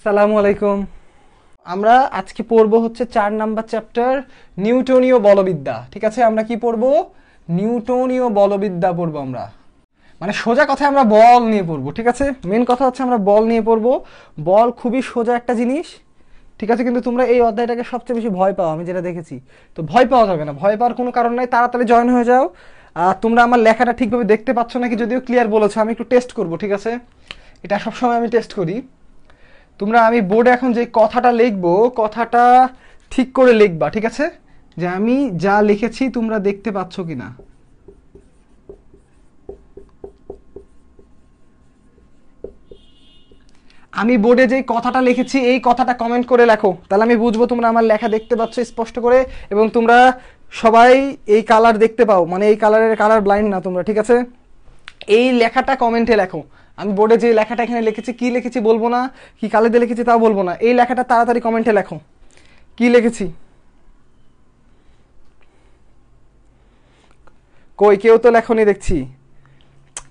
সালামু আলাইকুম। আমরা আজকে পড়ব হচ্ছে 4 নাম্বার চ্যাপ্টার নিউটনীয় বলবিদ্যা। ঠিক আছে, আমরা কি পড়ব? নিউটনীয় বলবিদ্যা পড়ব আমরা। মানে সোজা কথায় আমরা বল নিয়ে পড়ব। ঠিক আছে, মেন কথা হচ্ছে আমরা বল নিয়ে পড়ব। বল খুবই সোজা একটা জিনিস। ঠিক আছে, কিন্তু তোমরা এই অধ্যায়টাকে সবচেয়ে বেশি ভয় পাও, আমি যেটা দেখেছি। তো ভয় পাওয়া যাবে না, ভয় পাওয়ার কোনো কারণ নাই, তাড়াতাড়ি জয়েন হয়ে যাও। তোমরা আমার লেখাটা ঠিকভাবে দেখতে পাচ্ছ নাকি যদিও ক্লিয়ার বলেছো, আমি একটু টেস্ট করব। ঠিক আছে, এটা সবসময় আমি টেস্ট করি। তোমরা আমি বোর্ডে এখন যে কথাটা লিখবো, কথাটা ঠিক করে লিখবা। ঠিক আছে, যে আমি যা লিখেছি তোমরা দেখতে পাচ্ছ কিনা। আমি বোর্ডে যে কথাটা লিখেছি এই কথাটা কমেন্ট করে লেখো, তাহলে আমি বুঝবো তোমরা আমার লেখা দেখতে পাচ্ছ স্পষ্ট করে, এবং তোমরা সবাই এই কালার দেখতে পাও, মানে এই কালার ব্লাইন্ড না তোমরা। ঠিক আছে, এই লেখাটা কমেন্টে লেখো। আমি বোর্ডে যে লেখাটা এখানে লিখেছি, কি লিখেছি বলবো না, কি কালে দিয়ে লিখেছি তাও বলবো না, এই লেখাটা তাড়াতাড়ি কমেন্টে লেখো কি লিখেছি। কই, কেউ তো লেখনি দেখছি।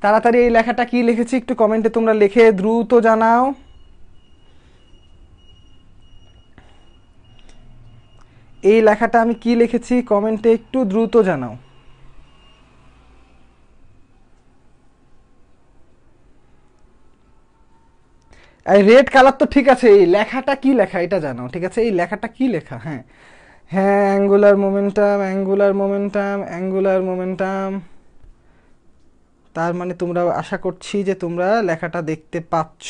তাড়াতাড়ি এই লেখাটা কি লিখেছি একটু কমেন্টে তোমরা লিখে দ্রুত জানাও। এই লেখাটা আমি কি লিখেছি কমেন্টে একটু দ্রুত জানাও। এই রেড কালার তো ঠিক আছে, এই লেখাটা কি লেখা এটা জানাও। ঠিক আছে, এই লেখাটা কি লেখা? হ্যাঁ হ্যাঁ, angular momentum, angular momentum, angular momentum. তার মানে তোমরা আশা করছি যে তোমরা লেখাটা দেখতে পাচ্ছ।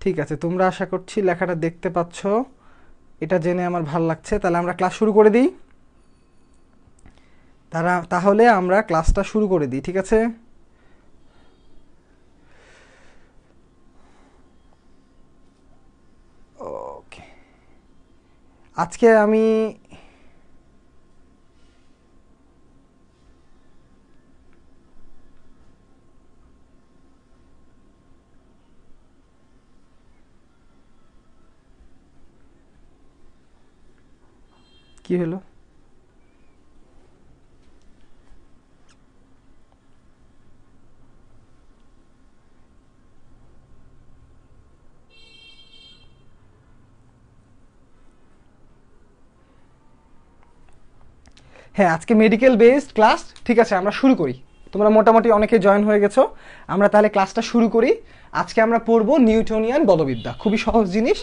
ঠিক আছে, তোমরা আশা করছি লেখাটা দেখতে পাচ্ছ, এটা জেনে আমার ভালো লাগছে। তাহলে আমরা ক্লাস শুরু করে দিই। তাহলে আমরা ক্লাসটা শুরু করে দিই। ঠিক আছে, ওকে। আজকে আমি কি হলো, হ্যাঁ আজকে মেডিকেল বেসড ক্লাস। ঠিক আছে, আমরা শুরু করি। তোমরা মোটামুটি অনেকে জয়েন হয়ে গেছো, আমরা তাহলে ক্লাসটা শুরু করি। আজকে আমরা পড়বো নিউটনিয়ান বলবিদ্যা, খুবই সহজ জিনিস,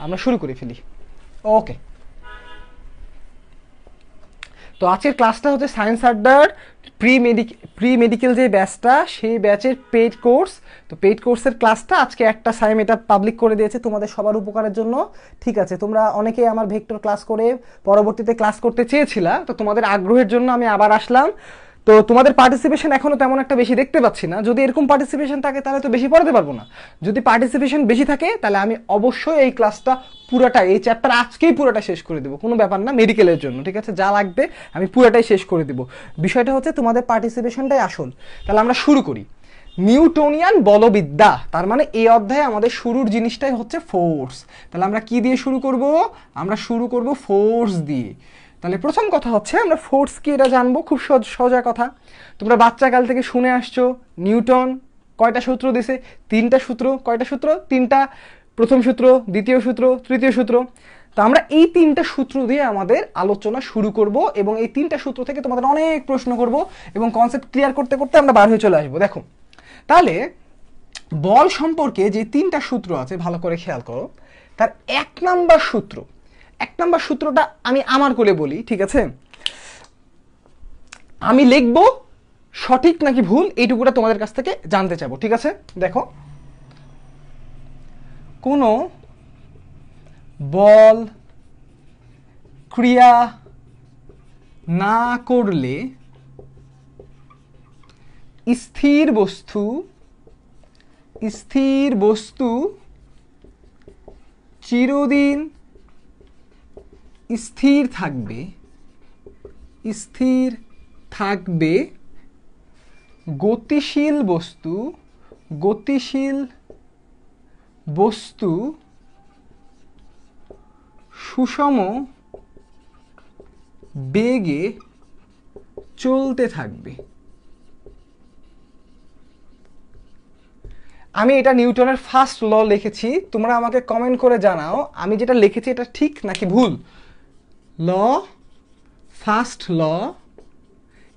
আমরা শুরু করে ফেলি। ওকে, তো আজকের ক্লাসটা হচ্ছে সায়েন্স আড্ডার প্রি মেডিকেল যে ব্যাচটা, সেই ব্যাচের পেইড কোর্স। তো পেইড কোর্সের ক্লাসটা আজকে একটা সাইম এটা পাবলিক করে দিয়েছে তোমাদের সবার উপকারের জন্য। ঠিক আছে, তোমরা অনেকে আমার ভেক্টর ক্লাস করে পরবর্তীতে ক্লাস করতে চেয়েছিলা, তো তোমাদের আগ্রহের জন্য আমি আবার আসলাম। তো তোমাদের পার্টিসিপেশন এখনো তেমন একটা বেশি দেখতে পাচ্ছি না। যদি এরকম পার্টিসিপেশন থাকে তাহলে তো বেশি পড়াতে পারবো না। যদি পার্টিসিপেশন বেশি থাকে তাহলে আমি অবশ্যই এই ক্লাসটা পুরাটা, এই চ্যাপ্টার আজকেই পুরাটা শেষ করে দেবো, কোনো ব্যাপার না, মেডিকেলের জন্য। ঠিক আছে, যা লাগবে আমি পুরাটাই শেষ করে দেবো। বিষয়টা হচ্ছে তোমাদের পার্টিসিপেশনটাই আসল। তাহলে আমরা শুরু করি। নিউটনিয়ান বলবিদ্যা, তার মানে এই অধ্যায়ে আমাদের শুরুর জিনিসটাই হচ্ছে ফোর্স। তাহলে আমরা কি দিয়ে শুরু করব? আমরা শুরু করব ফোর্স দিয়ে। তাহলে প্রথম কথা হচ্ছে আমরা ফোর্স কি এটা জানবো, খুব সোজা কথা। তোমরা বাচ্চাকাল থেকে শুনে আসছো নিউটন কয়টা সূত্র দিছে? 3টা সূত্র। কয়টা সূত্র? 3টা। প্রথম সূত্র, দ্বিতীয় সূত্র, তৃতীয় সূত্র। তো আমরা এই 3টা সূত্র দিয়ে আমাদের আলোচনা শুরু করব, এবং এই 3টা সূত্র থেকে তোমাদের অনেক প্রশ্ন করব, এবং কনসেপ্ট ক্লিয়ার করতে করতে আমরা বার হয়ে চলে আসবো। দেখো, তাহলে বল সম্পর্কে যে 3টা সূত্র আছে ভালো করে খেয়াল করো। তার 1 নাম্বার সূত্রটা আমি আমার কোলে বলি। ঠিক আছে, আমি লিখব, সঠিক নাকি ভুল এইটুকুটা তোমাদের কাছ থেকে জানতে চাইবো। ঠিক আছে, দেখো, কোনো বল ক্রিয়া না করলে স্থির বস্তু চিরদিন স্থির থাকবে। গতিশীল বস্তু সুষম বেগে চলতে থাকবে। আমি এটা নিউটনের ফার্স্ট ল লিখেছি, তোমরা আমাকে কমেন্ট করে জানাও আমি যেটা লিখেছি এটা ঠিক নাকি ভুল। Law, first law,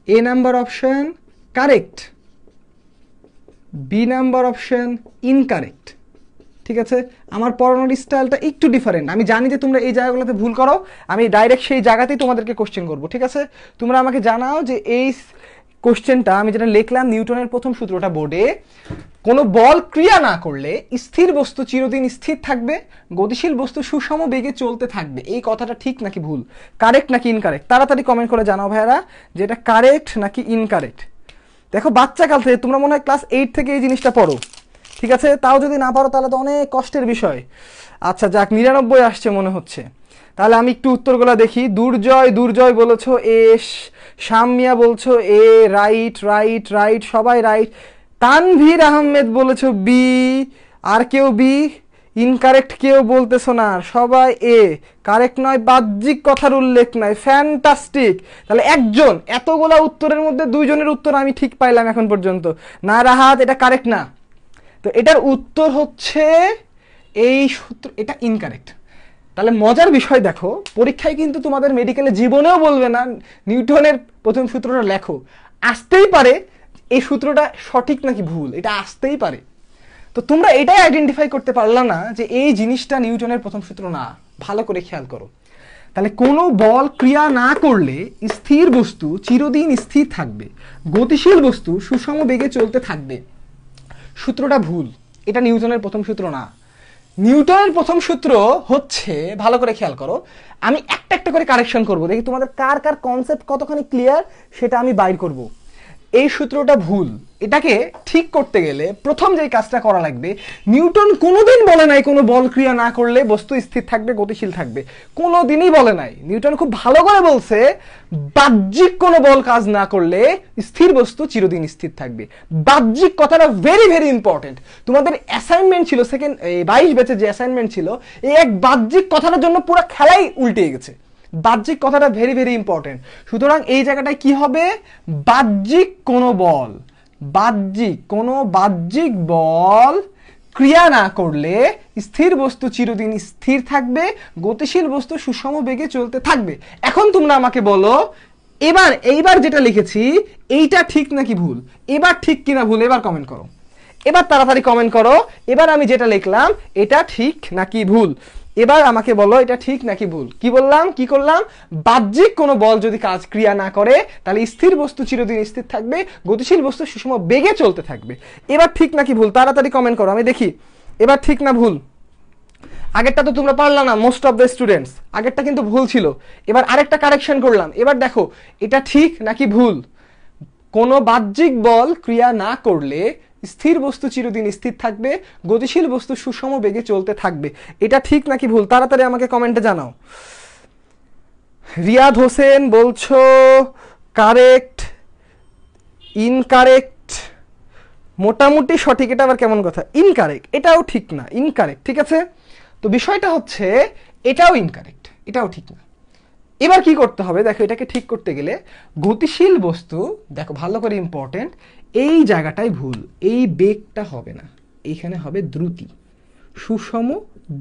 A number option correct, B number option incorrect. ঠিক আছে, আমার পড়ানোর স্টাইলটা একটু ডিফারেন্ট, আমি জানি যে তোমরা এই জায়গাগুলোতে ভুল করো, আমি ডাইরেক্ট সেই জায়গাতেই তোমাদেরকে কোশ্চেন করবো। ঠিক আছে, তোমরা আমাকে জানাও যে এই কোশ্চেনটা আমি যেটা লিখলাম নিউটনের প্রথম সূত্রটা বোর্ডে, কোনো বল ক্রিয়া না করলে স্থির বস্তু চিরদিন স্থির থাকবে, গতিশীল বস্তু সুষম বেগে চলতে থাকবে, এই কথাটা ঠিক নাকি ভুল, কারেক্ট নাকি ইনকারেক্ট? তাড়াতাড়ি কমেন্ট করে জানাও ভাইয়ারা যে এটা কারেক্ট নাকি ইনকারেক্ট। দেখো বাচ্চাকাল থেকে তোমরা মনে হয় ক্লাস 8 থেকে এই জিনিসটা পড়ো, ঠিক আছে, তাও যদি না পারো তাহলে তো অনেক কষ্টের বিষয়। আচ্ছা যাক, 99 আসছে মনে হচ্ছে, তাহলে আমি একটু উত্তরগুলো দেখি। দুর্জয়, দুর্জয় বলেছো এ, শামিয়া বলছো এ, রাইট রাইট রাইট, সবাই রাইট। তানভীর আহমেদ বলেছো বি, আর কেউ বি? ইনকারেক্ট কেউ বলতেছো না, সবাই এ। কারেক্ট নয়, বাহ্যিক কথার উল্লেখ নাই, ফ্যান্টাস্টিক। তাহলে একজন, এতগুলা উত্তরের মধ্যে 2 জনের উত্তর আমি ঠিক পাইলাম এখন পর্যন্ত। না রাহাত, এটা কারেক্ট না। তো এটার উত্তর হচ্ছে এই সূত্র, এটা ইনকারেক্ট। তাহলে মজার বিষয় দেখো, পরীক্ষায় কিন্তু তোমাদের মেডিকেলে জীবনেও বলবে না নিউটনের প্রথম সূত্রটা লেখো, আসতেই পারে এই সূত্রটা সঠিক নাকি ভুল, এটা আসতেই পারে। তো তোমরা এটাই আইডেন্টিফাই করতে পারলা না যে এই জিনিসটা নিউটনের প্রথম সূত্র না। ভালো করে খেয়াল করো, তাহলে কোনো বল ক্রিয়া না করলে স্থির বস্তু চিরদিন স্থির থাকবে, গতিশীল বস্তু সুষম বেগে চলতে থাকবে, সূত্রটা ভুল, এটা নিউটনের প্রথম সূত্র না। নিউটনের প্রথম সূত্র হচ্ছে, ভালো করে খেয়াল করো, আমি একটা একটা করে কারেকশন করব, দেখি তোমাদের কার কার কনসেপ্ট কতখানি ক্লিয়ার সেটা আমি বাইর করব। এই সূত্রটা ভুল, এটাকে ঠিক করতে গেলে প্রথম যেই কাজটা করা লাগবে, নিউটন কোনোদিন বলে নাই কোনো বল ক্রিয়া না করলে বস্তু স্থির থাকবে, গতিশীল থাকবে, কোনোদিনই বলে নাই। নিউটন খুব ভালো করে বলছে বাহ্যিক কোনো বল কাজ না করলে স্থির বস্তু চিরদিন স্থির থাকবে। বাহ্যিক কথাটা ভেরি ভেরি ইম্পর্টেন্ট, তোমাদের অ্যাসাইনমেন্ট ছিল সেকেন্ড 22 ব্যাচের যে অ্যাসাইনমেন্ট ছিল, এই এক বাহ্যিক কথাটার জন্য পুরো খেলাই উল্টে গেছে। বাহ্যিক কথাটা ভেরি ভেরি ইম্পর্টেন্ট। সুতরাং এই জায়গাটায় কি হবে, বাহ্যিক কোনো বল, বাহ্যিক বল ক্রিয়া না করলে স্থির বস্তু চিরদিন স্থির থাকবে, গতিশীল বস্তু সুষম বেগে চলতে থাকবে। এখন তোমরা আমাকে বলো, এইবার যেটা লিখেছি এইটা ঠিক নাকি ভুল, এবার ঠিক কিনা ভুল, এবার কমেন্ট করো, এবার তাড়াতাড়ি কমেন্ট করো। এবার আমি যেটা লিখলাম এটা ঠিক নাকি ভুল, এবার আমাকে বলো এটা ঠিক নাকি ভুল। কি বললাম, কি করলাম, বাহ্যিক কোনো বল যদি কাজ ক্রিয়া না করে তাহলে স্থির বস্তু চিরদিন স্থির থাকবে, গতিশীল বস্তু সুষম বেগে চলতে থাকবে। এবার ঠিক নাকি ভুল, তাড়াতাড়ি কমেন্ট করো, আমি দেখি এবার ঠিক না ভুল। আগেরটা তো তোমরা পারলা না, মোস্ট অফ দ্য স্টুডেন্টস, আগেরটা কিন্তু ভুল ছিল। এবার আরেকটা কারেকশন করলাম, এবার দেখো এটা ঠিক নাকি ভুল। কোনো বাহ্যিক বল ক্রিয়া না করলে স্থির বস্তু চিরদিন স্থির থাকবে, গতিশীল বস্তু সুষম বেগে চলতে থাকবে, এটা ঠিক নাকি ভুল, তাড়াতাড়ি আমাকে কমেন্টে জানাও। রিয়াদ হোসেন বলছো কারেক্ট, ইনকারেক্ট, মোটামুটি সঠিক, এটা আবার কেমন কথা, ইনকারেক্ট, এটাও ঠিক না, ইনকারেক্ট। ঠিক আছে, তো বিষয়টা হচ্ছে এটাও ইনকারেক্ট, এটাও ঠিক না। এবার কি করতে হবে দেখো, এটাকে ঠিক করতে গেলে গতিশীল বস্তু, দেখো ভালো করে ইম্পর্টেন্ট, এই জায়গাটাই ভুল, এই বেগটা হবে না, এইখানে হবে দ্রুতি, সুষম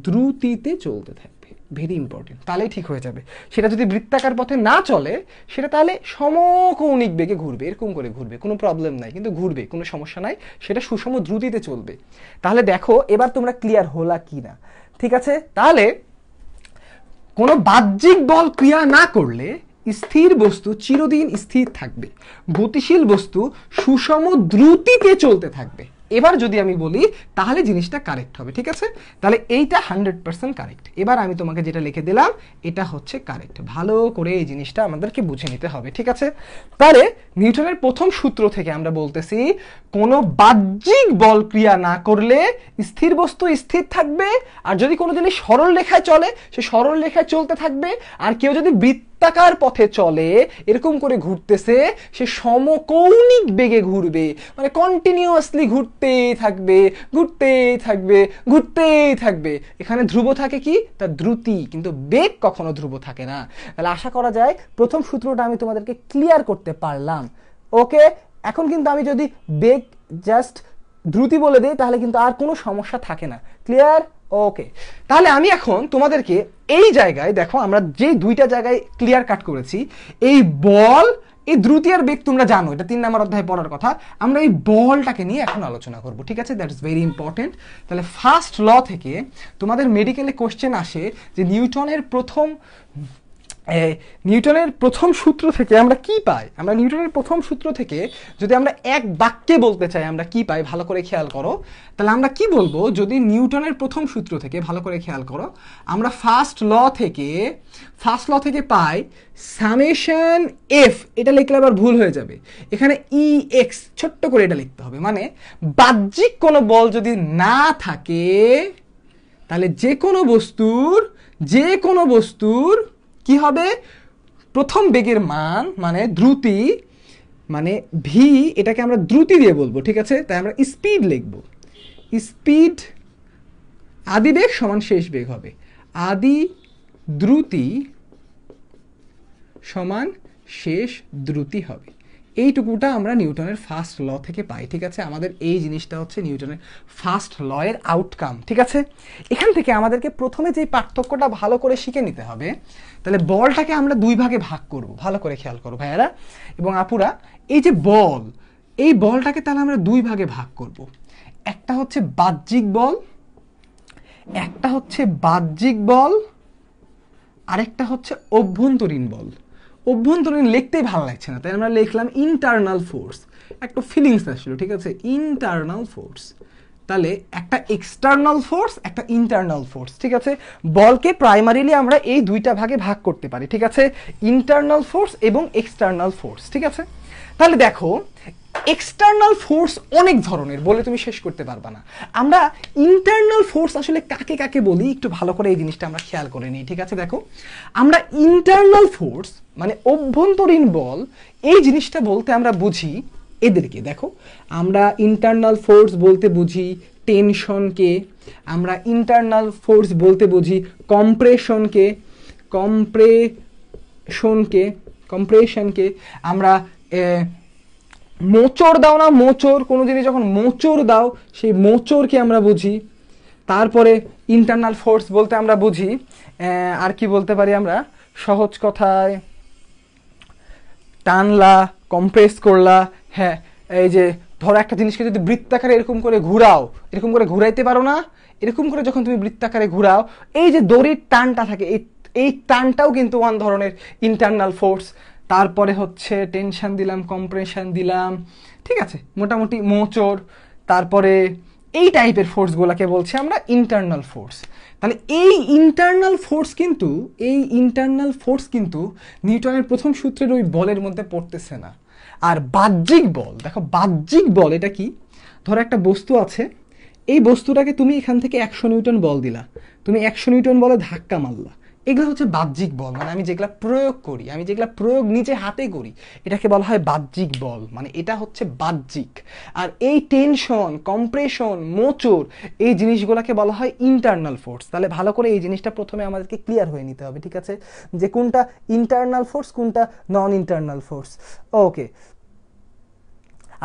দ্রুতিতে চলতে থাকবে, ভেরি ইম্পর্টেন্ট, তাহলেই ঠিক হয়ে যাবে। সেটা যদি বৃত্তাকার পথে না চলে সেটা তাহলে সমকৌণিক বেগে ঘুরবে, এরকম করে ঘুরবে, কোনো প্রবলেম নাই, কিন্তু ঘুরবে, কোনো সমস্যা নাই, সেটা সুষম দ্রুতিতে চলবে। তাহলে দেখো এবার তোমরা ক্লিয়ার হলা কি না। ঠিক আছে, তাহলে কোনো বাহ্যিক বল ক্রিয়া না করলে স্থির বস্তু চিরদিন স্থির থাকবে, গতিশীল বস্তু সুষম দ্রুতিতে চলতে থাকবে। এবার যদি আমি বলি তাহলে জিনিসটা কারেক্ট হবে। ঠিক আছে, তাহলে এইটা 100% কারেক্ট। এবার আমি তোমাকে যেটা লিখে দিলাম এটা হচ্ছে কারেক্ট। ভালো করে এই জিনিসটা আমাদেরকে বুঝে নিতে হবে। ঠিক আছে, তাহলে নিউটনের প্রথম সূত্র থেকে আমরা বলতেছি কোনো বাহ্যিক বল ক্রিয়া না করলে স্থির বস্তু স্থির থাকবে, আর যদি কোনো জিনিস সরল রেখায় চলে সে সরল রেখায় চলতে থাকবে, আর কেউ যদি বৃত্তাকার পথে চলে এরকম করে ঘুরতেছে সে সমকৌণিক বেগে ঘুরবে, মানে কন্টিনিউয়াসলি ঘুরতেই থাকবে, ঘুরতেই থাকবে, ঘুরতেই থাকবে। এখানে ধ্রুব থাকে কি, তার দ্রুতি, কিন্তু বেগ কখনো ধ্রুব থাকে না। তাহলে আশা করা যায় প্রথম সূত্রটা আমি তোমাদেরকে ক্লিয়ার করতে পারলাম। ওকে, এখন কিন্তু আমি যদি বেগ জাস্ট দ্রুতি বলে দেই তাহলে কিন্তু আর কোনো সমস্যা থাকে না। ক্লিয়ার? ওকে, তাহলে আমি এখন তোমাদেরকে এই জায়গায় দেখো, আমরা যে দুইটা জায়গায় ক্লিয়ার কাট করেছি, এই বল, এই দ্রুতি আর বেগ তোমরা জানো, এটা 3 নম্বর অধ্যায়ে পড়ার কথা। আমরা এই বলটাকে নিয়ে এখন আলোচনা করব, ঠিক আছে? That is very important. তাহলে ফার্স্ট ল থেকে তোমাদের মেডিকেলে কোশ্চেন আসে যে নিউটনের প্রথম সূত্র থেকে আমরা কি পাই। আমরা নিউটনের প্রথম সূত্র থেকে যদি আমরা এক বাক্যে বলতে চাই আমরা কি পাই, ভালো করে খেয়াল করো। তাহলে আমরা কি বলবো, যদি নিউটনের প্রথম সূত্র থেকে, ভালো করে খেয়াল করো, আমরা ফার্স্ট ল থেকে পাই সামেশন এফ। এটা লিখলে আবার ভুল হয়ে যাবে, এখানে ই এক্স ছোট্ট করে এটা লিখতে হবে। মানে বাহ্যিক কোনো বল যদি না থাকে তাহলে যে কোনো বস্তুর কি হবে, প্রথম বেগের মান মানে দ্রুতি, মানে ভি, এটাকে আমরা দ্রুতি দিয়ে বলবো, ঠিক আছে? তাই আমরা স্পিড লিখব। স্পিড আদি বেগ সমান শেষ বেগ হবে, আদি দ্রুতি সমান শেষ দ্রুতি হবে। এইটুকুটা আমরা নিউটনের ফার্স্ট ল থেকে পাই, ঠিক আছে? আমাদের এই জিনিসটা হচ্ছে নিউটনের ফার্স্ট ল এর আউটকাম, ঠিক আছে? এখান থেকে আমাদেরকে প্রথমে যে পার্থক্যটা ভালো করে শিখে নিতে হবে। তাহলে বলটাকে আমরা দুই ভাগে ভাগ করব, ভালো করে খেয়াল করো ভাইয়ারা এবং আপুরা। এই যে বল, এই বলটাকে তাহলে আমরা দুই ভাগে ভাগ করব। একটা হচ্ছে বাহ্যিক বল, আরেকটা হচ্ছে অভ্যন্তরীণ বল। অভ্যন্তরীণ লিখতেই ভালো লাগছে না, তাই আমরা লিখলাম ইন্টারনাল ফোর্স। একটা ফিলিংস আসলো, ঠিক আছে? Internal force. তাহলে একটা এক্সটার্নাল ফোর্স, একটা ইন্টারনাল ফোর্স, ঠিক আছে? বলকে প্রাইমারিলি আমরা এই দুইটা ভাগে ভাগ করতে পারি, ঠিক আছে? ইন্টারনাল ফোর্স এবং এক্সটার্নাল ফোর্স, ঠিক আছে? তাহলে দেখো, এক্সটার্নাল ফোর্স অনেক ধরনের, বলে তুমি শেষ করতে পারবা না। আমরা ইন্টারনাল ফোর্স আসলে কাকে কাকে বলি একটু ভালো করে এই জিনিসটা আমরা খেয়াল করে নিই, ঠিক আছে? দেখো, আমরা ইন্টারনাল ফোর্স মানে অভ্যন্তরীণ বল, এই জিনিসটা বলতে আমরা বুঝি এদেরকে। দেখো, আমরা ইন্টারনাল ফোর্স বলতে বুঝি টেনশনকে, আমরা ইন্টারনাল ফোর্স বলতে বুঝি কম্প্রেশনকে আমরা মোচড় দাও না, মোচড়, কোনো জিনিস যখন মোচড় দাও সেই মোচড়কে আমরা বুঝি। তারপরে ইন্টারনাল ফোর্স বলতে আমরা বুঝি আর কি বলতে পারি আমরা, সহজ কথায় টানলা, কম্প্রেস করলা। হ্যাঁ, এই যে ধরো একটা জিনিসকে যদি বৃত্তাকারে এরকম করে ঘুরাও, এরকম করে ঘুরাইতে পারো না, এরকম করে যখন তুমি বৃত্তাকারে ঘুরাও, এই যে দড়ির টানটা থাকে, এই টানটাও কিন্তু ওয়ান ধরনের ইন্টারনাল ফোর্স। তারপরে হচ্ছে টেনশন দিলাম, কম্প্রেশন দিলাম, ঠিক আছে? মোটামুটি মোচড়, তারপরে এই টাইপের ফোর্সগুলোকে বলছি আমরা ইন্টারনাল ফোর্স। তাহলে এই ইন্টারনাল ফোর্স কিন্তু নিউটনের প্রথম সূত্রের ওই বলের মধ্যে পড়তেছে না। আর বাহ্যিক বল, দেখো বাহ্যিক বল এটা কি? ধরো একটা বস্তু আছে, এই বস্তুটাকে তুমি এখান থেকে 100 নিউটন বল দিলা, তুমি 100 নিউটন বলে ধাক্কা মারলা, এগুলো হচ্ছে বাহ্যিক বল। মানে আমি যেগুলা প্রয়োগ নিজে হাতে করি, এটাকে বলা হয় বাহ্যিক বল, মানে এটা হচ্ছে বাহ্যিক। আর এই টেনশন, কম্প্রেশন, মোচড়, এই জিনিসগুলোকে বলা হয় ইন্টারনাল ফোর্স। তাহলে ভালো করে এই জিনিসটা প্রথমে আমাদেরকে ক্লিয়ার হয়ে নিতে হবে, ঠিক আছে? যে কোনটা ইন্টারনাল ফোর্স, কোনটা নন ইন্টারনাল ফোর্স। ওকে,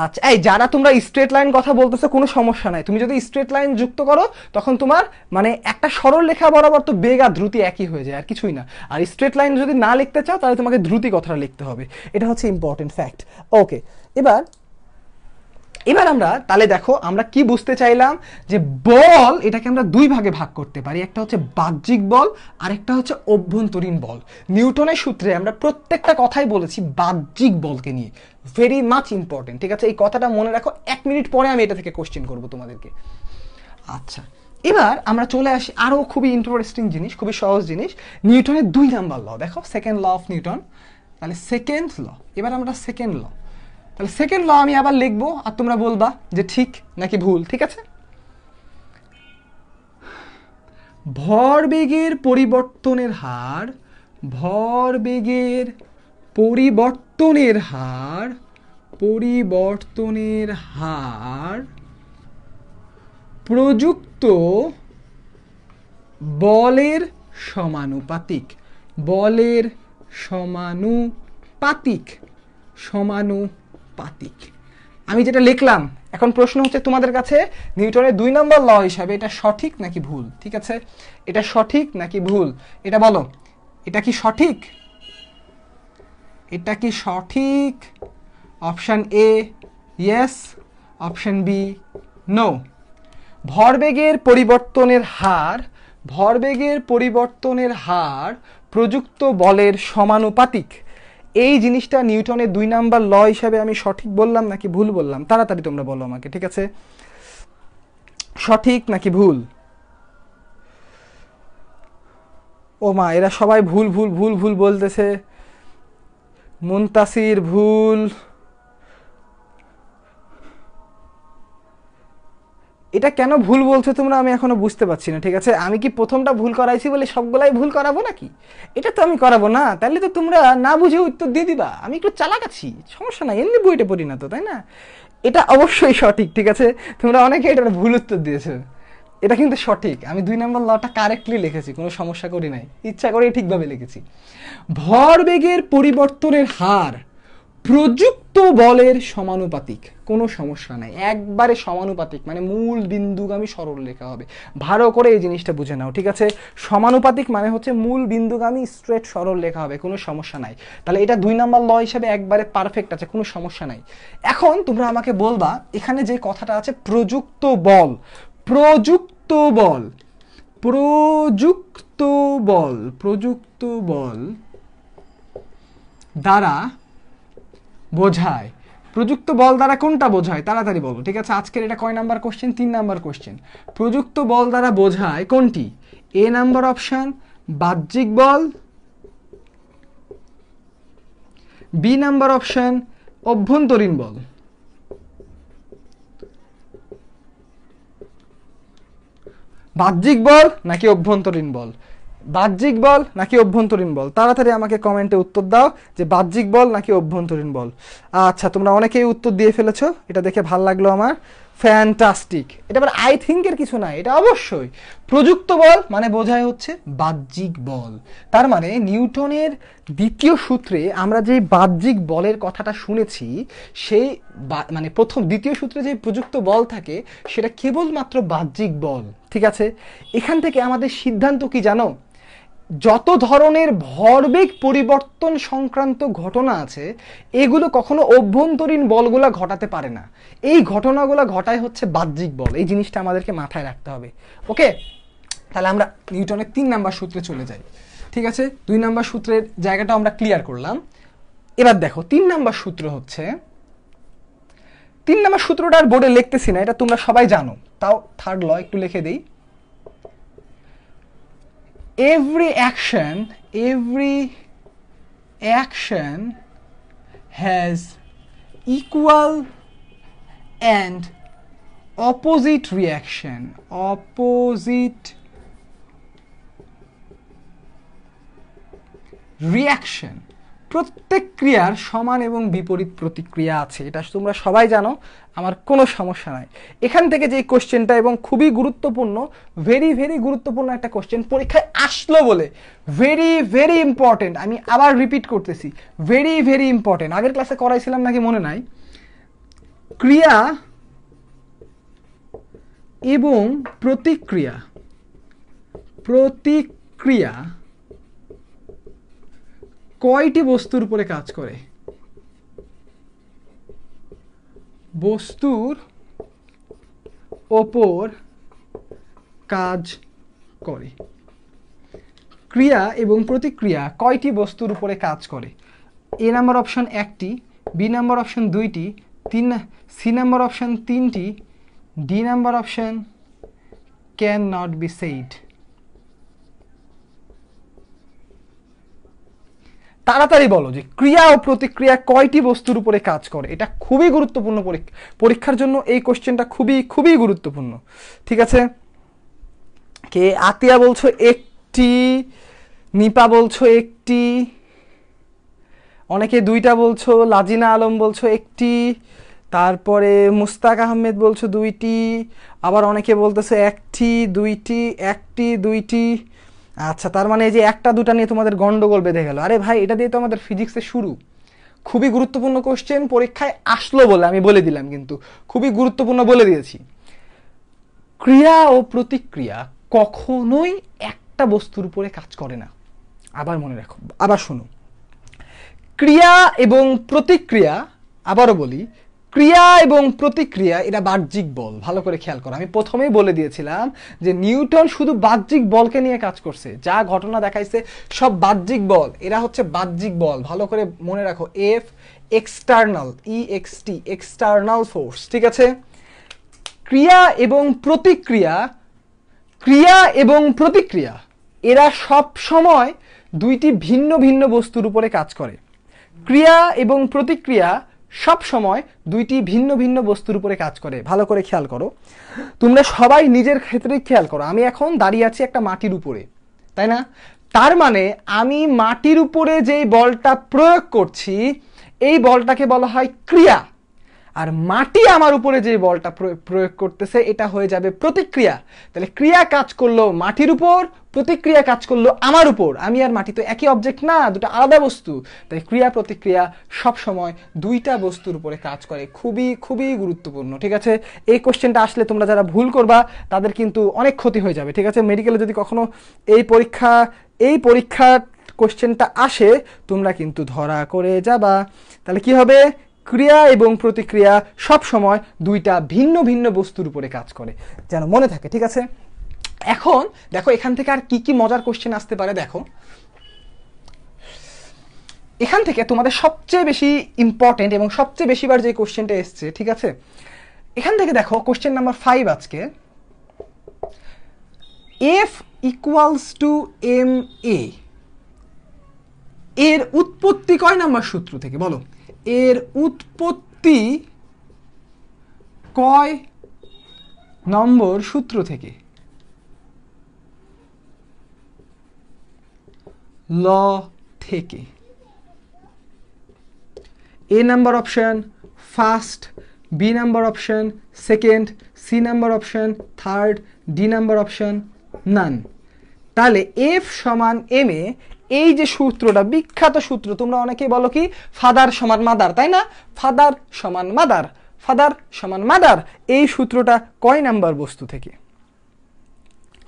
আচ্ছা, এই যারা তোমরা স্ট্রেট লাইন কথা বলতেছো কোনো সমস্যা নাই, তুমি যদি স্ট্রেট লাইন যুক্ত করো তখন তোমার মানে একটা সরল রেখা বরাবর তো বেগ আর দ্রুতি একই হয়ে যায়, আর কিছুই না। আর স্ট্রেট লাইন যদি না লিখতে চাও তাহলে তোমাকে দ্রুতি কথাটা লিখতে হবে, এটা হচ্ছে ইম্পর্টেন্ট ফ্যাক্ট। ওকে, এবার আমরা তাহলে দেখো আমরা কি বুঝতে চাইলাম, যে বল এটাকে আমরা দুই ভাগে ভাগ করতে পারি, একটা হচ্ছে বাহ্যিক বল আর একটা হচ্ছে অভ্যন্তরীণ বল। নিউটনের সূত্রে আমরা প্রত্যেকটা কথাই বলেছি বাহ্যিক বলকে নিয়ে, ভেরি মাচ ইম্পর্টেন্ট, ঠিক আছে? এই কথাটা মনে রাখো, 1 মিনিট পরে আমি এটা থেকে কোশ্চেন করবো তোমাদেরকে। আচ্ছা, এবার আমরা চলে আসি আরো খুবই ইন্টারেস্টিং জিনিস, খুবই সহজ জিনিস, নিউটনের 2 নাম্বার ল। দেখো, সেকেন্ড ল অফ নিউটন। তাহলে সেকেন্ড ল, এবার আমরা সেকেন্ড ল, তাহলে সেকেন্ড ল আমি আবার লিখবো আর তোমরা বলবা যে ঠিক নাকি ভুল, ঠিক আছে? ভরবেগের পরিবর্তনের হার প্রযুক্ত বলের সমানুপাতিক। আমি যেটা লিখলাম এখন প্রশ্ন হচ্ছে তোমাদের কাছে, নিউটনের 2 নম্বর ল হিসাবে এটা সঠিক নাকি ভুল? ঠিক আছে, এটা সঠিক নাকি ভুল এটা বলো। এটা কি সঠিক? এটা কি সঠিক? Option A yes, option B no. ভরবেগের পরিবর্তনের হার প্রযুক্ত বলের সমানুপাতিক। এই জিনিসটা নিউটনের 2 নাম্বার ল হিসাবে আমি সঠিক বললাম নাকি ভুল বললাম? তাড়াতাড়ি তোমরা বলো আমাকে, ঠিক আছে? সঠিক নাকি ভুল? ও মা, এরা সবাই ভুল ভুল ভুল ভুল বলতেছে। মুনতাসির ভুল। এটা কেন ভুল বলছো তোমরা আমি এখনো বুঝতে পারছি না। ঠিক আছে, আমি কি প্রথমটা ভুল করাইছি বলে সবগুলাই ভুল করাবো নাকি? এটা তো আমি করাবো না। তাহলে তো তোমরা না বুঝে উত্তর দিয়ে দিবা। আমি একটু চালাক আছি, সমস্যা নাই, এমনি বইটা পড়ি না তো, তাই না? এটা অবশ্যই সঠিক। ঠিক আছে, তোমরা অনেকে এটার ভুল উত্তর দিয়েছো। এটা কিন্তু সঠিক। আমি 2 নম্বর লটা কারেক্টলি লিখেছি, কোনো সমস্যা করি নাই, ইচ্ছা করে ঠিকভাবে লিখেছি। ভরবেগের পরিবর্তনের হার প্রযুক্ত বলের সমানুপাতিক, কোনো সমস্যা নাই, একবারে সমানুপাতিক, মানে মূল বিন্দুগামী সরল রেখা হবে। ভালো করে এই জিনিসটা বুঝে নাও, ঠিক আছে? সমানুপাতিক মানে হচ্ছে মূল বিন্দুগামী স্ট্রেট সরল রেখা হবে, কোনো সমস্যা নাই। তাহলে এটা 2 নম্বর ল হিসেবে একবারে পারফেক্ট আছে, কোনো সমস্যা নাই। এখন তোমরা আমাকে বলবা, এখানে যে কথাটা আছে প্রযুক্ত বল, প্রযুক্ত বল, প্রযুক্ত বল, প্রযুক্ত বল দ্বারা বোঝায়, প্রযুক্ত বল দ্বারা কোনটা বোঝায়? তাড়াতাড়ি বলো, ঠিক আছে? আজকের এটা কয় নাম্বার কোশ্চেন? 3 number question. প্রযুক্ত বল দ্বারা বোঝায় কোনটি? এ নাম্বার অপশন বাহ্যিক বল, বি নাম্বার অপশন অভ্যন্তরীণ বল। বাহ্যিক বল নাকি অভ্যন্তরীণ বল? বাহ্যিক বল নাকি অভ্যন্তরীণ বল? তাড়াতাড়ি আমাকে কমেন্টে উত্তর দাও যে বাহ্যিক বল নাকি অভ্যন্তরীণ বল। আচ্ছা, তোমরা অনেকেই উত্তর দিয়ে ফেলেছো, এটা দেখে ভালো লাগলো আমার, ফ্যান্টাস্টিক। এটা আবার আই থিঙ্কের কিছু নাই, এটা অবশ্যই প্রযুক্ত বল মানে বোঝায় হচ্ছে বাহ্যিক বল। তার মানে নিউটনের দ্বিতীয় সূত্রে আমরা যে বাহ্যিক বলের কথাটা শুনেছি, সেই মানে দ্বিতীয় সূত্রে যে প্রযুক্ত বল থাকে সেটা কেবলমাত্র বাহ্যিক বল। ঠিক আছে, এখান থেকে আমাদের সিদ্ধান্ত কি জানো? যত ধরনের ভরবেগ পরিবর্তন সংক্রান্ত ঘটনা আছে এগুলো কখনো অভ্যন্তরীণ বলগুলা ঘটাতে পারে না। এই ঘটনাগুলো ঘটায় হচ্ছে বাহ্যিক বল। এই জিনিসটা আমাদেরকে মাথায় রাখতে হবে। ওকে, তাহলে আমরা নিউটনের 3 নাম্বার সূত্রে চলে যাই। ঠিক আছে, 2 নাম্বার সূত্রের জায়গাটা আমরা ক্লিয়ার করলাম। এবার দেখো 3 নাম্বার সূত্র হচ্ছে, 3 নাম্বার সূত্রটা আর বোর্ডে লিখতেছি না, এটা তোমরা সবাই জানো, তাও থার্ড ল একটু লিখে দেই। Every action has equal and opposite reaction. প্রত্যেক ক্রিয়ার সমান এবং বিপরীত প্রতিক্রিয়া আছে, এটা তোমরা সবাই জানো, আমার কোনো সমস্যা নাই। এখান থেকে যে কোশ্চেনটা, এবং খুবই গুরুত্বপূর্ণ, ভেরি ভেরি গুরুত্বপূর্ণ একটা কোশ্চেন, পরীক্ষায় আসলো বলে ভেরি ভেরি ইম্পর্টেন্ট, আমি আবার রিপিট করতেছি, ভেরি ভেরি ইম্পর্টেন্ট। আগের ক্লাসে করাইছিলাম নাকি মনে নাই। ক্রিয়া এবং প্রতিক্রিয়া কয়টি বস্তুর উপরে কাজ করে? বস্তুর ওপর কাজ করে। ক্রিয়া এবং প্রতিক্রিয়া কয়টি বস্তুর উপরে কাজ করে? এ নাম্বার অপশন 1টি, বি নাম্বার অপশন 2টি, সি নাম্বার অপশন 3টি, D number option can not be said. তাড়াতাড়ি বলো যে ক্রিয়া ও প্রতিক্রিয়া কয়টি বস্তুর উপরে কাজ করে। এটা খুবই গুরুত্বপূর্ণ, পরীক্ষার জন্য এই কোশ্চেনটা খুবই খুবই গুরুত্বপূর্ণ। ঠিক আছে, কে আতিয়া বলছো একটি, নিপা বলছো একটি, অনেকে 2টা বলছো, লাজিনা আলম বলছো একটি, তারপরে মুস্তাক আহমেদ বলছো 2টি, আবার অনেকে বলতেছে একটি, 2টি, একটি, 2টি। আচ্ছা, তার মানে এই যে 1টা 2টা নিয়ে তোমাদের গন্ডগোল বেঁধে গেল। আরে ভাই, এটা দিয়ে তো আমাদের ফিজিক্সের শুরু, খুবই গুরুত্বপূর্ণ কোশ্চেন, পরীক্ষায় আসলো বলে আমি বলে দিলাম, কিন্তু খুবই গুরুত্বপূর্ণ বলে দিয়েছি। ক্রিয়া ও প্রতিক্রিয়া কখনোই একটা বস্তুর উপরে কাজ করে না। আবার মনে রাখো, আবার শোনো, ক্রিয়া এবং প্রতিক্রিয়া, আবারও বলি, ক্রিয়া এবং প্রতিক্রিয়া এরা বাহ্যিক বল। ভালো করে খেয়াল করো, আমি প্রথমেই বলে দিয়েছিলাম যে নিউটন শুধু বাহ্যিক বলকে নিয়ে কাজ করছে, যা ঘটনা দেখাইছে সব বাহ্যিক বল, এরা হচ্ছে বাহ্যিক বল। ভালো করে মনে রাখো, F external, EXT external force, ঠিক আছে। ক্রিয়া এবং প্রতিক্রিয়া, ক্রিয়া এবং প্রতিক্রিয়া এরা সব সময় দুইটি ভিন্ন ভিন্ন বস্তুর উপরে কাজ করে। ক্রিয়া এবং প্রতিক্রিয়া সব সময় দুইটি ভিন্ন ভিন্ন বস্তুর উপরে কাজ করে। ভালো করে খেয়াল করো, তোমরা সবাই নিজের ক্ষেত্রে খেয়াল করো। আমি এখন দাঁড়িয়ে আছি একটা মাটির উপরে, তাই না? তার মানে আমি মাটির উপরে যেই বলটা প্রয়োগ করছি এই বলটাকে বলা হয় ক্রিয়া, আর মাটি আমার উপরে যে বলটা প্রয়োগ করতেছে এটা হয়ে যাবে প্রতিক্রিয়া। তাহলে ক্রিয়া কাজ করলো মাটির উপর, প্রতিক্রিয়া কাজ করলো আমার উপর। আমি আর মাটি তো একই অবজেক্ট না, দুটো আলাদা বস্তু। তাই ক্রিয়া প্রতিক্রিয়া সব সময় দুইটা বস্তুর উপরে কাজ করে। খুবই খুবই গুরুত্বপূর্ণ, ঠিক আছে। এই কোশ্চেনটা আসলে তোমরা যারা ভুল করবা তাদের কিন্তু অনেক ক্ষতি হয়ে যাবে, ঠিক আছে। মেডিকেলে যদি কখনো এই পরীক্ষা কোশ্চেনটা আসে তোমরা কিন্তু ধরা করে যাবা। তাহলে কি হবে? ক্রিয়া এবং প্রতিক্রিয়া সব সময় দুইটা ভিন্ন ভিন্ন বস্তুর উপরে কাজ করে, যেন মনে থাকে, ঠিক আছে। এখন দেখো এখান থেকে আর কি কি মজার কোশ্চেন আসতে পারে। দেখো এখান থেকে তোমাদের সবচেয়ে বেশি ইম্পর্টেন্ট এবং সবচেয়ে বেশিবার যে কোশ্চেনটা এসছে, ঠিক আছে, এখান থেকে দেখো কোশ্চেন নাম্বার 5 আজকে, F equals to M A এর উৎপত্তি কয় নাম্বার সূত্র থেকে? বলো, এর উৎপত্তি কয় নম্বর সূত্র থেকে? ল থেকে। A number option first, B number option second, C number option third, D number option none. তাহলে এফ সমান এম এ, এই যে সূত্রটা, বিখ্যাত সূত্র, তোমরা অনেকেই বলো কি ফাদার সমান মাদার, তাই না? ফাদার সমান মাদার, ফাদার সমান মাদার, এই সূত্রটা কয় নাম্বার বস্তু থেকে?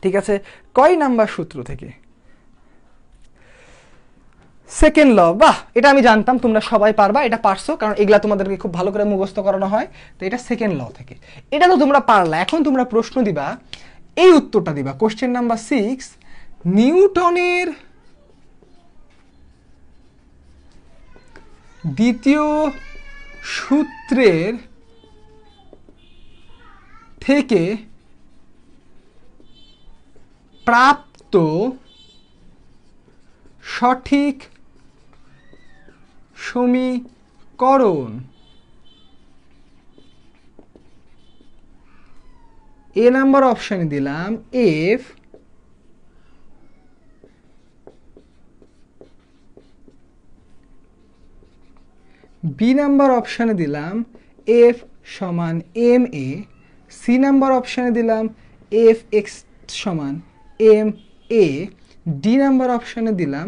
ঠিক আছে, কয় নাম্বার সূত্র থেকে? Second law. বাহ, এটা আমি জানতাম তোমরা সবাই পারবা, এটা পারছো, কারণ এগুলা তোমাদেরকে খুব ভালো করে মুখস্থ করানো হয়। তো এটা সেকেন্ড ল থেকে, এটা তো তোমরা পারলা। এখন তোমরা প্রশ্ন দিবা, এই উত্তরটা দিবা। কোশ্চেন নাম্বার 6, নিউটনের দ্বিতীয় সূত্রের থেকে প্রাপ্ত সঠিক সমীকরণ। এ নাম্বার অপশনে দিলাম এফ, বি নাম্বার অপশনে দিলাম এফ সমান এম এ, সি নাম্বার অপশনে দিলাম এফ এক্স সমান এম এ, ডি নাম্বার অপশনে দিলাম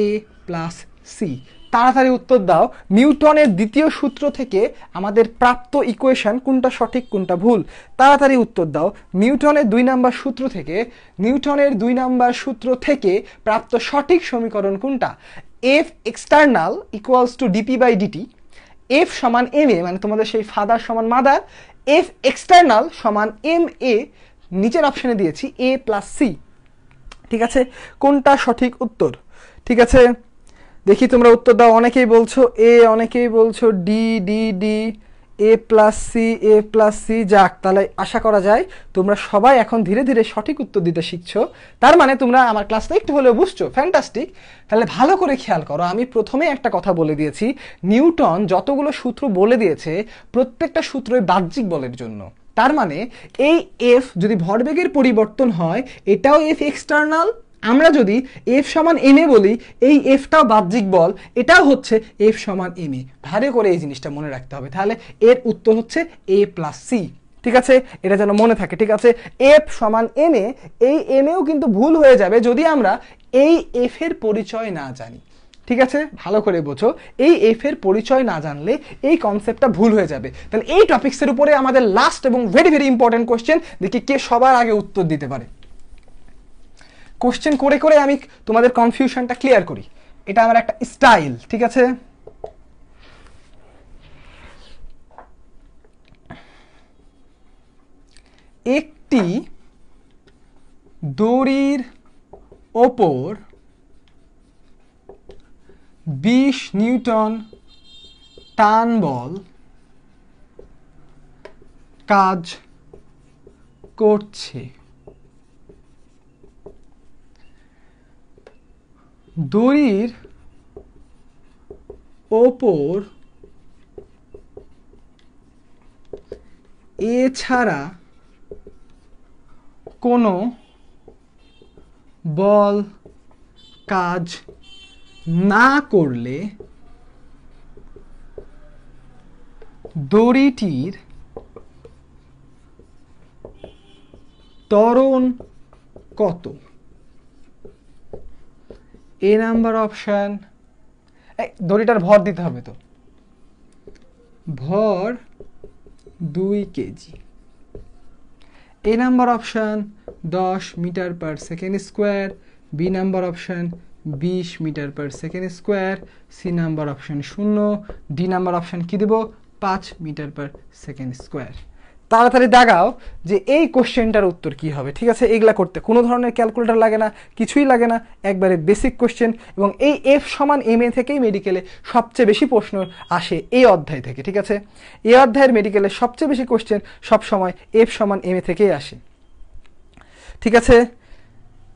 এ প্লাস সি। তাড়াতাড়ি উত্তর দাও, নিউটনের দ্বিতীয় সূত্র থেকে আমাদের প্রাপ্ত ইকুয়েশন কোনটা সঠিক কোনটা ভুল? তাড়াতাড়ি উত্তর দাও। নিউটনের 2 নাম্বার সূত্র থেকে, নিউটনের 2 নাম্বার সূত্র থেকে প্রাপ্ত সঠিক সমীকরণ কোনটা? F external equals to dp by dt, F সমান এম এ, মানে তোমাদের সেই ফাদার সমান মাদার, এফ এক্সটার্নাল সমান এম এ, নিচের অপশনে দিয়েছি এ প্লাস সি। ঠিক আছে, কোনটা সঠিক উত্তর? ঠিক আছে, দেখি তোমরা উত্তর দাও। অনেকেই বলছো এ, অনেকেই বলছো ডি, ডি ডি, এ প্লাস সি, এ প্লাস সি। যাক, তাহলে আশা করা যায় তোমরা সবাই এখন ধীরে ধীরে সঠিক উত্তর দিতে শিখছো। তার মানে তোমরা আমার ক্লাসটা একটু হলেও বুঝছো, ফ্যান্টাস্টিক। তাহলে ভালো করে খেয়াল করো, আমি প্রথমে একটা কথা বলে দিয়েছি, নিউটন যতগুলো সূত্র বলে দিয়েছে প্রত্যেকটা সূত্রই বাহ্যিক বলের জন্য। তার মানে এই এফ যদি ভরবেগের পরিবর্তন হয়, এটাও এফ এক্সটার্নাল। আমরা যদি এফ সমান এম এ বলি, এই এফটাও বাহ্যিক বল, এটাও হচ্ছে এফ সমান এম এ। ভালো করে এই জিনিসটা মনে রাখতে হবে। তাহলে এর উত্তর হচ্ছে এ প্লাস সি। ঠিক আছে, এটা যেন মনে থাকে। ঠিক আছে, এফ সমান এম এ, এই এম এও কিন্তু ভুল হয়ে যাবে যদি আমরা এই এফ এর পরিচয় না জানি। ঠিক আছে, ভালো করে বোঝো। এই এফ এর পরিচয় না জানলে এই কনসেপ্টটা ভুল হয়ে যাবে। তাহলে এই টপিক্সের উপরে আমাদের লাস্ট এবং ভেরি ভেরি ইম্পর্টেন্ট কোশ্চেন, দেখি কে সবার আগে উত্তর দিতে পারে। কোশ্চেন করে করে আমি তোমাদের কনফিউশনটা ক্লিয়ার করি, এটা আমার একটা স্টাইল। ঠিক আছে, একটি দড়ির ওপর 20 নিউটন টান বল কাজ করছে। দড়ির ওপর এছাড়া কোনো বল কাজ না করলে দড়িটির ত্বরণ কত? এ নাম্বার অপশন, দড়িটার ভর দিতে হবে, তো ভর 2 kg. A number option 10 metre per second square, B number option 20 metre per second square, C number option 0, D number option কি দেব 5 মিটার পার সেকেন্ড স্কোয়ার। তাড়াতাড়ি দাগাও যে এই কোশ্চেনটার উত্তর কি হবে। ঠিক আছে, এগুলা করতে কোনো ধরনের ক্যালকুলেটর লাগে না, কিছুই লাগে না, একবারে বেসিক কোশ্চেন। এবং এই এফ সমান এম এ থেকেই মেডিকেলে সবচেয়ে বেশি প্রশ্ন আসে এই অধ্যায় থেকে। ঠিক আছে, এই অধ্যায়ের মেডিকেলে সবচেয়ে বেশি কোশ্চেন সবসময় এফ সমান এম এ থেকেই আসে। ঠিক আছে,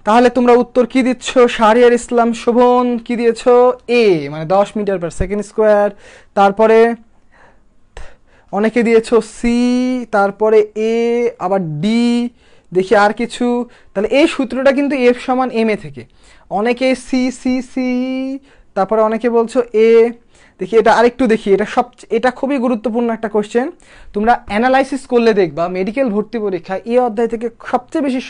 তাহলে তোমরা উত্তর কি দিচ্ছ? শাহরিয়ার ইসলাম শোভন কি দিয়েছ? এ মানে 10 মিটার পার সেকেন্ড স্কোয়ার। তারপরে অনেকে দিয়েছ সি, তারপরে এ, আবার ডি, দেখি আর কিছু। তাহলে এই সূত্রটা কিন্তু এফ সমান এম এ থেকে, অনেকে সি সি সি, তারপরে অনেকে বলছো এ। দেখি এটা আরেকটু দেখি, এটা খুবই গুরুত্বপূর্ণ একটা কোশ্চেন। তোমরা অ্যানালাইসিস করলে দেখবা মেডিকেল ভর্তি পরীক্ষায় এই অধ্যায় থেকে সবচেয়ে বেশি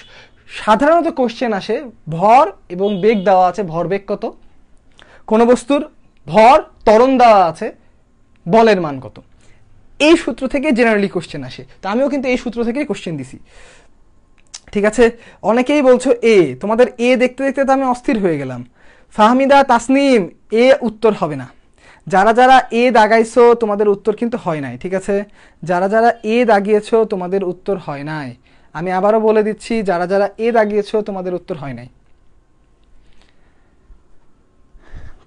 সাধারণত কোশ্চেন আসে ভর এবং বেগ দেওয়া আছে, ভর বেগ কত, কোন বস্তুর ভর ত্বরণ দেওয়া আছে, বলের মান কত। এই সূত্র থেকে জেনারেলি কোশ্চেন আসে, তো আমিও কিন্তু এই সূত্র থেকেই কোশ্চেন দিছি। ঠিক আছে, অনেকেই বলছো এ, তোমাদের এ দেখতে দেখতে তো আমি অস্থির হয়ে গেলাম। ফাহমিদা, তাসনিম, এ উত্তর হবে না। যারা যারা এ দাগাইছো তোমাদের উত্তর কিন্তু হয় নাই। ঠিক আছে, যারা যারা এ দাগিয়েছো তোমাদের উত্তর হয় নাই। আমি আবারও বলে দিচ্ছি, যারা যারা এ দাগিয়েছো তোমাদের উত্তর হয় নাই।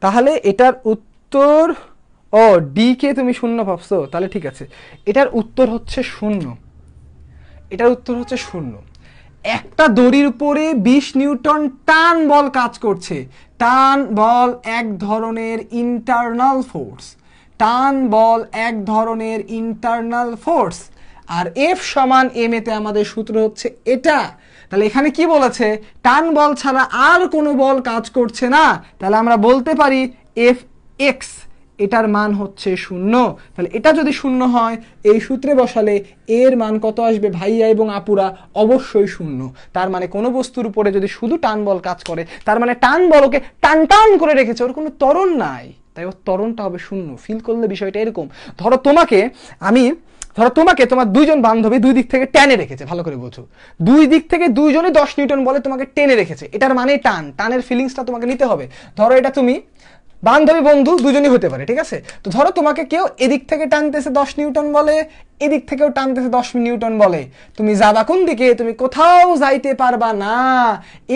তাহলে এটার উত্তর, ও ডি কে তুমি 0 ভাবছো, তাহলে ঠিক আছে, এটার উত্তর হচ্ছে 0। এটার উত্তর হচ্ছে 0। একটা দড়ির উপরে 20 নিউটন টান বল কাজ করছে। টান বল এক ধরনের ইন্টারনাল ফোর্স, টান বল এক ধরনের ইন্টারনাল ফোর্স। আর এফ সমান এম এতে আমাদের সূত্র হচ্ছে এটা। তাহলে এখানে কি বলেছে? টান বল ছাড়া আর কোনো বল কাজ করছে না। তাহলে আমরা বলতে পারি এফ এক্স, এটার মান হচ্ছে 0। তাহলে এটা যদি 0 হয়, এই সূত্রে বসালে এর মান কত আসবে ভাইয়া এবং আপুরা? অবশ্যই 0। তার মানে কোনো বস্তুর উপরে যদি শুধু টান বল কাজ করে, তার মানে টান বলকে টান টান করে রেখেছে, ওর কোনো ত্বরণ নাই, তাই ওর ত্বরণটা হবে 0। ফিল করলে বিষয়টা এরকম, ধরো তোমাকে তোমার দুইজন বান্ধবী দুই দিক থেকে টেনে রেখেছে, ভালো করে বোঝো, দুই দিক থেকে দুইজনই 10 নিউটন বলে তোমাকে টেনে রেখেছে। এটার মানে টানের ফিলিংসটা তোমাকে নিতে হবে। ধরো এটা তুমি বান্ধবী বন্ধু দুজনই হতে পারে, ঠিক আছে? তো ধরো তোমাকে কেউ এদিক থেকে টানতেছে 10 নিউটন বলে, এদিক থেকেও টানতেছে 10 নিউটন বলে, তুমি যাবা কোন দিকে? তুমি কোথাও যাইতে পারবা না।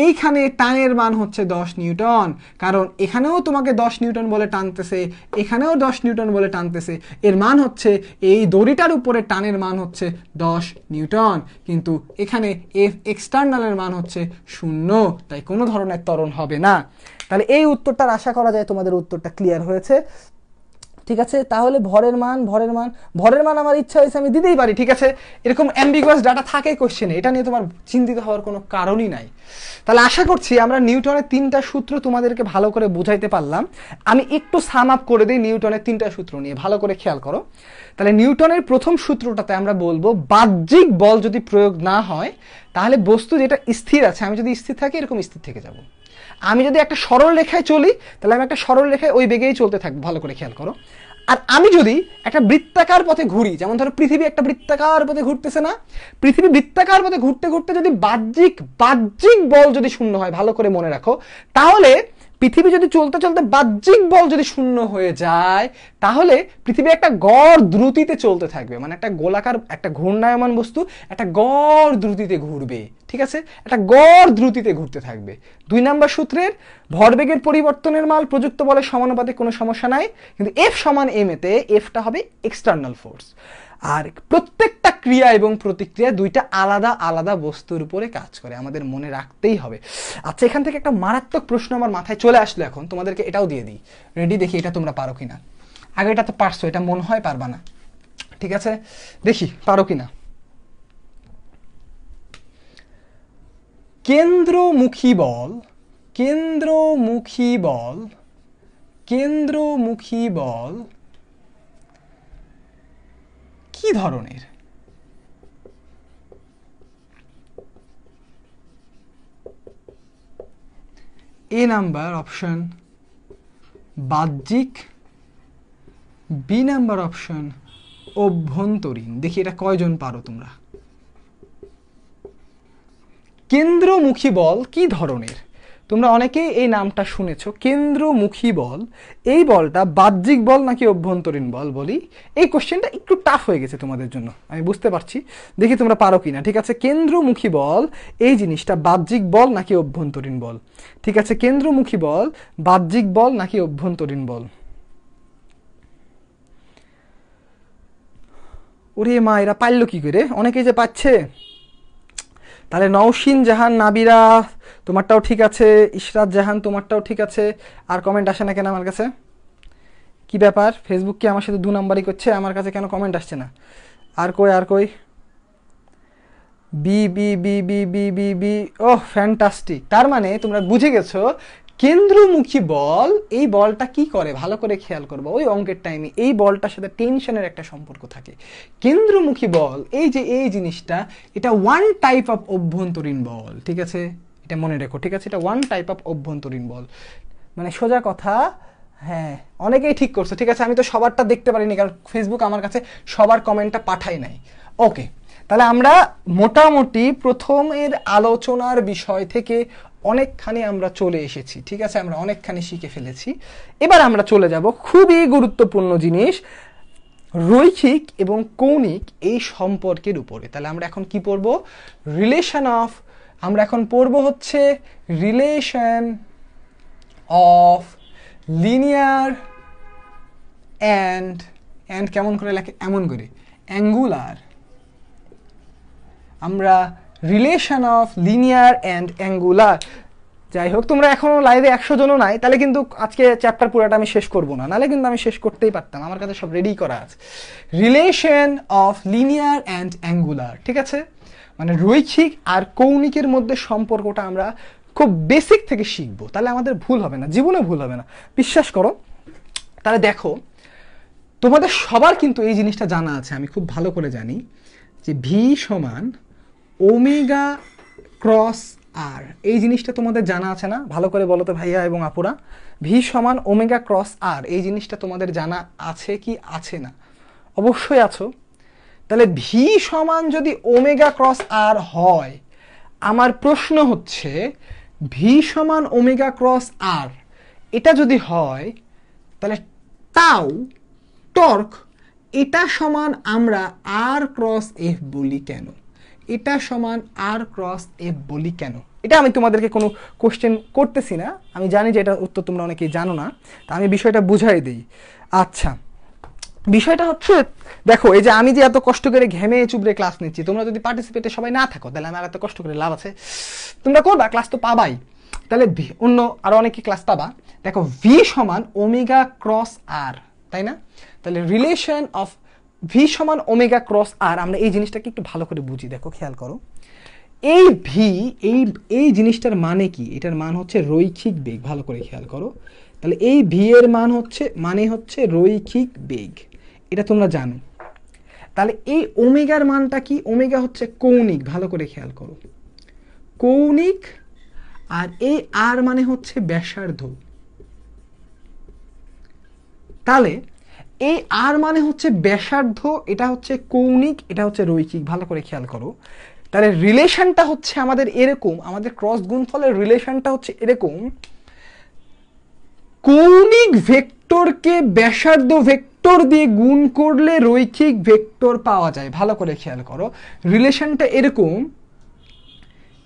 এইখানে টানের মান হচ্ছে 10 নিউটন, কারণ এখানেও তোমাকে 10 নিউটন বলে টানতেছে, এখানেও 10 নিউটন বলে টানতেছে। এর মান হচ্ছে, এই দড়িটার উপরে টানের মান হচ্ছে 10 নিউটন, কিন্তু এখানে এফ এক্সটার্নালের মান হচ্ছে 0, তাই কোনো ধরনের ত্বরণ হবে না। তাহলে এই উত্তরটার আশা করা যায় তোমাদের উত্তরটা ক্লিয়ার হয়েছে। ঠিক আছে, তাহলে ভরের মান আমার ইচ্ছা হয়েছে আমি দিতেই পারি, ঠিক আছে? এরকম অ্যাম্বিগুয়াস ডাটা থাকে কোশ্চেনে, এটা নিয়ে তোমার চিন্তিত হওয়ার কোনো কারণই নাই। তাহলে আশা করছি আমরা নিউটনের 3টা সূত্র তোমাদেরকে ভালো করে বুঝাইতে পারলাম। আমি একটু সাম আপ করে দিই নিউটনের 3টা সূত্র নিয়ে, ভালো করে খেয়াল করো। তাহলে নিউটনের প্রথম সূত্রটাতে আমরা বলবো, বাহ্যিক বল যদি প্রয়োগ না হয়, তাহলে বস্তু যেটা স্থির আছে, আমি যদি স্থির থাকি এরকম স্থির থেকে যাব। আমি যদি একটা সরল রেখায় চলি তাহলে আমি একটা সরল রেখায় ওই বেগেই চলতে থাকবো, ভালো করে খেয়াল করো। আর আমি যদি একটা বৃত্তাকার পথে ঘুরি, যেমন ধরো পৃথিবী একটা বৃত্তাকার পথে ঘুরতেছে না, পৃথিবী বৃত্তাকার পথে ঘুরতে ঘুরতে যদি বাহ্যিক বল যদি শূন্য হয়, ভালো করে মনে রাখো, তাহলে পৃথিবী যদি চলতে চলতে বাহ্যিক বল যদি শূন্য হয়ে যায়, তাহলে পৃথিবী একটা গড় দ্রুতিতে চলতে থাকবে, মানে একটা গোলাকার একটা ঘূর্ণায়মান বস্তু একটা গড় দ্রুতিতে ঘুরবে, ঠিক আছে, একটা গড় দ্রুতিতে ঘুরতে থাকবে। 2 নম্বর সূত্রের ভরবেগের পরিবর্তনের মান প্রযুক্ত বলের সমানুপাতিক কোনো সমস্যা নাই, কিন্তু এফ সমান এম এতে এফটা হবে এক্সটার্নাল ফোর্স। আর প্রত্যেকটা ক্রিয়া এবং প্রতিক্রিয়া দুইটা আলাদা আলাদা বস্তুর উপরে কাজ করে, আমাদের মনে রাখতেই হবে। আচ্ছা, এখান থেকে একটা মারাত্মক প্রশ্ন আমার মাথায় চলে আসলো, এখন তোমাদেরকে এটাও দিয়ে দিই। রেডি? দেখি এটা তোমরা পারো কিনা। আগে এটা তো পারছো, এটা মনে হয় পারবা না, ঠিক আছে, দেখি পারো কিনা। কেন্দ্রমুখী বল, কেন্দ্রমুখী বল, কেন্দ্রমুখী বল কি ধরনের? এ নাম্বার অপশন বাহ্যিক, বি নাম্বার অপশন অভ্যন্তরীণ। দেখি এটা কয়জন পারো তোমরা। কেন্দ্রমুখী বল কি ধরনের? তোমরা অনেকেই এই নামটা শুনেছো, কেন্দ্রমুখী বল। এই বলটা বাহ্যিক বল নাকি অভ্যন্তরীণ বল বলি? এই কোশ্চেনটা একটু টাফ হয়ে গেছে তোমাদের জন্য, আমি বুঝতে পারছি। দেখি তোমরা পারো কিনা। ঠিক আছে, কেন্দ্রমুখী বল এই জিনিসটা বাহ্যিক বল নাকি অভ্যন্তরীণ বল? ঠিক আছে, কেন্দ্রমুখী বল বাহ্যিক বল নাকি অভ্যন্তরীণ বল? ওরে মা, এরা পারলো কি করে? অনেকেই যে পাচ্ছে। তাহলে নওশিন জাহান, নাবিরা তোমারটাও ঠিক আছে, ইশরাত জাহান তোমারটাও ঠিক আছে। আর কমেন্ট আসে না কেন আমার কাছে? কি ব্যাপার, ফেসবুক কি আমার সাথে 2 নাম্বারই করছে? আমার কাছে কেন কমেন্ট আসছে না? আর কই, আর কই? B B B B B B B oh fantastic. তার মানে তোমরা বুঝে গেছো কেন্দ্রমুখী বল, এই বলটা কি করে ভালো করে খেয়াল করবো। ওই অঙ্কের টাইমে এই বলটার সাথে টেনশনের একটা সম্পর্ক থাকে। কেন্দ্রমুখী বল এই যে এই জিনিসটা, এটা ওয়ান টাইপ অফ অভ্যন্তরীণ বল, ঠিক আছে, এটা মনে রেখো, ঠিক আছে, এটা ওয়ান টাইপ অফ অভ্যন্তরীণ বল। মানে সোজা কথা, হ্যাঁ অনেকেই ঠিক করছো, ঠিক আছে। আমি তো সবারটা দেখতে পারিনি, কারণ ফেসবুক আমার কাছে সবার কমেন্টটা পাঠাই নাই। ওকে, তাহলে আমরা মোটামুটি প্রথমের আলোচনার বিষয় থেকে অনেকখানি আমরা চলে এসেছি, ঠিক আছে, আমরা অনেকখানি শিখে ফেলেছি। এবার আমরা চলে যাব খুবই গুরুত্বপূর্ণ জিনিস, রৈখিক এবং কৌণিক এই সম্পর্কের উপরে। তাহলে আমরা এখন কি পড়ব? রিলেশন অফ, আমরা এখন পড়ব হচ্ছে রিলেশন অফ লিনিয়ার অ্যান্ড কেমন করে লেখে? এমন করে, অ্যাঙ্গুলার। আমরা relation of linear and angular. যাই হোক, তোমরা এখনো লাইভে 100 জনও নাই, তাহলে কিন্তু আজকে চ্যাপ্টার পুরোটা আমি শেষ করব না, নাহলে কিন্তু আমি শেষ করতেই পারতাম, আমার কাছে সব রেডি করা আছে। Relation of linear and angular, ঠিক আছে, মানে রৈখিক আর কৌণিকের মধ্যে সম্পর্কটা আমরা খুব বেসিক থেকে শিখবো, তাহলে আমাদের ভুল হবে না, জীবনে ভুল হবে না, বিশ্বাস করো। তাহলে দেখো, তোমাদের সবার কিন্তু এই জিনিসটা জানা আছে, আমি খুব ভালো করে জানি যে ভি সমান ওমেগা ক্রস আর, এই জিনিসটা তোমাদের জানা আছে না? ভালো করে বলো তো ভাইয়া এবং আপুরা, ভি সমান ওমেগা ক্রস আর, এই জিনিসটা তোমাদের জানা আছে কি আছে না? অবশ্যই আছো। তাহলে ভি সমান যদি ওমেগা ক্রস আর হয়, আমার প্রশ্ন হচ্ছে ভি সমান ওমেগা ক্রস আর এটা যদি হয়, তাহলে টাউ টর্ক এটা সমান আমরা আর ক্রস এফ বলি কেন? এটা সমান আর ক্রস এফ বলি কেন? এটা আমি তোমাদেরকে কোনো কোশ্চেন করতেছি না, আমি জানি যে এটা উত্তর তোমরা অনেকেই জানো না, তা আমি বিষয়টা বুঝাই দিই। আচ্ছা, বিষয়টা হচ্ছে দেখো, এই যে আমি যে এত কষ্ট করে ঘেমে চুবড়ে ক্লাস নিচ্ছি, তোমরা যদি পার্টিসিপেটে সবাই না থাকো, তাহলে আমার এত কষ্ট করে লাভ আছে? তোমরা করবা, ক্লাস তো পাবাই, তাহলে অন্য আরো অনেকে ক্লাস পাবা। দেখো, ভি সমান ওমেগা ক্রস আর, তাই না? তাহলে রিলেশন অফ ভি সমান ওমেগা ক্রস আর, আমরা এই জিনিসটাকে একটু ভালো করে বুঝি। দেখো, খেয়াল করো, এই ভি এই জিনিসটার মানে কি? এটার মান হচ্ছে রৈখিক বেগ, ভালো করে খেয়াল করো। তাহলে এই ভি এর মান হচ্ছে রৈখিক বেগ, এটা তোমরা জানো। তাহলে এই ওমেগার মানটা কি? ওমেগা হচ্ছে কৌণিক, ভালো করে খেয়াল করো, কৌণিক। আর এই আর মানে হচ্ছে ব্যাসার্ধ। তাহলে এই আর মানে হচ্ছে ব্যাসার্ধ, এটা হচ্ছে কৌণিক, এটা হচ্ছে রৈখিক। ভালো করে খেয়াল করো। তাহলে রিলেশনটা হচ্ছে আমাদের এরকম, আমাদের ক্রস গুণফলের রিলেশনটা হচ্ছে এরকম, কৌণিক ভেক্টরকে ব্যাসার্ধ ভেক্টর দিয়ে গুণ করলে রৈখিক ভেক্টর পাওয়া যায়। ভালো করে খেয়াল করো, রিলেশনটা এরকম,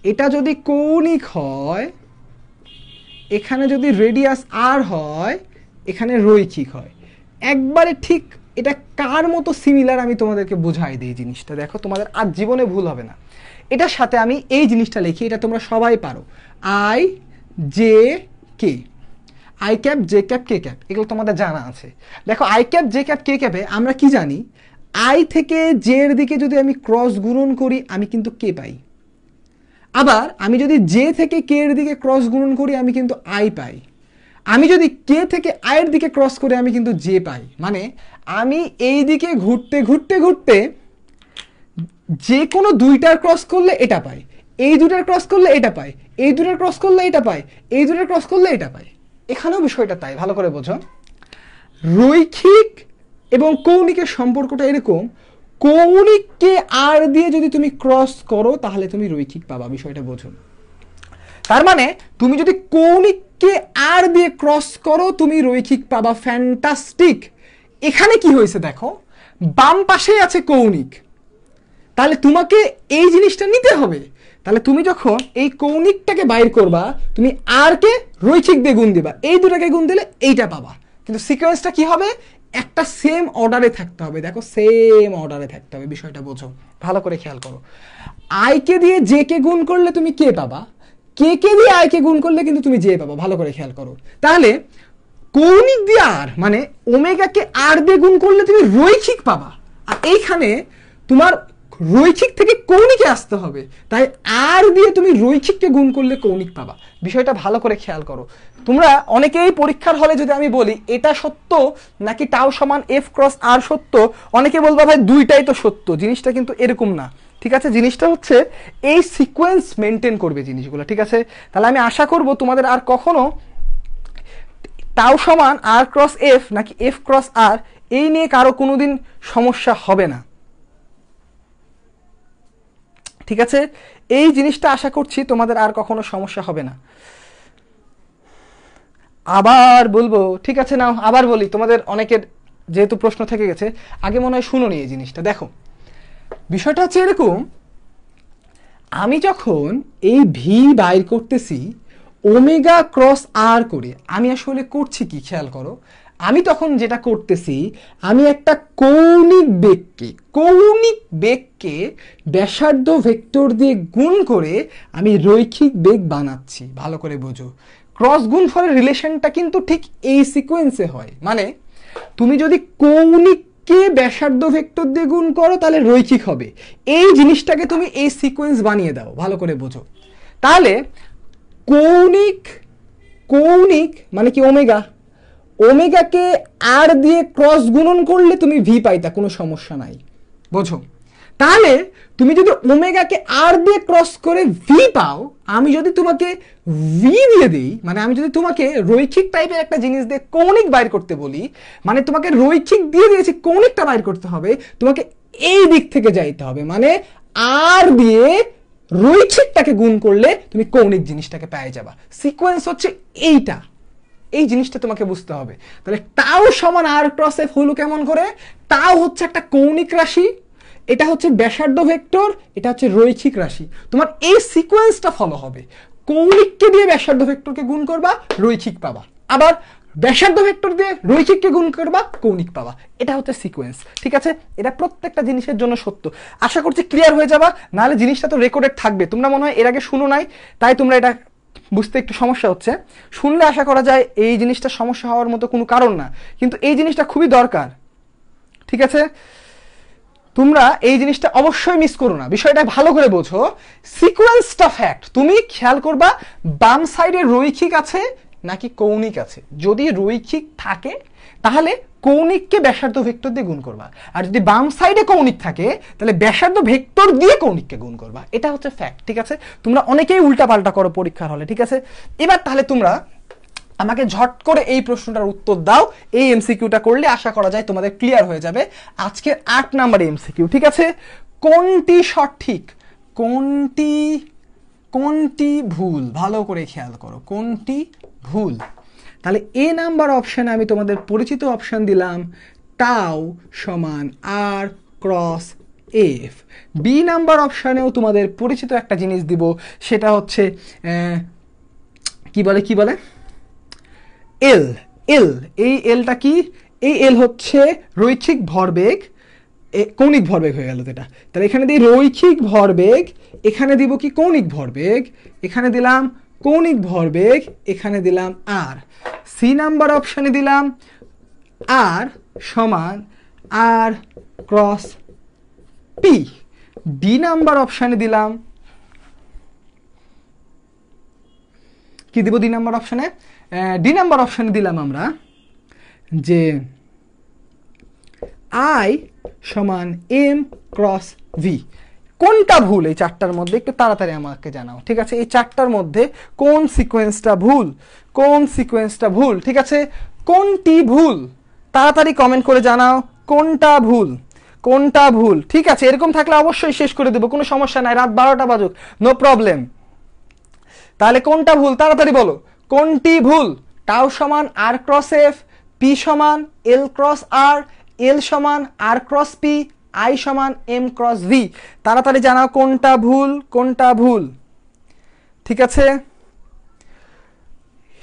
এটা যদি কৌণিক হয়, এখানে যদি রেডিয়াস আর হয়, এখানে রৈখিক হয়। একবারে ঠিক এটা কার মতো সিমিলার আমি তোমাদেরকে বুঝাই দিই জিনিসটা, দেখো তোমাদের আর জীবনে ভুল হবে না। এটার সাথে আমি এই জিনিসটা লিখি, এটা তোমরা সবাই পারো, I J K, I cap J cap K cap, এগুলো তোমাদের জানা আছে। দেখো আই ক্যাপ জে ক্যাপ কে ক্যাপে আমরা কি জানি, আই থেকে জে এর দিকে যদি আমি ক্রস গুণন করি আমি কিন্তু কে পাই, আবার আমি যদি জে থেকে কে এর দিকে ক্রস গুণন করি আমি কিন্তু আই পাই, আমি যদি কে থেকে আই এর দিকে ক্রস করি আমি কিন্তু জে পাই। মানে আমি এই দিকে ঘুরতে ঘুরতে ঘুরতে যে কোনো দুইটার ক্রস করলে এটা পাই, এই দুটার ক্রস করলে এটা পাই, এই দুটার ক্রস করলে এটা পাই, এই দুটার ক্রস করলে এটা পাই। এখানেও বিষয়টা তাই, ভালো করে বোঝো। রৈখিক এবং কৌণিকের সম্পর্কটা এরকম, কৌণিককে আর দিয়ে যদি তুমি ক্রস করো তাহলে তুমি রৈখিক পাবা, বিষয়টা বোঝো। তার মানে তুমি যদি কৌণিককে আর দিয়ে ক্রস করো তুমি রৈখিক পাবা, ফ্যান্টাস্টিক। এখানে কি হয়েছে দেখো, বাম পাশে আছে কৌণিক, তাহলে তোমাকে এই জিনিসটা নিতে হবে। তাহলে তুমি যখন এই কৌণিকটাকে বাইর করবা তুমি আর কে রৈখিক দিয়ে গুণ দিবা, এই দুটাকে গুণ দিলে এইটা পাবা, কিন্তু সিকোয়েন্সটা কি হবে, একটা সেম অর্ডারে থাকতে হবে। দেখো সেম অর্ডারে থাকতে হবে, বিষয়টা বোঝো, ভালো করে খেয়াল করো। আই কে দিয়ে জে কে গুণ করলে তুমি কে পাবা, কে কে দিয়ে আই কে গুণ করলে কিন্তু তুমি জে পাবা, ভালো করে খেয়াল করো। তাহলে কৌণিক দিয়ে আর মানে ওমেগাকে আর দিয়ে গুণ করলে তুমি রৈখিক পাবা, আর এইখানে তোমার রৈখিক থেকে কৌণিকে আসতে হবে, তাই আর দিয়ে তুমি রৈখিককে গুণ করলে কৌণিক পাবা। বিষয়টা ভালো করে খেয়াল করো। তোমরা অনেকেই পরীক্ষার হলে যদি আমি বলি এটা সত্য নাকি টাউ সমান এফ ক্রস আর সত্য, অনেকে বলবা ভাই দুইটাই তো সত্য, জিনিসটা কিন্তু এরকম না। ঠিক আছে, জিনিসটা হচ্ছে এই সিকোয়েন্স মেনটেন করবে জিনিসগুলো। ঠিক আছে, তাহলে আমি আশা করব তোমাদের আর কখনো টাউ সমান আর ক্রস এফ নাকি এফ ক্রস আর এই নিয়ে কারো কোনোদিন সমস্যা হবে না। ঠিক আছে, এই জিনিসটা আশা করছি তোমাদের আর কখনো সমস্যা হবে না। আবার বলবো, ঠিক আছে নাও আবার বলি, তোমাদের অনেকের যেহেতু প্রশ্ন থেকে গেছে, আগে মনে হয় শুনোনি এই জিনিসটা। দেখো বিষয়টা হচ্ছে এরকম, আমি যখন এই ভি বাইর করতেছি ওমেগা ক্রস আর করে, আমি আসলে করছি কি খেয়াল করো, আমি তখন যেটা করতেছি আমি একটা কৌণিক বেগকে ব্যাসার্ধ ভেক্টর দিয়ে গুণ করে আমি রৈখিক বেগ বানাচ্ছি। ভালো করে বোঝো, ক্রস গুণফলের রিলেশনটা কিন্তু ঠিক এই সিকোয়েন্সে হয়। মানে তুমি যদি কৌণিককে ব্যাসার্ধ ভেক্টর দিয়ে গুণ করো তাহলে রৈখিক হবে, এই জিনিসটাকে তুমি এই সিকোয়েন্স বানিয়ে দাও, ভালো করে বোঝো। তাহলে কৌণিক মানে কি ওমেগা, ওমেগাকে আর দিয়ে ক্রস গুণন করলে তুমি ভি পাইতা, কোনো সমস্যা নাই, বোঝো। তাহলে তুমি যদি ওমেগাকে আর দিয়ে ক্রস করে ভি পাও, আমি যদি তোমাকে ভি দিয়ে দিই, মানে আমি যদি তোমাকে রৈখিক টাইপের একটা জিনিস দিয়ে কৌণিক বাইর করতে বলি, মানে তোমাকে রৈখিক দিয়ে দিয়েছি কৌণিকটা বাইর করতে হবে, তোমাকে এই দিক থেকে যাইতে হবে, মানে আর দিয়ে রৈখিকটাকে গুণ করলে তুমি কৌণিক জিনিসটাকে পেয়ে যাবা। সিকোয়েন্স হচ্ছে এইটা, এই জিনিসটা তোমাকে বুঝতে হবে। তাহলে টাও সমান আর ক্রস এফ হলো কেমন করে, টাও হচ্ছে একটা কৌণিক রাশি, এটা হচ্ছে ব্যাসার্ধ ভেক্টর, এটা হচ্ছে রৈখিক রাশি। তোমার এই সিকোয়েন্সটা ফলো হবে, কৌণিককে দিয়ে ব্যাসার্ধ ভেক্টরকে গুণ করবা রৈখিক পাবা, আবার ব্যাসার্ধ ভেক্টর দিয়ে রৈখিককে গুণ করবা কৌণিক পাবা। এটা হচ্ছে সিকোয়েন্স। ঠিক আছে, এটা প্রত্যেকটা জিনিসের জন্য সত্য। আশা করছি ক্লিয়ার হয়ে যাবা, নাহলে জিনিসটা তো রেকর্ডেড থাকবে, তোমরা মনে হয় এর আগে শুনো নাই, তাই তোমরা এটা বুঝতে একটু সমস্যা হচ্ছে। শুনলে আশা করা যায় এই জিনিসটা সমস্যা হওয়ার মতো কোনো কারণ না, কিন্তু এই জিনিসটা খুবই দরকার। ঠিক আছে, তোমরা এই জিনিসটা অবশ্যই মিস করো না, বিষয়টা ভালো করে বোঝো। সিকোয়েন্সটা ফ্যাক্ট, তুমি খেয়াল করবা বাম সাইডে রৈখিক আছে, নাকি কৌণিক আছে? যদি রৈখিক থাকে তাহলে কৌণিককে ব্যাসার্ধ ভেক্টর দিয়ে গুণ করবা, আর যদি বাম সাইডে কৌণিক থাকে তাহলে ব্যাসার্ধ ভেক্টর দিয়ে কৌণিককে গুণ করবা। এটা হচ্ছে ফ্যাক্ট, ঠিক আছে? তোমরা অনেকেই উল্টাপাল্টা করো পরীক্ষার হলে, ঠিক আছে? এবার তাহলে তোমরা আমাকে ঝট করে এই প্রশ্নটার উত্তর দাও। এই এমসিকিউটা করলে আশা করা যায় তোমাদের ক্লিয়ার হয়ে যাবে আজকের 8 নাম্বার এমসিকিউ, ঠিক আছে? কোনটি সঠিক, কোনটি ভুল, ভালো করে খেয়াল করো, কোনটি ভুল। তাহলে এ নাম্বার অপশানে আমি তোমাদের পরিচিত অপশান দিলাম টাউ সমান R cross F. B number অপশানেও তোমাদের পরিচিত একটা জিনিস দিব, সেটা হচ্ছে কি বলে এল। এই এলটা কি? এই এল হচ্ছে রৈখিক ভরবেগ, কৌণিক ভরবেগ হয়ে গেল এটা। তাহলে এখানে দিই রৈখিক ভরবেগ, এখানে দিব কি কৌণিক ভরবেগ, এখানে দিলাম কৌণিক ভরবেগ, এখানে দিলাম আর। সি নাম্বার অপশানে দিলাম আর সমান R cross P. D number অপশানে দিলাম কি দিব? ডি নাম্বার অপশানে দিলাম আমরা যে আই সমান এম ক্রস ভি। কোনটা ভুল এই চারটার মধ্যে একটু তাড়াতাড়ি আমাকে জানাও, ঠিক আছে? এই চারটার মধ্যে কোন সিকোয়েন্সটা ভুল, ঠিক আছে? কোনটি ভুল তাড়াতাড়ি কমেন্ট করে জানাও, কোনটা ভুল, ঠিক আছে? এরকম থাকলে অবশ্যই শেষ করে দেবো, কোনো সমস্যা নাই, রাত 12টা বাজুক, নো প্রবলেম। তাহলে কোনটা ভুল তাড়াতাড়ি বলো, কোনটি ভুল? টাউ সমান আর ক্রস এফ, পি সমান এল ক্রস আর, এল সমান আর ক্রস পি, আই সমান এম ক্রস ভি। তাড়াতাড়ি জানাও কোনটা ভুল, ঠিক আছে?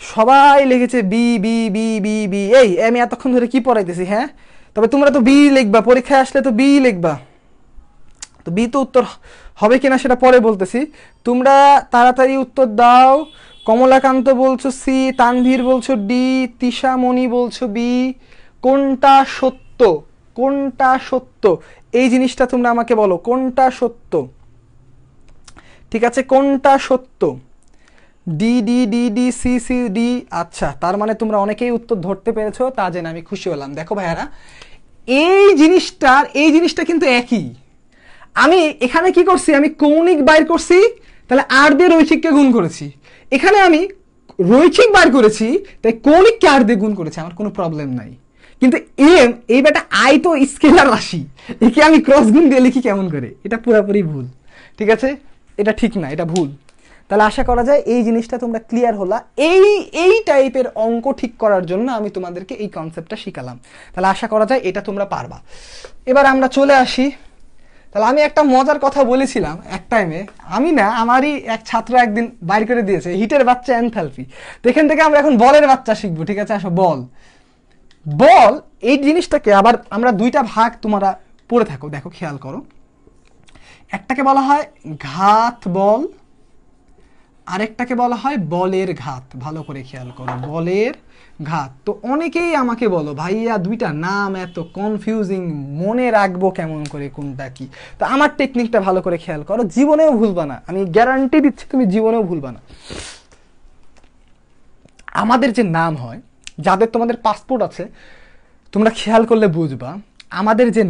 সবাই লিখেছে B B B B B. এই আমি এতক্ষণ ধরে কি পড়াইতেছি? হ্যাঁ, তবে তোমরা তো বি লিখবা, পরীক্ষায় আসলে তো বি লিখবা। তো বি তো উত্তর হবে কিনা সেটা পরে বলতেছি, তোমরা তাড়াতাড়ি উত্তর দাও। কমলাকান্ত বলছো সি, তানভীর বলছো ডি, তিশামণি বলছো বি। কোনটা সত্য এই জিনিসটা তোমরা আমাকে বলো, কোনটা সত্য, ঠিক আছে? কোনটা সত্য? D D D D C C D. আচ্ছা, তার মানে তোমরা অনেকেই উত্তর ধরতে পেরেছো, তা জেনে আমি খুশি হলাম। দেখো ভাইয়ারা, এই জিনিসটা কিন্তু একই। আমি এখানে কি করছি? আমি কৌণিক বাইর করছি, তাহলে আর দিয়ে রৈখিককে গুণ করেছি। এখানে আমি রৈখিক বাইর করেছি, তাই কৌণিককে আর দিয়ে গুণ করেছি, আমার কোনো প্রবলেম নাই। কিন্তু এম, এই বেটা আই তো স্কেলার রাশি, একে আমি ক্রস গুণ দিয়ে লিখি কেমন করে? এটা পুরোপুরি ভুল, ঠিক আছে? এটা ঠিক না, এটা ভুল। তাহলে আশা করা যায় এই জিনিসটা তোমরা ক্লিয়ার হলা। এই টাইপের অঙ্ক ঠিক করার জন্য আমি তোমাদেরকে এই কনসেপ্টটা শিখালাম। তাহলে আশা করা যায় এটা তোমরা পারবা। এবার আমরা চলে আসি, তাহলে আমি একটা মজার কথা বলেছিলাম এক টাইমে, আমি না, আমারই এক ছাত্র একদিন বাইর করে দিয়েছে হিটের বাচ্চা এনথালপি। তো এখান থেকে আমরা এখন বলের বাচ্চা শিখবো, ঠিক আছে? আসো, বল এই জিনিসটাকে আবার আমরা দুইটা ভাগ তোমরা পড়ে থাকো, দেখো খেয়াল করো। একটাকে বলা হয় ঘাত বল, আরেকটাকে বলা হয় বলের ঘাত। ভালো করে খেয়াল করো, বলের ঘাত। তো অনেকেই আমাকে বলো ভাইয়া দুইটা নাম এত কনফিউজিং, মনে রাখবো কেমন করে কোনটা কি? তো আমার টেকনিকটা ভালো করে খেয়াল করো, জীবনেও ভুলবা না, আমি গ্যারান্টি দিচ্ছি তুমি জীবনেও ভুলবা না। আমাদের যে নাম হয়, যাদের তোমাদের পাসপোর্ট আছে, তোমরা খেয়াল করলে বুঝবা, আমাদের যে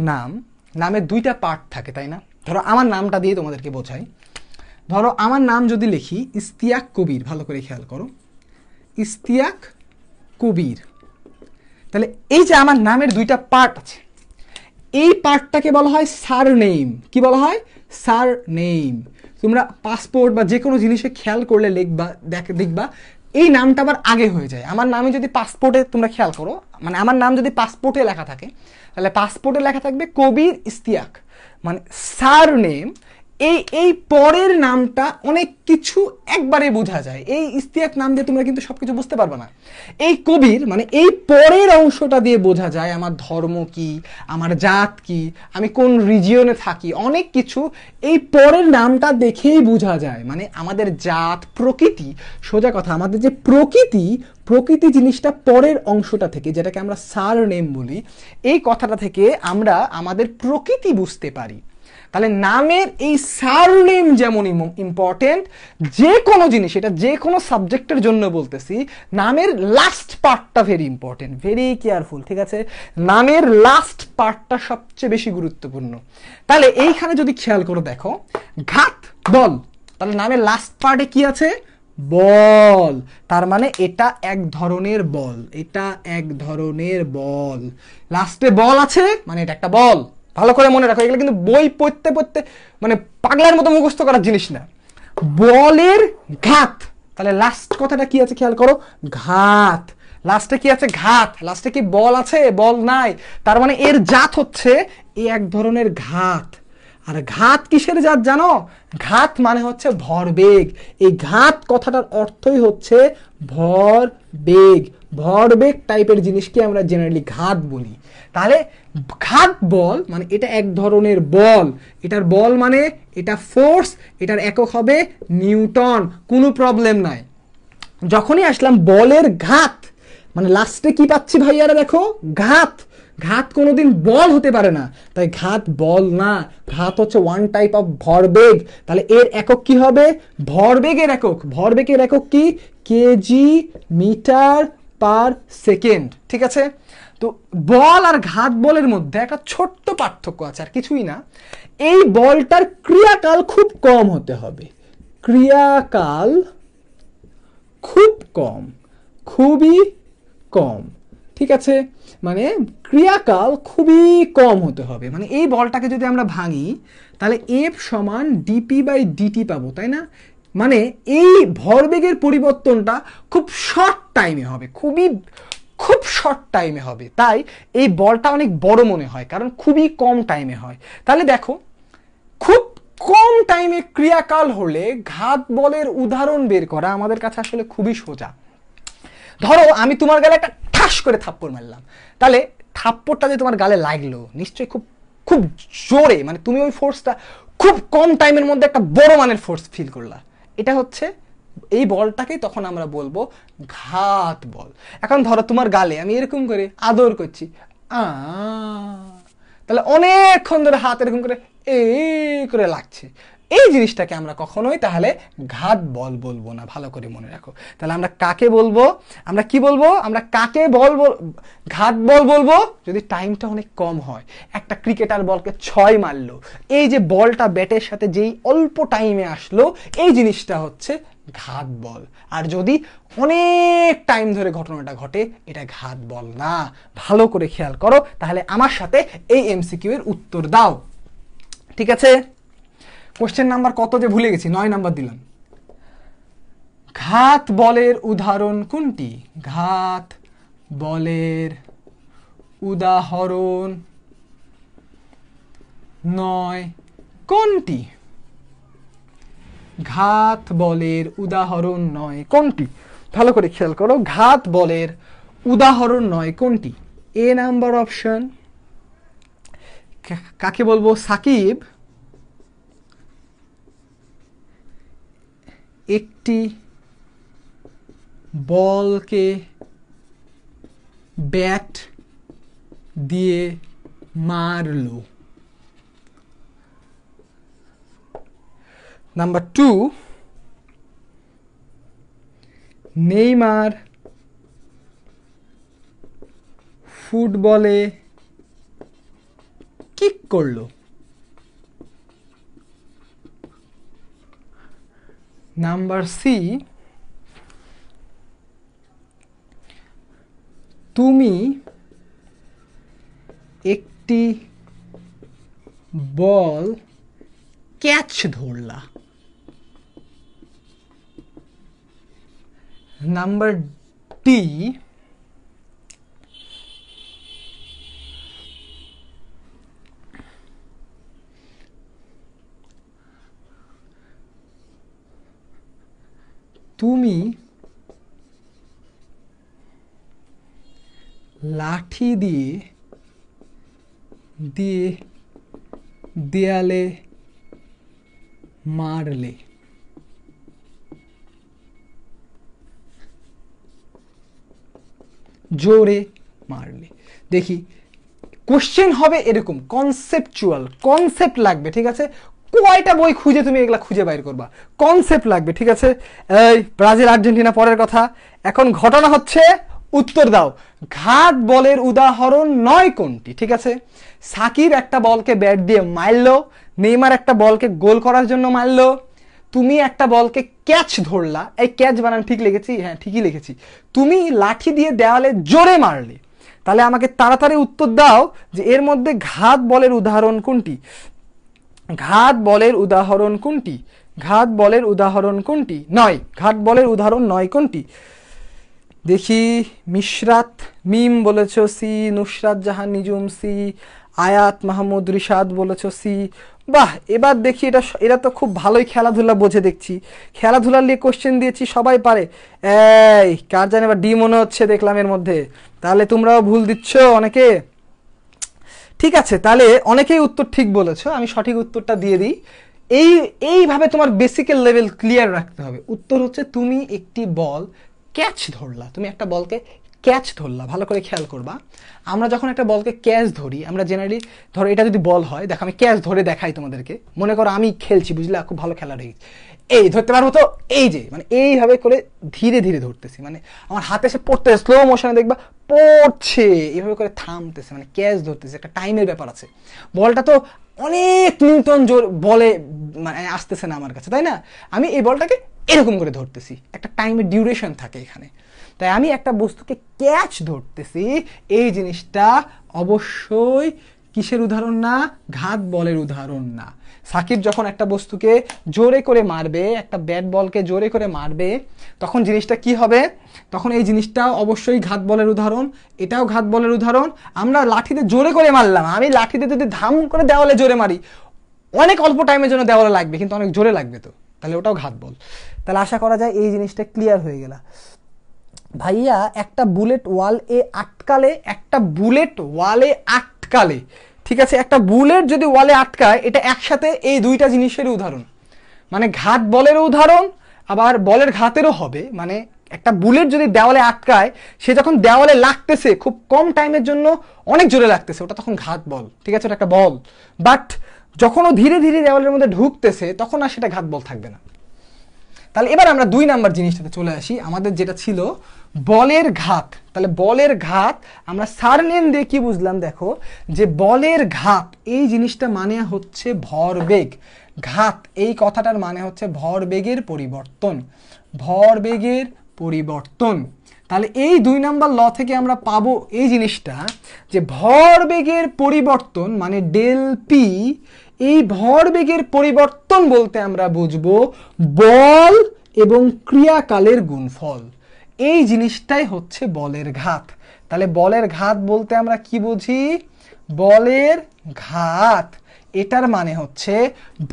নামের দুইটা পার্ট থাকে, তাই না? ধরো আমার নামটা দিয়ে তোমাদেরকে বোঝাই। ধরো আমার নাম যদি লিখি ইস্তিয়াক কবির, ভালো করে খেয়াল করো, ইস্তিয়াক কবির। তাহলে এই যে আমার নামের দুইটা পার্ট আছে, এই পার্টটাকে বলা হয় সারনেম। কি বলা হয়? সারনেম। তোমরা পাসপোর্ট বা যে কোনো জিনিসে খেয়াল করলে দেখবা এই নামটা আবার আগে হয়ে যায়। আমার নামে যদি পাসপোর্টে তোমরা খেয়াল করো, মানে আমার নাম যদি পাসপোর্টে লেখা থাকে, তাহলে পাসপোর্টে লেখা থাকবে কবির ইস্তিয়াক, মানে সারনেম। এই পরের নামটা অনেক কিছু একবারে বোঝা যায়। এই ইস্তিয়াক নাম দিয়ে তোমরা কিন্তু সবকিছু বুঝতে পারবে না। এই কবির মানে এই পরের অংশটা দিয়ে বোঝা যায় আমার ধর্ম কি, আমার জাত কি, আমি কোন রিজিয়নে থাকি, অনেক কিছু এই পরের নামটা দেখেই বোঝা যায়। মানে আমাদের জাত, প্রকৃতি, সোজা কথা আমাদের যে প্রকৃতি জিনিসটা পরের অংশটা থেকে, যেটাকে আমরা সারনেম বলি, এই কথাটা থেকে আমরা আমাদের প্রকৃতি বুঝতে পারি। তাহলে নামের এই সারনেম যেমন ইম্পর্টেন্ট, যে কোনো জিনিস, এটা যে কোনো সাবজেক্টের জন্য বলতেছি, নামের লাস্ট পার্টটা ভেরি ইম্পর্টেন্ট, ভেরি কেয়ারফুল, ঠিক আছে? নামের লাস্ট পার্টটা সবচেয়ে বেশি গুরুত্বপূর্ণ। তাহলে এইখানে যদি খেয়াল করে দেখো, ঘাত বল, তাহলে নামের লাস্ট পার্টে কি আছে? বল। তার মানে এটা এক ধরনের বল, এটা এক ধরনের বল। লাস্টে বল আছে মানে এটা একটা বল। ভালো করে মনে রাখো, এগুলো কিন্তু বই পড়তে পড়তে মানে পাগলার মতো মুখস্থ করার জিনিস না। বলের ঘাত, তাহলে লাস্ট কথাটা কি আছে খেয়াল করো, ঘাত। লাস্টে কি আছে? ঘাত। লাস্টে কি বল আছে? বল নাই। তার মানে এর জাত হচ্ছে এই এক ধরনের ঘাত। আর ঘাত কিসের জাত জানো? ঘাত মানে হচ্ছে ভরবেগ। এই ঘাত কথাটার অর্থই হচ্ছে ভরবেগ। ভরবেগ টাইপের জিনিসকে আমরা জেনারেলি ঘাত বলি। তাহলে ঘাত বল মানে এটা এক ধরনের বল। এটার বল মানে এটা ফোর্স, এটার একক হবে নিউটন, কোনো প্রবলেম নাই। যখনই আসলাম বলের ঘাত, মানে লাস্টে কি পাচ্ছি ভাইয়ারা দেখো, ঘাত। ঘাত কোনোদিন বল হতে পারে না, তাই ঘাত বল না, ঘাত হচ্ছে ওয়ান টাইপ অফ ভরবেগ। তাহলে এর একক কি হবে? ভরবেগের একক। ভরবেগের একক কি? কেজি মিটার পার সেকেন্ড, ঠিক আছে? তো বল আর ঘাত বলের মধ্যে একটা ছোট্ট পার্থক্য আছে, আর কিছুই না। এই বলটার ক্রিয়াকাল খুব কম হতে হবে। ক্রিয়াকাল খুব কম, খুবই কম, ঠিক আছে? মানে ক্রিয়াকাল খুবই কম হতে হবে। মানে এই বলটাকে যদি আমরা ভাঙি, তাহলে এফ সমান ডিপি বাই ডিটি পাবো, তাই না? মানে এই ভরবেগের পরিবর্তনটা খুব শর্ট টাইমে হবে, খুব শর্ট টাইমে হবে। তাই এই বলটা অনেক বড় মনে হয়, কারণ খুবই কম টাইমে হয়। তাহলে দেখো, খুব কম টাইমে ক্রিয়াকাল হলে ঘাত বলের উদাহরণ বের করা আমাদের কাছে আসলে খুবই সোজা। ধরো আমি তোমার গালে একটা ঠাস করে থাপ্পড় মারলাম, তাহলে থাপ্পড়টা যে তোমার গালে লাগলো নিশ্চয়ই খুব খুব জোরে, মানে তুমি ওই ফোর্সটা খুব কম টাইমের মধ্যে একটা বড় মানের ফোর্স ফিল করলা। এটা হচ্ছে এই বলটাকেই তখন আমরা বলবো ঘাত বল। এখন ধরো তোমার গালে আমি এরকম করে আদর করছি, তাহলে অনেকক্ষণ ধরে হাত এরকম করে এই করে লাগছে। এই জিনিসটাকে আমরা কখনোই তাহলে ঘাত বল বলবো না, ভালো করে মনে রাখো। তাহলে আমরা কাকে বলবো? আমরা কি বলবো? আমরা কাকে ঘাত বল বলবো যদি টাইমটা অনেক কম হয়। একটা ক্রিকেটার বলকে 6 মারলো, এই যে বলটা ব্যাটের সাথে যেই অল্প টাইমে আসলো, এই জিনিসটা হচ্ছে ঘাত বল। আর যদি অনেক টাইম ধরে ঘটনাটা ঘটে, এটা ঘাত বল না। ভালো করে খেয়াল করো, তাহলে আমার সাথে এই এমসিকিউ এর উত্তর দাও, ঠিক আছে? কোশ্চেন নাম্বার কত যে ভুলে গেছি, 9 নাম্বার দিলাম। ঘাত বলের উদাহরণ কোনটি? ঘাত বলের উদাহরণ 9 কোনটি? ঘাত বলের উদাহরণ 9 কোনটি? ভালো করে খেয়াল করো, ঘাত বলের উদাহরণ 9 কোনটি? এ নাম্বার অপশন। কাকে বলবো? সাকিব একটি বলকে ব্যাট দিয়ে মারলো। নাম্বার 2, নেইমার ফুটবলে কিক করলো। নাম্বার সি, তুমি একটি ball catch Dharla. Number D, তুমি লাঠি দিয়ে দেয়ালে মারলে। জোরে মারলে। দেখি কোশ্চেন হবে এরকম কনসেপচুয়াল, কনসেপ্ট লাগবে, ঠিক আছে? কয়টা বই খুঁজে তুমি এগুলা খুঁজে বাইর করবা, কনসেপ্ট লাগবে, ঠিক আছে? এই ব্রাজিল আর্জেন্টিনা পরের কথা, এখন ঘটনা হচ্ছে উত্তর দাও। ঘাত বলের উদাহরণ নয় কোনটি? ঠিক আছে, সাকিব একটা বলকে ব্যাট দিয়ে মারলো, নেইমার একটা বলকে গোল করার জন্য মারলো, তুমি একটা বলকে ক্যাচ ধরলা, এই ক্যাচ বানান ঠিক লিখেছি? হ্যাঁ ঠিকই লিখেছি। তুমি লাঠি দিয়ে দেওয়ালে জোরে মারলে। তাহলে আমাকে তাড়াতাড়ি উত্তর দাও যে এর মধ্যে ঘাত বলের উদাহরণ কোনটি? ঘাত বলের উদাহরণ কোনটি? ঘাত বলের উদাহরণ কোনটি? নয়। ঘাত বলের উদাহরণ নয় কোনটি? দেখি, মিশরাত মিম বলেছ সি, নুসরাত জাহান নিজুম সি, আয়াত মাহমুদ রিশাদ বলেছ সি। বাহ, এবার দেখি এরা তো খুব ভালোই খেলাধুলা বোঝে দেখছি, খেলাধুলার নিয়ে কোশ্চেন দিয়েছি সবাই পারে। এই কার জানে এবার ডি মনে হচ্ছে দেখলাম এর মধ্যে, তাহলে তোমরাও ভুল দিচ্ছ অনেকে। ঠিক আছে, তাহলে অনেকেই উত্তর ঠিক বলেছো, আমি সঠিক উত্তরটা দিয়ে দিই। এইভাবে তোমার বেসিকের লেভেল ক্লিয়ার রাখতে হবে। উত্তর হচ্ছে তুমি একটি বল ক্যাচ ধরলা, তুমি একটা বলকে ক্যাচ ধরলা। ভালো করে খেয়াল করবা, আমরা যখন একটা বলকে ক্যাচ ধরি, আমরা জেনারেলি ধরো এটা যদি বল হয়, দেখো আমি ক্যাচ ধরে দেখাই তোমাদেরকে, মনে করো আমি খেলছি, বুঝলে, খুব ভালো খেলা হয়ে গেছে, এই ধরতে পারবো তো, এই যে মানে এইভাবে করে ধীরে ধীরে ধরতেছি, মানে আমার হাতে এসে পড়তে স্লো মোশনে দেখবা পড়ছে, এইভাবে করে থামতেছে, মানে ক্যাচ ধরতেছে, একটা টাইমের ব্যাপার আছে। বলটা তো অনেক নিউটন জোর বলে মানে আসতেছে না আমার কাছে, তাই না? আমি এই বলটাকে এরকম করে ধরতেছি, একটা টাইমের ডিউরেশন থাকে এখানে। তাই আমি একটা বস্তুকে ক্যাচ ধরতেছি, এই জিনিসটা অবশ্যই কিসের উদাহরণ না? ঘাত বলের উদাহরণ না। সাকিব যখন একটা বস্তুকে জোরে করে মারবে, একটা ব্যাট বলকে জোরে করে মারবে, তখন জিনিসটা কি হবে? তখন এই জিনিসটা অবশ্যই ঘাত বলের উদাহরণ, এটাও ঘাত বলের উদাহরণ। আমরা লাঠিতে জোরে করে মারলাম, আমি লাঠিতে যদি ধাম করে দেওয়ালে জোরে মারি, অনেক অল্প টাইমের জন্য দেওয়ালে লাগবে, কিন্তু অনেক জোরে লাগবে, তো তাহলে ওটাও ঘাত বল। তাহলে আশা করা যায় এই জিনিসটা ক্লিয়ার হয়ে গেল। ভাইয়া একটা বুলেট ওয়াল এ আটকালে, একটা বুলেট ওয়ালে আটকালে, ঠিক আছে, একটা বুলেট যদি ওয়ালে আটকায়, এটা একসাথে এই দুইটা জিনিসের উদাহরণ, মানে ঘাত বলের উদাহরণ, আবার বলের ঘাতেরও হবে। মানে একটা বুলেট যদি দেওয়ালে আটকায়, সে যখন দেওয়ালে লাগতেছে খুব কম টাইমের জন্য, অনেক জোরে লাগতেছে, ওটা তখন ঘাত বল, ঠিক আছে, ওটা একটা বল। বাট যখন ও ধীরে ধীরে দেওয়ালের মধ্যে ঢুকতেছে, তখন আর সেটা ঘাত বল থাকবে না। তাহলে এবার আমরা 2 নাম্বার জিনিসটাতে চলে আসি, আমাদের যেটা ছিল বলের ঘাত। তাহলে বলের ঘাত আমরা সারনেম দিয়ে কি বুঝলাম? দেখো, যে বলের ঘাত এই জিনিসটা মানে হচ্ছে ভরবেগ। ঘাত এই কথাটার মানে হচ্ছে ভরবেগের পরিবর্তন, ভরবেগের পরিবর্তন। তাহলে এই 2 নাম্বার ল থেকে আমরা পাবো এই জিনিসটা, যে ভরবেগের পরিবর্তন মানে ডেল পি। এই ভরবেগের পরিবর্তন বলতে আমরা বুঝবো বল এবং ক্রিয়াকালের গুণফল। এই জিনিসটাই হচ্ছে বলের ঘাত। তাহলে বলের ঘাত বলতে আমরা কি বুঝি? বলের ঘাত এটার মানে হচ্ছে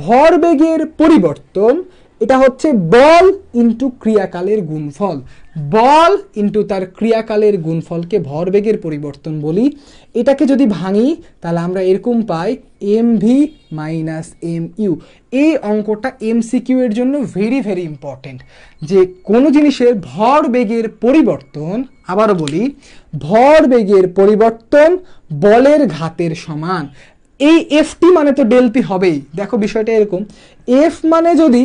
ভরবেগের পরিবর্তন, এটা হচ্ছে বল ইন্টু ক্রিয়াকালের গুণফল। বল ইন্টু তার ক্রিয়াকালের গুণফলকে ভরবেগের পরিবর্তন বলি। এটাকে যদি ভাঙি তাহলে আমরা এরকম পাই mv মাইনাস mu। এই অঙ্কটা এমসিকিউ এর জন্য ভেরি ভেরি ইম্পর্টেন্ট, যে কোনো জিনিসের ভরবেগের পরিবর্তন, আবারও বলি, ভরবেগের পরিবর্তন বলের ঘাতের সমান। এই এফটি মানে তো ডেলপি হবেই। দেখো বিষয়টা এরকম, এফ মানে যদি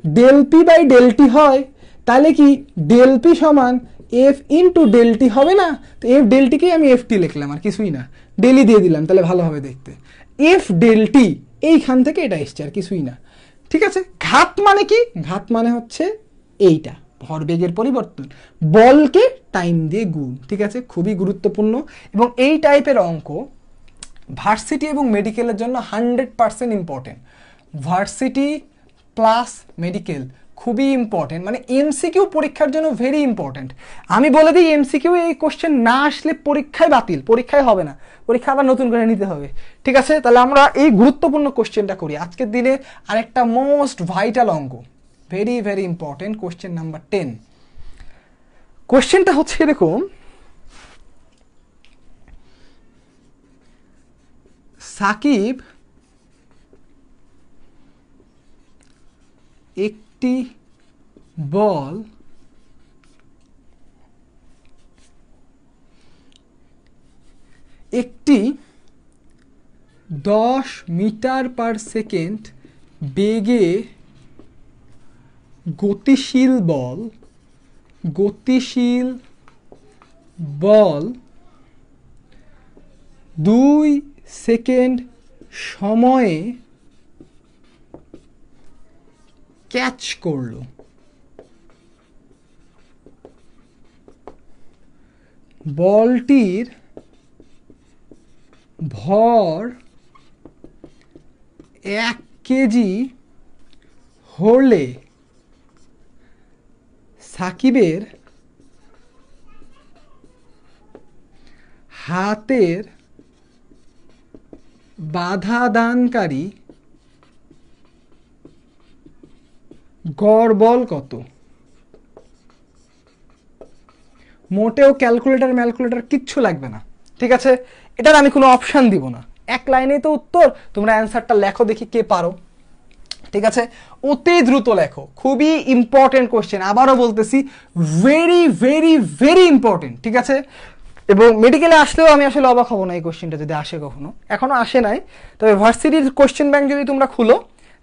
ডেলপি বাই ডেলটি হয়, তাহলে কি ডেলপি সমান এফ ইন্টু ডেলটি হবে না? তো এফ ডেলটিকেই আমি এফটি লিখলাম, আর কিছুই না, ডেলি দিয়ে দিলাম, তাহলে ভালো হবে দেখতে। এফ ডেলটি এইখান থেকে এটা এসছে, আর কিছুই না, ঠিক আছে? ঘাত মানে কি? ঘাত মানে হচ্ছে এইটা, ভরবেগের পরিবর্তন, বলকে টাইম দিয়ে গুণ, ঠিক আছে? খুবই গুরুত্বপূর্ণ, এবং এই টাইপের অঙ্ক ভার্সিটি এবং মেডিকেলের জন্য 100% ইম্পর্টেন্ট। ভার্সিটি প্লাস মেডিকেল খুবই ইম্পর্টেন্ট, মানে এমসিকিউ পরীক্ষার জন্য ভেরি ইম্পর্টেন্ট। আমি বলে দিই, এমসিকিউ এই কোশ্চেন না আসলে পরীক্ষায় বাতিল, পরীক্ষায় হবে না, পরীক্ষা আবার নতুন করে নিতে হবে, ঠিক আছে? তাহলে আমরা এই গুরুত্বপূর্ণ কোশ্চেনটা করি আজকের দিনে। আরেকটা মোস্ট ভাইটাল অঙ্ক, very very important, question number 10। কোশ্চেনটা হচ্ছে এরকম, সাকিব একটি বল একটি 10 মিটার/সেকেন্ড বেগে গতিশীল বল 2 সেকেন্ড সময়ে ক্যাচ করলো। বলটির ভর 1 কেজি হলে সাকিবের হাতের বাধাদানকারী গড় বল কত? মোটেও ক্যালকুলেটর কিচ্ছু লাগবে না, ঠিক আছে? এটার আমি কোনো অপশান দিব না, এক লাইনে তো উত্তর। তোমরা অ্যান্সারটা লেখো দেখি কে পারো, ঠিক আছে? অতি দ্রুত লেখো, খুবই ইম্পর্টেন্ট কোশ্চেন, আবারও বলতেছি, ভেরি ভেরি ভেরি ইম্পর্টেন্ট, ঠিক আছে? এবং মেডিকেলে আসলেও আমি আসলে অবাক হব না এই কোশ্চেনটা যদি আসে, কখনো এখনো আসে নাই। তবে ভার্সিটির কোশ্চেন ব্যাংক যদি তোমরা খুলো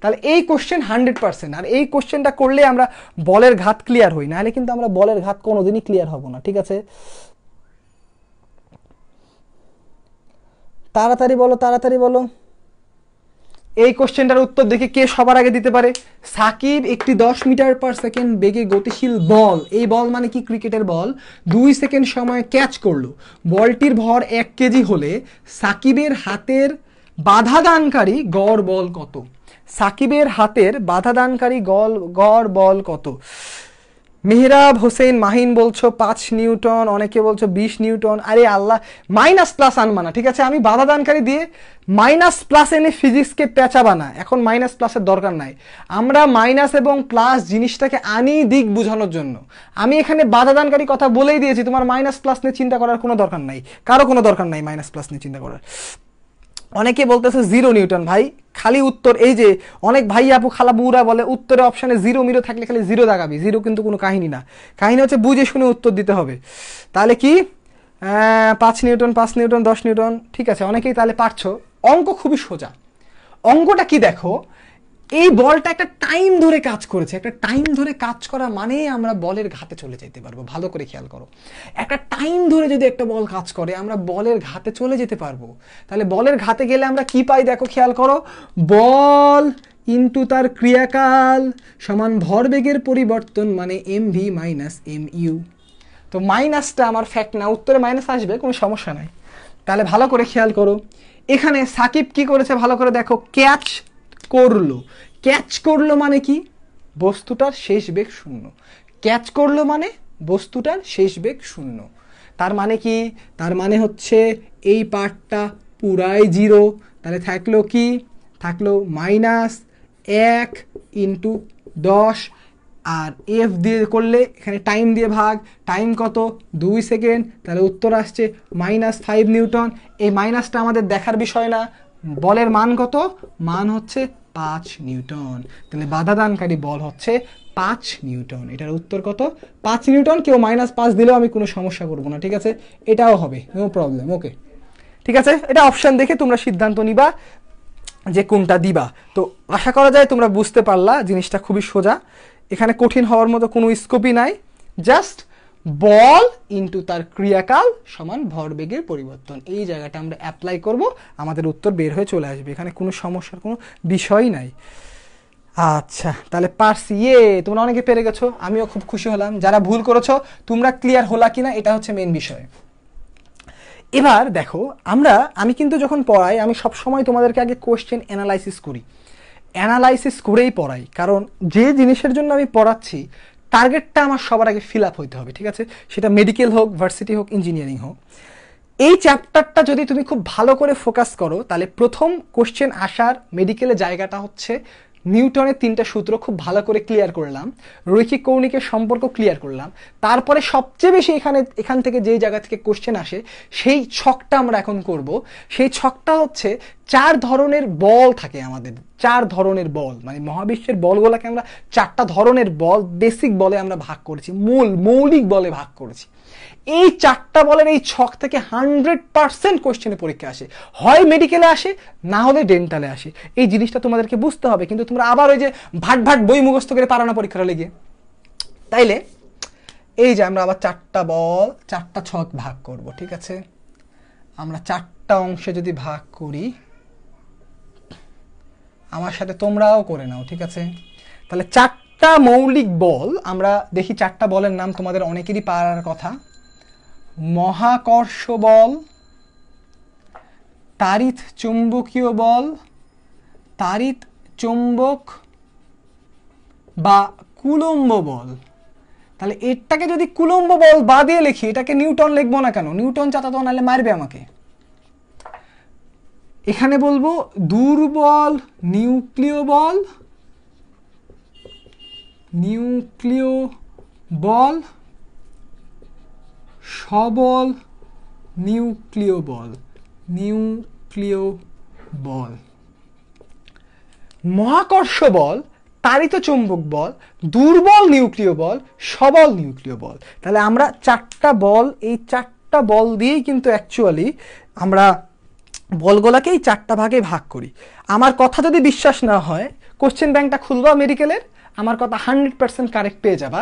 তাহলে এই কোশ্চেন 100%। আর এই কোশ্চেনটা করলে আমরা বলের ঘাত ক্লিয়ার হই, নাহলে কিন্তু আমরা বলের ঘাত কোনোদিনই ক্লিয়ার হব না, ঠিক আছে? তাড়াতাড়ি বলো। এই কোশ্চেনটার উত্তর দেখে কে সবার আগে দিতে পারে? সাকিব একটি 10 মিটার/সেকেন্ড বেগে গতিশীল বল, এই বল মানে কি? ক্রিকেটের বল, 2 সেকেন্ড সময় ক্যাচ করলো। বলটির ভর 1 কেজি হলে সাকিবের হাতের বাধাদানকারী গড় বল কত? সাকিবের হাতের বাধাদানকারী গড় বল কত? মেহরাব হোসেন মাহিন বলছো 5 নিউটন, অনেকে বলছো 20 নিউটন। আরে আল্লাহ, মাইনাস প্লাস আনবা না, ঠিক আছে? আমি বাধাদানকারী দিয়ে মাইনাস প্লাস এনে ফিজিক্সকে পেঁচাবা না, এখন মাইনাস প্লাসের দরকার নাই। আমরা মাইনাস এবং প্লাস জিনিসটাকে আনি দিক বোঝানোর জন্য। আমি এখানে বাধাদানকারী কথা বলেই দিয়েছি, তোমার মাইনাস প্লাস নিয়ে চিন্তা করার কোনো দরকার নাই, কারো কোনো দরকার নাই মাইনাস প্লাস নিয়ে চিন্তা করার। অনেকে বলতেছে 0 নিউটন। ভাই খালি উত্তর, এই যে অনেক ভাই আপু খালাবুরা বলে উত্তরে অপশানে 0 মিরো থাকলে খালি 0 দাগাবি, 0 কিন্তু কোনো কাহিনী না, কাহিনী হচ্ছে বুঝে শুনে উত্তর দিতে হবে। তাহলে কি 5 নিউটন, 5 নিউটন, 10 নিউটন, ঠিক আছে? অনেকেই তাহলে পারছো। অঙ্ক খুবই সোজা। অঙ্কটা কি দেখো, এই বলটা একটা টাইম ধরে কাজ করেছে, একটা টাইম ধরে কাজ করা মানেই আমরা বলের ঘাতে চলে যেতে পারবো। ভালো করে খেয়াল করো, একটা টাইম ধরে যদি একটা বল কাজ করে আমরা বলের ঘাতে চলে যেতে পারবো। তাহলে বলের ঘাতে গেলে আমরা কি পাই দেখো, খেয়াল করো, বল ইন্টু তার ক্রিয়াকাল সমান ভরবেগের পরিবর্তন মানে mv মাইনাস mu। তো মাইনাসটা আমার ফ্যাক্ট না, উত্তরে মাইনাস আসবে, কোনো সমস্যা নাই। তাহলে ভালো করে খেয়াল করো, এখানে সাকিব কি করেছে ভালো করে দেখো, ক্যাচ করলো মানে কি? বস্তুটার শেষ বেগ 0। ক্যাচ করলো মানে বস্তুটার শেষ বেগ 0। তার মানে কি? তার মানে হচ্ছে এই পার্টটা পুরাই 0। তাহলে থাকলো কি? থাকলো -1 ইন্টু 10, আর এফ দিয়ে করলে এখানে টাইম দিয়ে ভাগ, টাইম কত? 2 সেকেন্ড। তাহলে উত্তর আসছে -5 নিউটন। এই মাইনাসটা আমাদের দেখার বিষয় না, বলের মান কত? মান হচ্ছে 5 নিউটন। তাহলে বাধাদানকারী বল হচ্ছে 5 নিউটন। এটার উত্তর কত? 5 নিউটন। কেউ -5 দিলেও আমি কোনো সমস্যা করব না, ঠিক আছে? এটাও হবে, নো প্রবলেম, ওকে, ঠিক আছে? এটা অপশান দেখে তোমরা সিদ্ধান্ত নিবা যে কোনটা দিবা। তো আশা করা যায় তোমরা বুঝতে পারলা, জিনিসটা খুবই সোজা, এখানে কঠিন হওয়ার মতো কোনো স্কোপই নাই। জাস্ট বল ইন্টু তার ক্রিয়াকাল সমান ভরবেগের পরিবর্তন, এই জায়গাটা আমরা অ্যাপ্লাই করব, আমাদের উত্তর বের হয়ে চলে আসবে, এখানে কোনো সমস্যার কোনো বিষয়ই নাই। আচ্ছা, তাহলে পারছি, তোমরা অনেকে পেরে গেছো, আমিও খুব খুশি হলাম। যারা ভুল করেছো তোমরা ক্লিয়ার হলা কিনা, এটা হচ্ছে মেন বিষয়। এবার দেখো, আমি কিন্তু যখন পড়াই আমি সবসময় তোমাদেরকে আগে কোশ্চেন অ্যানালাইসিস করেই পড়াই, কারণ যে জিনিসের জন্য আমি পড়াচ্ছি টার্গেটটা আমার সবার আগে ফিল আপ হইতে হবে, ঠিক আছে? সেটা মেডিকেল হোক, ভার্সিটি হোক, ইঞ্জিনিয়ারিং হোক। এই চ্যাপ্টারটা যদি তুমি খুব ভালো করে ফোকাস করো তাহলে প্রথম কোশ্চেন আসার মেডিকেলে জায়গাটা হচ্ছে নিউটনের 3টা সূত্র খুব ভালো করে ক্লিয়ার করলাম, রৈখিক কৌণিকের সম্পর্ক ক্লিয়ার করলাম। তারপরে সবচেয়ে বেশি এখান থেকে যেই জায়গা থেকে কোশ্চেন আসে সেই ছকটা আমরা এখন করব। সেই ছকটা হচ্ছে 4 ধরনের বল থাকে আমাদের, 4 ধরনের বল, মানে মহাবিশ্বের বলগুলোকে আমরা 4টা ধরনের বল, বেসিক বলে আমরা ভাগ করেছি, মৌলিক বলে ভাগ করেছি। এই 4টা বলের এই ছক থেকে 100% কোশ্চেনে পরীক্ষা আসে, হয় মেডিকেলে আসে, না হলে ডেন্টালে আসে। এই জিনিসটা তোমাদেরকে বুঝতে হবে, কিন্তু তোমরা আবার ওই যে ভাট ভাট বই মুখস্থ করে পারো না পরীক্ষাটা লেগে। তাইলে এই যে আমরা আবার 4টা বল 4টা ছক ভাগ করব, ঠিক আছে? আমরা 4টা অংশে যদি ভাগ করি, আমার সাথে তোমরাও করে নাও, ঠিক আছে? তাহলে 4টা মৌলিক বল আমরা দেখি। 4টা বলের নাম তোমাদের অনেকেরই পারার কথা। মহাকর্ষ বল, তাড়িৎ চুম্বকীয় বল, তাড়িৎ চুম্বক বা কুলম্ব বল। তাহলে এটাকে যদি কুলম্ব বল বা দিয়ে লিখি, এটাকে নিউটন লিখবো না কেন? নিউটন চাচা তো নাহলে মারবে আমাকে। এখানে বলবো দুর্বল নিউক্লিয় বল, নিউক্লিয় বল, সবল নিউক্লিয় বল, নিউক্লিয় বল। মহাকর্ষ বল, তাড়িত চুম্বক বল, দুর্বল নিউক্লিয় বল, সবল নিউক্লিয় বল। তাহলে আমরা 4টা বল, এই 4টা বল দিয়েই কিন্তু অ্যাকচুয়ালি আমরা বলগুলোকে এই 4টা ভাগে ভাগ করি। আমার কথা যদি বিশ্বাস না হয়, কোশ্চেন ব্যাংকটা খুলবা মেডিকেলের, আমার কথা 100% কারেক্ট পেয়ে যাবা।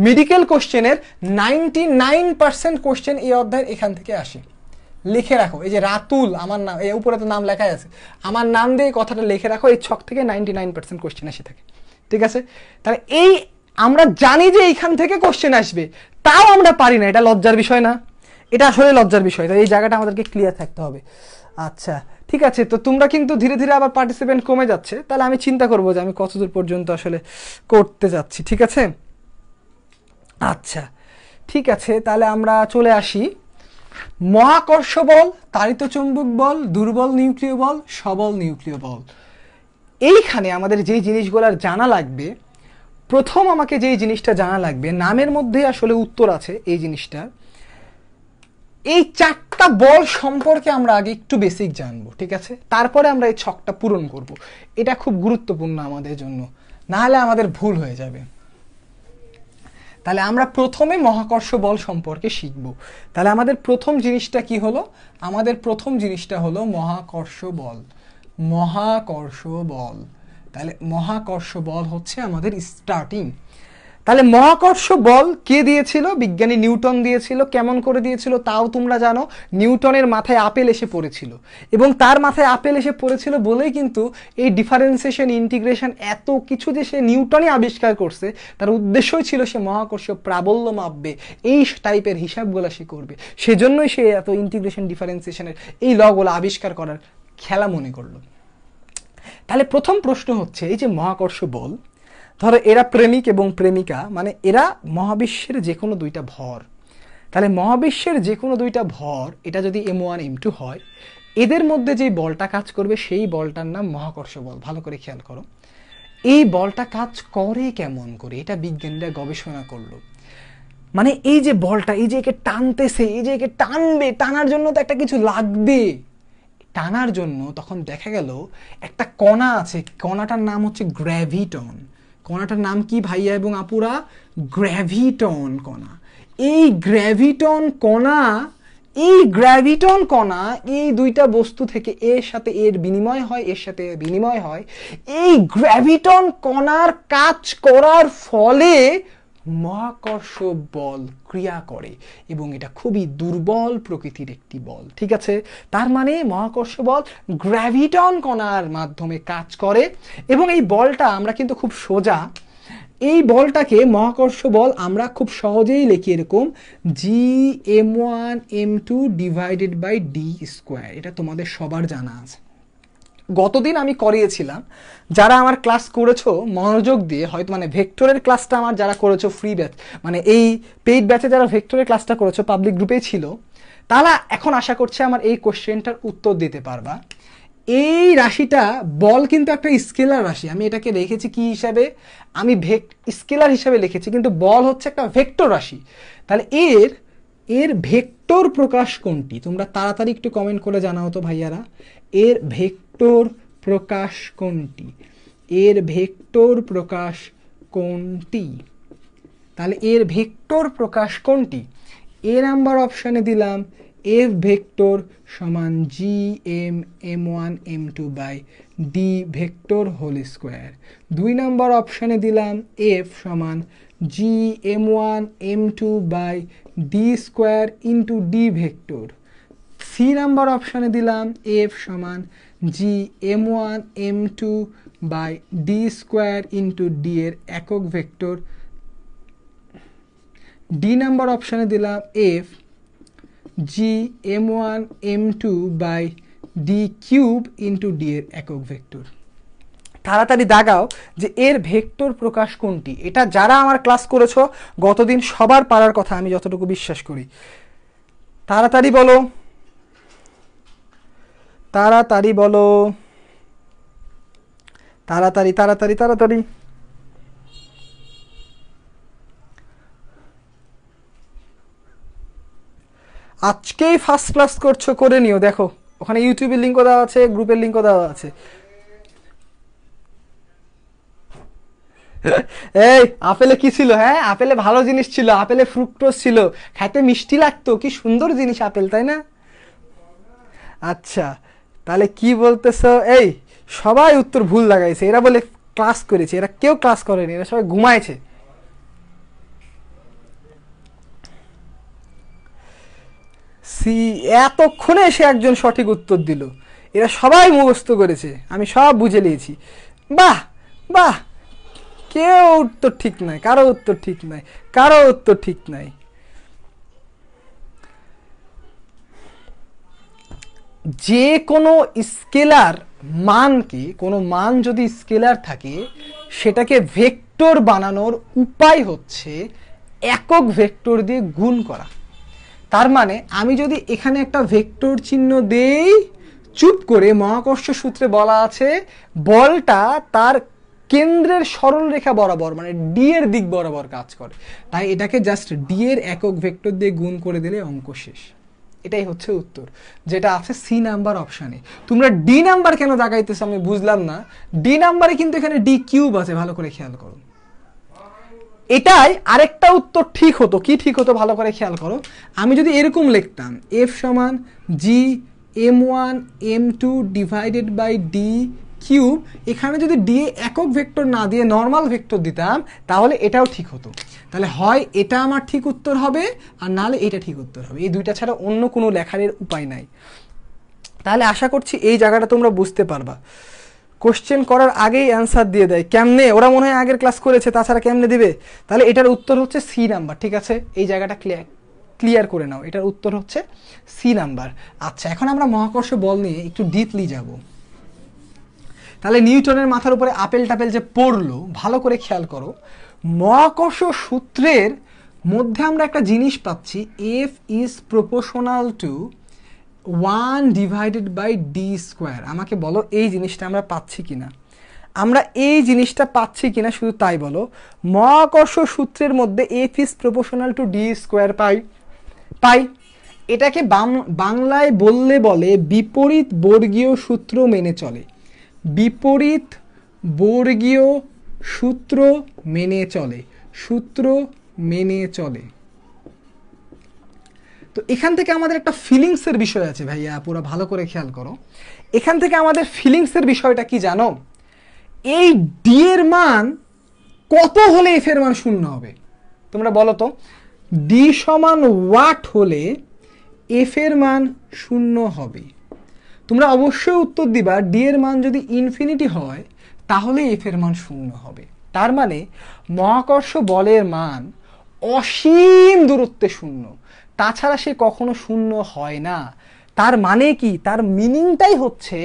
মেডিকেল কোশ্চেনের 99% কোশ্চেন এই অধ্যায়ের এখান থেকে আসে। লিখে রাখো, এই যে রাতুল আমার নাম, এই উপরে তো নাম লেখাই আছে, আমার নাম দিয়ে কথাটা লিখে রাখো। এই ছক থেকে 99% কোশ্চেন এসে থাকে, ঠিক আছে? তাহলে এই আমরা জানি যে এইখান থেকে কোশ্চেন আসবে, তাও আমরা পারি না। এটা লজ্জার বিষয় না? এটা আসলে লজ্জার বিষয়। তাই এই জায়গাটা আমাদেরকে ক্লিয়ার থাকতে হবে। আচ্ছা, ঠিক আছে। তো তোমরা কিন্তু ধীরে ধীরে আবার পার্টিসিপেন্ট কমে যাচ্ছে, তাহলে আমি চিন্তা করবো যে আমি কতদূর পর্যন্ত আসলে করতে যাচ্ছি, ঠিক আছে? আচ্ছা, ঠিক আছে। তাহলে আমরা চলে আসি মহাকর্ষ বল, তাড়িত চুম্বক বল, দুর্বল নিউক্লিয় বল, সবল নিউক্লিয় বল। এইখানে আমাদের যেই জিনিসগুলোর জানা লাগবে, প্রথম আমাকে যেই জিনিসটা জানা লাগবে, নামের মধ্যে আসলে উত্তর আছে এই জিনিসটা। এই 4টা বল সম্পর্কে আমরা আগে একটু বেসিক জানবো, ঠিক আছে? তারপরে আমরা এই ছকটা পূরণ করব। এটা খুব গুরুত্বপূর্ণ আমাদের জন্য, না হলে আমাদের ভুল হয়ে যাবে। তাহলে আমরা প্রথমে মহাকর্ষ বল সম্পর্কে শিখব। তাহলে আমাদের প্রথম জিনিসটা কি হলো? আমাদের প্রথম জিনিসটা হলো মহাকর্ষ বল। মহাকর্ষ বল, তাহলে মহাকর্ষ বল হচ্ছে আমাদের স্টার্টিং। তাহলে মহাকর্ষ বল কে দিয়েছিল? বিজ্ঞানী নিউটন দিয়েছিল। কেমন করে দিয়েছিল তাও তোমরা জানো। নিউটনের মাথায় আপেল এসে পড়েছিল, এবং তার মাথায় আপেল এসে পড়েছিল বলেই কিন্তু এই ডিফারেন্সিয়েশন, ইন্টিগ্রেশন, এত কিছু যে সে নিউটনই আবিষ্কার করছে। তার উদ্দেশ্যই ছিল সে মহাকর্ষ প্রাবল্য মাপবে, এই টাইপের হিসাবগুলো সে করবে। সেজন্যই সে এত ইন্টিগ্রেশন, ডিফারেন্সিয়েশনের এই লগুলো আবিষ্কার করার খেলা মনে করলো। তাহলে প্রথম প্রশ্ন হচ্ছে, এই যে মহাকর্ষ বল, ধরো এরা প্রেমিক এবং প্রেমিকা, মানে এরা মহাবিশ্বের যে কোনো দুইটা ভর। তাহলে মহাবিশ্বের যে কোনো দুইটা ভর, এটা যদি m1 m2 হয়, এদের মধ্যে যে বলটা কাজ করবে সেই বলটার নাম মহাকর্ষ বল। ভালো করে খেয়াল করো, এই বলটা কাজ করে কেমন করে, এটা বিজ্ঞানীরা গবেষণা করলো। মানে এই যে বলটা, এই যে একে টানতেছে, এই যে একে টানবে, টানার জন্য তো একটা কিছু লাগবে। টানার জন্য তখন দেখা গেল একটা কণা আছে, কণাটার নাম হচ্ছে গ্র্যাভিটন। কণাটার নাম কি ভাইয়া এবং আপুরা? গ্র্যাভিটন কণা। এই গ্র্যাভিটন কণা, এই গ্র্যাভিটন কণা, এই দুইটা বস্তু থেকে এর সাথে এর বিনিময় হয়, এর সাথে এর বিনিময় হয়। এই গ্র্যাভিটন কণার কাজ করার ফলে মহাকর্ষ বল ক্রিয়া করে, এবং এটা খুবই দুর্বল প্রকৃতির একটি বল, ঠিক আছে? তার মানে মহাকর্ষ বল গ্র্যাভিটন কণার মাধ্যমে কাজ করে, এবং এই বলটা আমরা কিন্তু খুব সোজা, এই বলটাকে মহাকর্ষ বল আমরা খুব সহজেই লিখি এরকম, Gm1m2 divided by D square. এটা তোমাদের সবার জানা আছে। গতদিন আমি করিয়েছিলাম, যারা আমার ক্লাস করেছো মনোযোগ দিয়ে, হয়তো মানে ভেক্টরের ক্লাসটা আমার যারা করেছো ফ্রি ব্যাচ, মানে এই পেইড ব্যাচে যারা ভেক্টরের ক্লাসটা করেছো, পাবলিক গ্রুপেই ছিল, তারা এখন আশা করছে আমার এই কোশ্চেনটার উত্তর দিতে পারবা। এই রাশিটা বল কিন্তু একটা স্কেলার রাশি। আমি এটাকে রেখেছি কি হিসাবে? আমি স্কেলার হিসাবে লিখেছি, কিন্তু বল হচ্ছে একটা ভেক্টর রাশি। তাহলে এর ভেক্টর প্রকাশ কোনটি? তোমরা তাড়াতাড়ি একটু কমেন্ট করে জানাও তো ভাইয়ারা, এর ভেক্টর প্রকাশ কোনটি? এর ভেক্টর প্রকাশ কোনটি? তাহলে এর ভেক্টর প্রকাশ কোনটি? এ নাম্বার অপশানে দিলাম এফ ভেক্টর সমান G M M one M two by D vector whole square. 2 number অপশানে দিলাম এফ সমান G M one M two by D square into D vector. C number অপশানে দিলাম এফ সমান G M one M two by D square into D এর একক ভেক্টর। D number অপশানে দিলাম F G M one M two by D cube into D এর একক ভেক্টর। তাড়াতাড়ি দাগাও যে এর ভেক্টর প্রকাশ কোনটি। এটা যারা আমার ক্লাস করেছো গতদিন সবার পারার কথা আমি যতটুকু বিশ্বাস করি। তাড়াতাড়ি বলো, তাড়াতাড়ি বলো, তাড়াতাড়ি তাড়াতাড়ি তাড়াতাড়ি। আজকেই ফার্স্ট ক্লাস করছো, করে নিও। দেখো ওখানে ইউটিউবের লিঙ্কও দেওয়া আছে, গ্রুপের লিঙ্কও দেওয়া আছে। এই আপেলে কি ছিল? হ্যাঁ আপেলে ভালো জিনিস ছিল, আপেলে ফ্রুক্টোজ ছিল, খেতে মিষ্টি লাগতো, কি সুন্দর জিনিস আপেল, তাই না? আচ্ছা তাহলে কি বলতেছো? এই সবাই উত্তর ভুল লাগাইছে, এরা বলে ক্লাস করেছে, এরা কেউ ক্লাস করেনি, এরা সবাই ঘুমাইছে। সি এতক্ষণে এসে একজন সঠিক উত্তর দিল, এরা সবাই মুখস্থ করেছে, আমি সব বুঝে নিয়েছি। বাহ বাহ, কেউ উত্তর ঠিক নাই, কারো উত্তর ঠিক নাই, কারো উত্তর ঠিক নাই। যে কোনো স্কেলার মানকে, কোনো মান যদি স্কেলার থাকে সেটাকে ভেক্টর বানানোর উপায় হচ্ছে একক ভেক্টর দিয়ে গুণ করা। তার মানে আমি যদি এখানে একটা ভেক্টর চিহ্ন দেই, চুপ করে মহাকর্ষ সূত্রে বলা আছে বলটা তার কেন্দ্রের সরল রেখা বরাবর মানে ডি এর দিক বরাবর কাজ করে, তাই এটাকে জাস্ট ডি এর একক ভেক্টর দিয়ে গুণ করে দিলে অঙ্ক শেষ। এটাই হচ্ছে উত্তর, যেটা আছে সি নাম্বার অপশানে। তোমরা ডি নাম্বার কেন দাগাইতেছো আমি বুঝলাম না। ডি নাম্বারে কিন্তু এখানে ডি কিউব আছে, ভালো করে খেয়াল করো। এটাই আরেকটা উত্তর ঠিক হতো। কি ঠিক হতো ভালো করে খেয়াল করো, আমি যদি এরকম লিখতাম এফ সমান G M one M two divided by D cube, এখানে যদি ডি একক ভেক্টর না দিয়ে নর্মাল ভেক্টর দিতাম তাহলে এটাও ঠিক হতো। তাহলে হয় এটা আমার ঠিক উত্তর হবে আর নাহলে এটা ঠিক উত্তর হবে, এই দুইটা ছাড়া অন্য কোনো লেখার উপায় নাই। তাহলে আশা করছি এই জায়গাটা তোমরা বুঝতে পারবা। কোশ্চেন করার আগেই অ্যান্সার দিয়ে দেয়, কেমনে? ওরা মনে হয় আগের ক্লাস করেছে, তাছাড়া কেমনে দিবে? তাহলে এটার উত্তর হচ্ছে সি নাম্বার। ঠিক আছে, এই জায়গাটা ক্লিয়ার করে নাও, এটার উত্তর হচ্ছে সি নাম্বার। আচ্ছা এখন আমরা মহাকর্ষ বল নিয়ে একটু ডিপলি যাব। তাহলে নিউটনের মাথার উপরে আপেল টাপেল যে পড়লো ভালো করে খেয়াল করো, মহাকর্ষ সূত্রের মধ্যে আমরা একটা জিনিস পাচ্ছি, F is proportional to 1 divided by D square. আমাকে বলো এই জিনিসটা আমরা পাচ্ছি কিনা, আমরা এই জিনিসটা পাচ্ছি কিনা শুধু তাই বলো। মহাকর্ষ সূত্রের মধ্যে F is proportional two D square পাই। এটাকে বাংলায় বললে বলে বিপরীত বর্গীয় সূত্র মেনে চলে। বিপরীত বর্গীয় সূত্র মেনে চলে, সূত্র মেনে চলে। তো এখান থেকে আমাদের একটা ফিলিংসের বিষয় আছে ভাইয়া, পুরো ভালো করে খেয়াল করো। এখান থেকে আমাদের ফিলিংসের বিষয়টা কি জানো? এই ডি এর মান কত হলে এফ এর মান শূন্য হবে? তোমরা বলো তো, ডি সমান ওয়াট হলে এফ এর মান শূন্য হবে? তোমরা অবশ্যই উত্তর দিবা ডি এর মান যদি ইনফিনিটি হয় তাহলে এফ এর মান শূন্য হবে। তার মানে মহাকর্ষ বলের মান অসীম দূরত্বে শূন্য, তাছাড়া সে কখনো শূন্য হয় না। তার মানে কি? তার মিনিংটাই হচ্ছে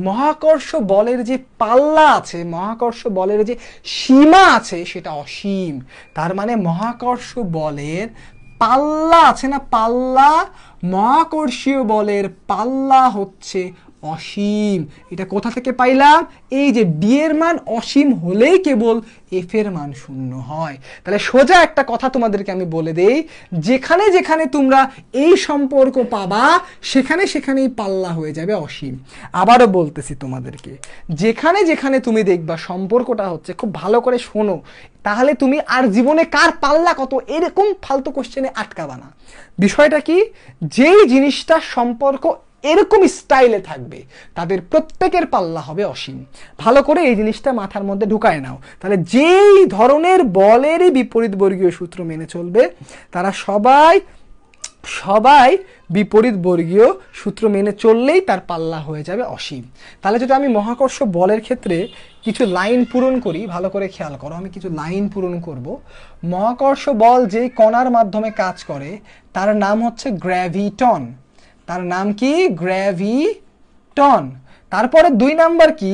মহাকর্ষ বলের যে পাল্লা আছে, মহাকর্ষ বলের যে সীমা আছে সেটা অসীম। তার মানে মহাকর্ষ বলের পাল্লা আছে না, পাল্লা, মহাকর্ষীয় বলের পাল্লা হচ্ছে অসীম। এটা কোথা থেকে পাইলাম? এই যে ডি এর মান অসীম হলেই কেবল এফ এর মান শূন্য হয়। তাহলে সোজা একটা কথা তোমাদেরকে আমি বলে দেই, যেখানে যেখানে তোমরা এই সম্পর্ক পাবা সেখানে সেখানেই পাল্লা হয়ে যাবে অসীম। আবারও বলতেছি তোমাদেরকে, যেখানে যেখানে তুমি দেখবা সম্পর্কটা হচ্ছে, খুব ভালো করে শোনো, তাহলে তুমি আর জীবনে কার পাল্লা কত এরকম ফালতু কোশ্চেনে আটকাবা না। বিষয়টা কি, যেই জিনিসটা সম্পর্ক এরকম স্টাইলে থাকবে তাদের প্রত্যেকের পাল্লা হবে অসীম। ভালো করে এই জিনিসটা মাথার মধ্যে ঢুকায় নাও। তাহলে যেই ধরনের বলেরই বিপরীত বর্গীয় সূত্র মেনে চলবে তারা সবাই বিপরীত বর্গীয় সূত্র মেনে চললেই তার পাল্লা হয়ে যাবে অসীম। তাহলে যদি আমি মহাকর্ষ বলের ক্ষেত্রে কিছু লাইন পূরণ করি, ভালো করে খেয়াল করো, আমি কিছু লাইন পূরণ করব। মহাকর্ষ বল যেই কণার মাধ্যমে কাজ করে তার নাম হচ্ছে গ্র্যাভিটন। তার নাম কি? গ্র্যাভিটন। তারপরে 2 নাম্বার কি?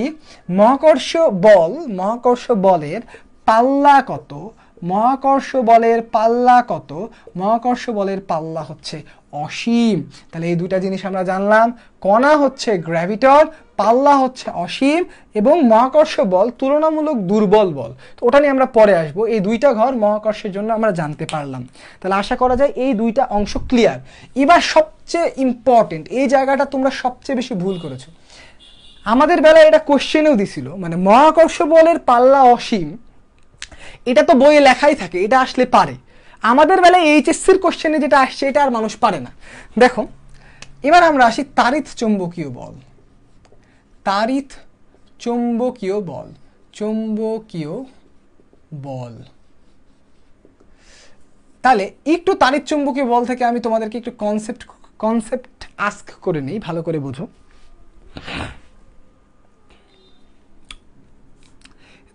মহাকর্ষ বলের পাল্লা কত? মহাকর্ষ বলের পাল্লা কত? মহাকর্ষ বলের পাল্লা হচ্ছে অসীম। তাহলে এই দুইটা জিনিস আমরা জানলাম, কণা হচ্ছে গ্র্যাভিটন, পাল্লা হচ্ছে অসীম, এবং মহাকর্ষ বল তুলনামূলক দুর্বল বল। তো ওটা নিয়ে আমরা পরে আসবো। এই দুইটা ঘর মহাকর্ষের জন্য আমরা জানতে পারলাম। তাহলে আশা করা যায় এই দুইটা অংশ ক্লিয়ার। এবার সবচেয়ে ইম্পর্টেন্ট এই জায়গাটা তোমরা সবচেয়ে বেশি ভুল করেছো। আমাদের বেলায় এটা কোশ্চেনেও দিছিল, মানে মহাকর্ষ বলের পাল্লা অসীম, এটা তো বইয়ে লেখাই থাকে, এটা আসলে পারে। আমাদের বেলায় এইচএসসির কোশ্চেনে যেটা আসছে এটা আর মানুষ পারে না। দেখো এবার আমরা আসি তাড়িৎ চৌম্বকীয় বল। তাড়িৎ চৌম্বকীয় বল, চৌম্বকীয় বল। তাহলে একটু তাড়িৎ চৌম্বকীয় বল থেকে আমি তোমাদেরকে একটু কনসেপ্ট আস্ক করে নিই, ভালো করে বুঝো।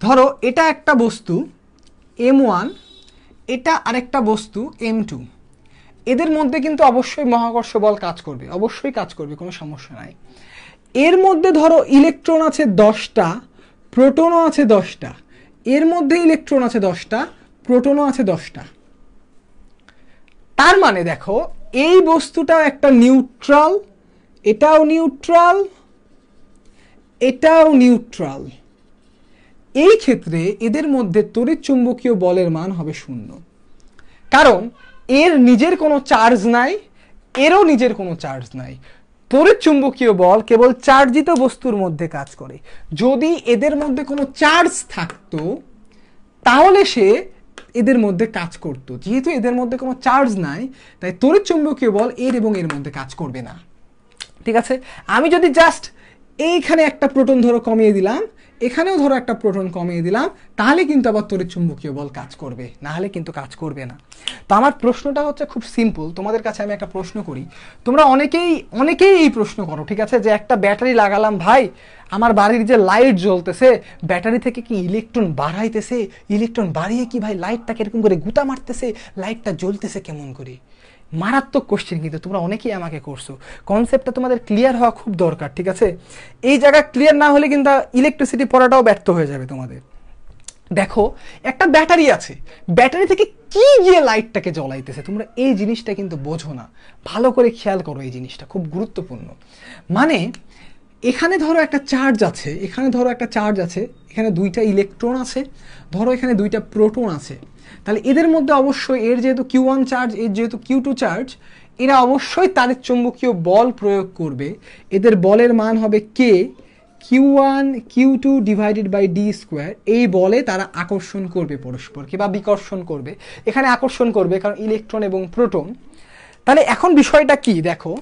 ধরো এটা একটা বস্তু M1, এটা আরেকটা বস্তু M2। এদের মধ্যে কিন্তু অবশ্যই মহাকর্ষ বল কাজ করবে, অবশ্যই কাজ করবে, কোনো সমস্যা নাই। এর মধ্যে ধরো ইলেকট্রন আছে 10টা, প্রোটনও আছে 10টা। এর মধ্যে ইলেকট্রন আছে 10টা, প্রোটনও আছে 10টা। তার মানে দেখো এই বস্তুটাও একটা নিউট্রাল, এটাও নিউট্রাল, এটাও নিউট্রাল। এই ক্ষেত্রে এদের মধ্যে তড়িৎ চুম্বকীয় বলের মান হবে 0, কারণ এর নিজের কোনো চার্জ নাই, এরও নিজের কোনো চার্জ নাই। তড়িৎ চুম্বকীয় বল কেবল চার্জিত বস্তুর মধ্যে কাজ করে। যদি এদের মধ্যে কোনো চার্জ থাকতো তাহলে সে এদের মধ্যে কাজ করত। যেহেতু এদের মধ্যে কোনো চার্জ নাই তাই তড়িৎ চুম্বকীয় বল এর এবং এর মধ্যে কাজ করবে না। ঠিক আছে, আমি যদি জাস্ট এইখানে একটা প্রোটন ধরো কমিয়ে দিলাম, এখানেও ধরো একটা প্রোটন কমিয়ে দিলাম, তাহলে কিন্তু আবার তড়িৎ চুম্বকীয় বল কাজ করবে, না হলে কিন্তু কাজ করবে না। তো আমার প্রশ্নটা হচ্ছে খুব সিম্পল, তোমাদের কাছে আমি একটা প্রশ্ন করি, তোমরা অনেকেই এই প্রশ্ন করো, ঠিক আছে, যে একটা ব্যাটারি লাগালাম ভাই, আমার বাড়ির যে লাইট জ্বলতেছে ব্যাটারি থেকে কি ইলেকট্রন বাড়াইতেছে, ইলেকট্রন বাড়িয়ে কি ভাই লাইটটাকে এরকম করে গুতা মারতেছে, লাইটটা জ্বলতেছে কেমন করে? মারাত্মক কোশ্চেন, কিন্তু তোমরা অনেকেই আমাকে করছো। কনসেপ্টটা তোমাদের ক্লিয়ার হওয়া খুব দরকার, ঠিক আছে? এই জায়গা ক্লিয়ার না হলে কিন্তু ইলেকট্রিসিটি পড়াটাও ব্যর্থ হয়ে যাবে তোমাদের। দেখো একটা ব্যাটারি আছে, ব্যাটারি থেকে কি গিয়ে লাইটটাকে জ্বলাইতেছে, তোমরা এই জিনিসটা কিন্তু বোঝো না। ভালো করে খেয়াল করো, এই জিনিসটা খুব গুরুত্বপূর্ণ। মানে এখানে ধরো একটা চার্জ আছে, এখানে ধরো একটা চার্জ আছে, এখানে 2টা ইলেকট্রন আছে, ধরো এখানে 2টা প্রোটন আছে। তাহলে এদের মধ্যে অবশ্যই এর যেহেতু Q1 চার্জ, এর যেহেতু Q2 চার্জ, এরা অবশ্যই তাড়িৎ চৌম্বকীয় বল প্রয়োগ করবে। এদের বলের মান হবে K, Q1 Q2 divided by D square. এই বলে তারা আকর্ষণ করবে পরস্পরকে বা বিকর্ষণ করবে। এখানে আকর্ষণ করবে কারণ ইলেকট্রন এবং প্রোটন। তাহলে এখন বিষয়টা কি দেখো,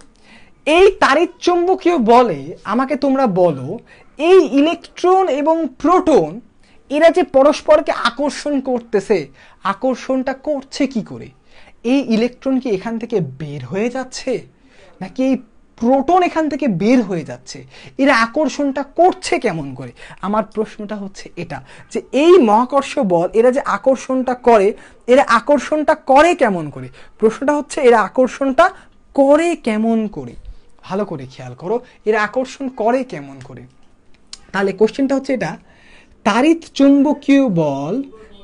এই তাড়িৎ চৌম্বকীয় বলে আমাকে তোমরা বলো, এই ইলেকট্রন এবং প্রোটন এরা যে পরস্পরকে আকর্ষণ করতেছে, আকর্ষণটা করছে কি করে? এই ইলেকট্রন কি এখান থেকে বের হয়ে যাচ্ছে, নাকি এই প্রোটন এখান থেকে বের হয়ে যাচ্ছে? এরা আকর্ষণটা করছে কেমন করে? আমার প্রশ্নটা হচ্ছে এটা, যে এই মহাকর্ষ বল এরা যে আকর্ষণটা করে, এরা আকর্ষণটা করে কেমন করে? প্রশ্নটা হচ্ছে এরা আকর্ষণটা করে কেমন করে? ভালো করে খেয়াল করো, এরা আকর্ষণ করে কেমন করে। তাহলে কোশ্চেনটা হচ্ছে এটা, তাড়িৎ চৌম্বকীয় বল,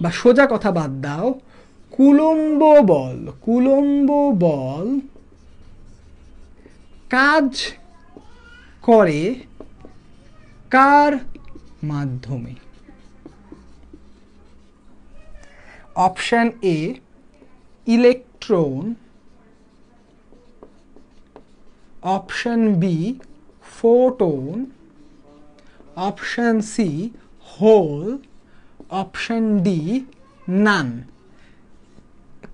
বা সোজা কথা বাদ দাও, কুলম্ব বল কাজ করে কার মাধ্যমে? Option A electron, option B photon, option C hole, option D none.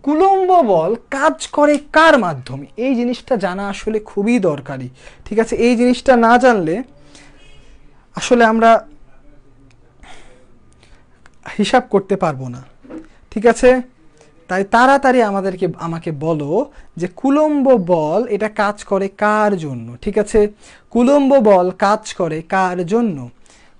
Coulomb বল কাজ করে কার মাধ্যমে? এই জিনিসটা জানা আসলে খুবই দরকারি, ঠিক আছে? এই জিনিসটা না জানলে আসলে আমরা হিসাব করতে পারবো না, ঠিক আছে? তাই তাড়াতাড়ি আমাকে বলো যে কুলম্ব বল এটা কাজ করে কার জন্য, ঠিক আছে? কুলম্ব বল কাজ করে কার জন্য?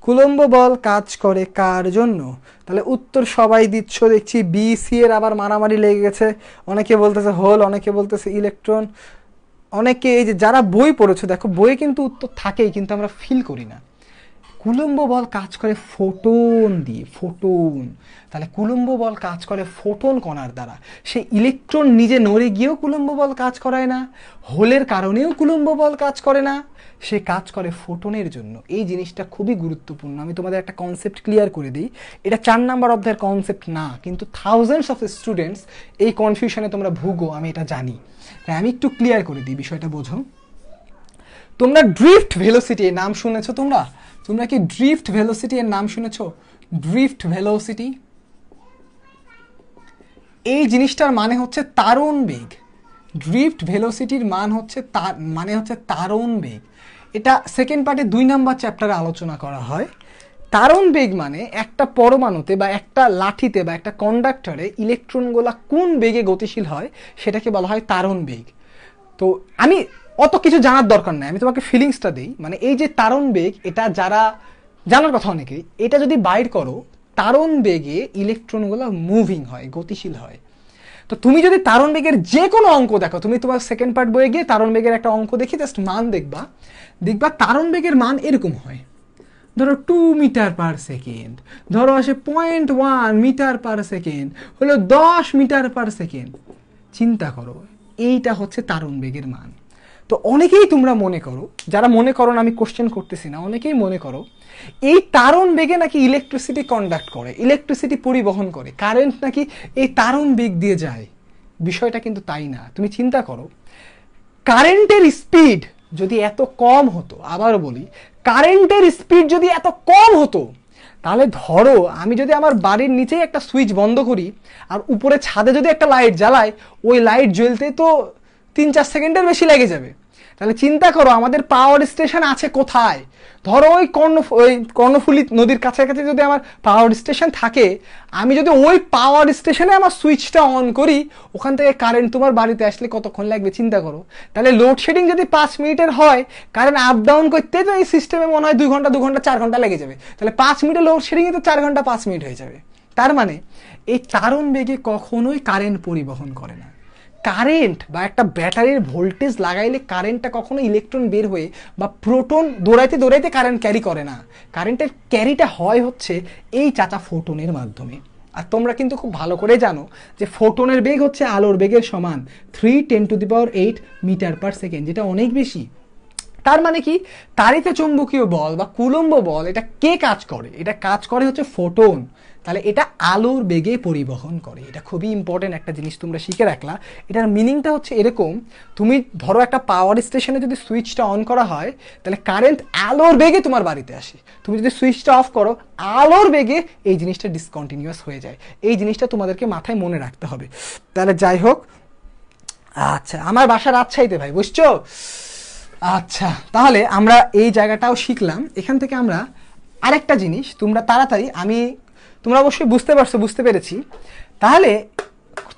কুলম্ব বল কাজ করে কার জন্য? তাহলে উত্তর সবাই দিচ্ছ দেখছি। বি সি এর আবার মারামারি লেগে গেছে, অনেকে বলতেছে হোল, অনেকে বলতেছে ইলেকট্রন, অনেকে এই যে যারা বই পড়েছো দেখো বইয়ে কিন্তু উত্তর থাকেই, কিন্তু আমরা ফিল করি না। কুলম্ব বল কাজ করে ফোটন দিয়ে, ফোটন। তাহলে কুলম্ব বল কাজ করে ফোটন কণার দ্বারা। সেই ইলেকট্রন নিজে নড়ে গিয়েও কুলম্ব বল কাজ করায় না, হোলের কারণেও কুলম্ব বল কাজ করে না, সে কাজ করে ফোটনের জন্য। এই জিনিসটা খুবই গুরুত্বপূর্ণ। আমি তোমাদের একটা কনসেপ্ট ক্লিয়ার করে দিই, এটা 4 নাম্বার অধ্যায়ের কনসেপ্ট না, কিন্তু থাউজেন্ডস অফ স্টুডেন্টস এই কনফিউশনে তোমরা ভুগো, আমি এটা জানি। তাই আমি একটু ক্লিয়ার করে দিই, বিষয়টা বোঝো। তোমরা ড্রিফট ভেলোসিটি এর নাম শুনেছো? তোমরা কি ড্রিফট ভেলোসিটি এর নাম শুনেছো? ড্রিফট ভেলোসিটি এই জিনিসটার মানে হচ্ছে তারণ বেগ। ড্রিফট ভেলোসিটির মানে হচ্ছে তারণ বেগ। এটা সেকেন্ড পার্টে 2 নাম্বার চ্যাপ্টারে আলোচনা করা হয়। তারণ বেগ মানে একটা পরমাণুতে বা একটা লাঠিতে বা একটা কন্ডাক্টরে ইলেকট্রনগুলো কোন বেগে গতিশীল হয় সেটাকে বলা হয় তারণ বেগ। তো আমি অত কিছু জানার দরকার নাই, আমি তোমাকে ফিলিংসটা দিই। মানে এই যে তারণ বেগ, এটা যারা জানার কথা অনেকেই, এটা যদি বাইর করো, তারণ বেগে ইলেকট্রনগুলো মুভিং হয়, গতিশীল হয়। তো তুমি যদি তারণ বেগের যে কোনো অঙ্ক দেখো, তুমি তোমার সেকেন্ড পার্ট বইয়ে গিয়ে তারণ বেগের একটা অঙ্ক দেখি, জাস্ট মান দেখবা তারণ বেগের মান এরকম হয়। ধরো 2 মিটার পার সেকেন্ড, ধরো আসে 0.1 মিটার পার সেকেন্ড, হলো 10 মিটার পার সেকেন্ড। চিন্তা করো, এইটা হচ্ছে তারণ বেগের মান। তো অনেকেই তোমরা মনে করো, যারা মনে করো না, আমি কোশ্চেন করতেছি না, অনেকেই মনে করো এই তারণ বেগে নাকি ইলেকট্রিসিটি কন্ডাক্ট করে, ইলেকট্রিসিটি পরিবহন করে, কারেন্ট নাকি এই তারণ বেগ দিয়ে যায়। বিষয়টা কিন্তু তাই না। তুমি চিন্তা করো, কারেন্টের স্পিড যদি এত কম হতো, আবারও বলি, কারেন্টের স্পিড যদি এত কম হতো, তাহলে ধরো আমি যদি আমার বাড়ির নিচেই একটা সুইচ বন্ধ করি আর উপরে ছাদে যদি একটা লাইট জ্বালাই, ওই লাইট জ্বলতে তো 3-4 সেকেন্ডের বেশি লেগে যাবে। তাহলে চিন্তা করো আমাদের পাওয়ার স্টেশন আছে কোথায়? ধরো ওই কর্ণফুলী নদীর কাছাকাছি যদি আমার পাওয়ার স্টেশন থাকে, আমি যদি ওই পাওয়ার স্টেশনে আমার সুইচটা অন করি, ওখান থেকে কারেন্ট তোমার বাড়িতে আসলে কতক্ষণ লাগবে চিন্তা করো। তাহলে লোডশেডিং যদি 5 মিনিটের হয়, কারেন্ট আপ ডাউন করতে তো এই সিস্টেমে মনে হয় 2 ঘন্টা 4 ঘন্টা লেগে যাবে। তাহলে 5 মিনিটের লোডশেডিংয়ে তো 4 ঘন্টা 5 মিনিট হয়ে যাবে। তার মানে এই তারণ বেগে কখনোই কারেন্ট পরিবহন করে না। কারেন্ট বা একটা ব্যাটারির ভোল্টেজ লাগাইলে কারেন্টটা কখনো ইলেকট্রন বের হয়ে বা প্রোটন দৌড়াইতে কারেন্ট ক্যারি করে না। কারেন্টের ক্যারিটা হয় হচ্ছে এই ফোটনের মাধ্যমে। আর তোমরা কিন্তু খুব ভালো করে জানো যে ফোটনের বেগ হচ্ছে আলোর বেগের সমান 3×10⁸ মিটার পার সেকেন্ড, যেটা অনেক বেশি। তার মানে কি, তাড়িত চৌম্বকীয় বল বা কুলম্ব বল এটা কে কাজ করে? এটা কাজ করে হচ্ছে ফোটন। তাহলে এটা আলোর বেগে পরিবহন করে। এটা খুবই ইম্পর্টেন্ট একটা জিনিস তোমরা শিখে রাখলা। এটার মিনিংটা হচ্ছে এরকম, তুমি ধরো একটা পাওয়ার স্টেশনে যদি সুইচটা অন করা হয়, তাহলে কারেন্ট আলোর বেগে তোমার বাড়িতে আসে। তুমি যদি সুইচটা অফ করো, আলোর বেগে এই জিনিসটা ডিসকন্টিনিউয়াস হয়ে যায়। এই জিনিসটা তোমাদেরকে মাথায় মনে রাখতে হবে। তাহলে যাই হোক, আচ্ছা, আমার বাসা রাজশাহীতে ভাই, বুঝছো? আচ্ছা, তাহলে আমরা এই জায়গাটাও শিখলাম। এখান থেকে আমরা আরেকটা জিনিস, তোমরা তাড়াতাড়ি, তোমরা অবশ্যই বুঝতে পেরেছি। তাহলে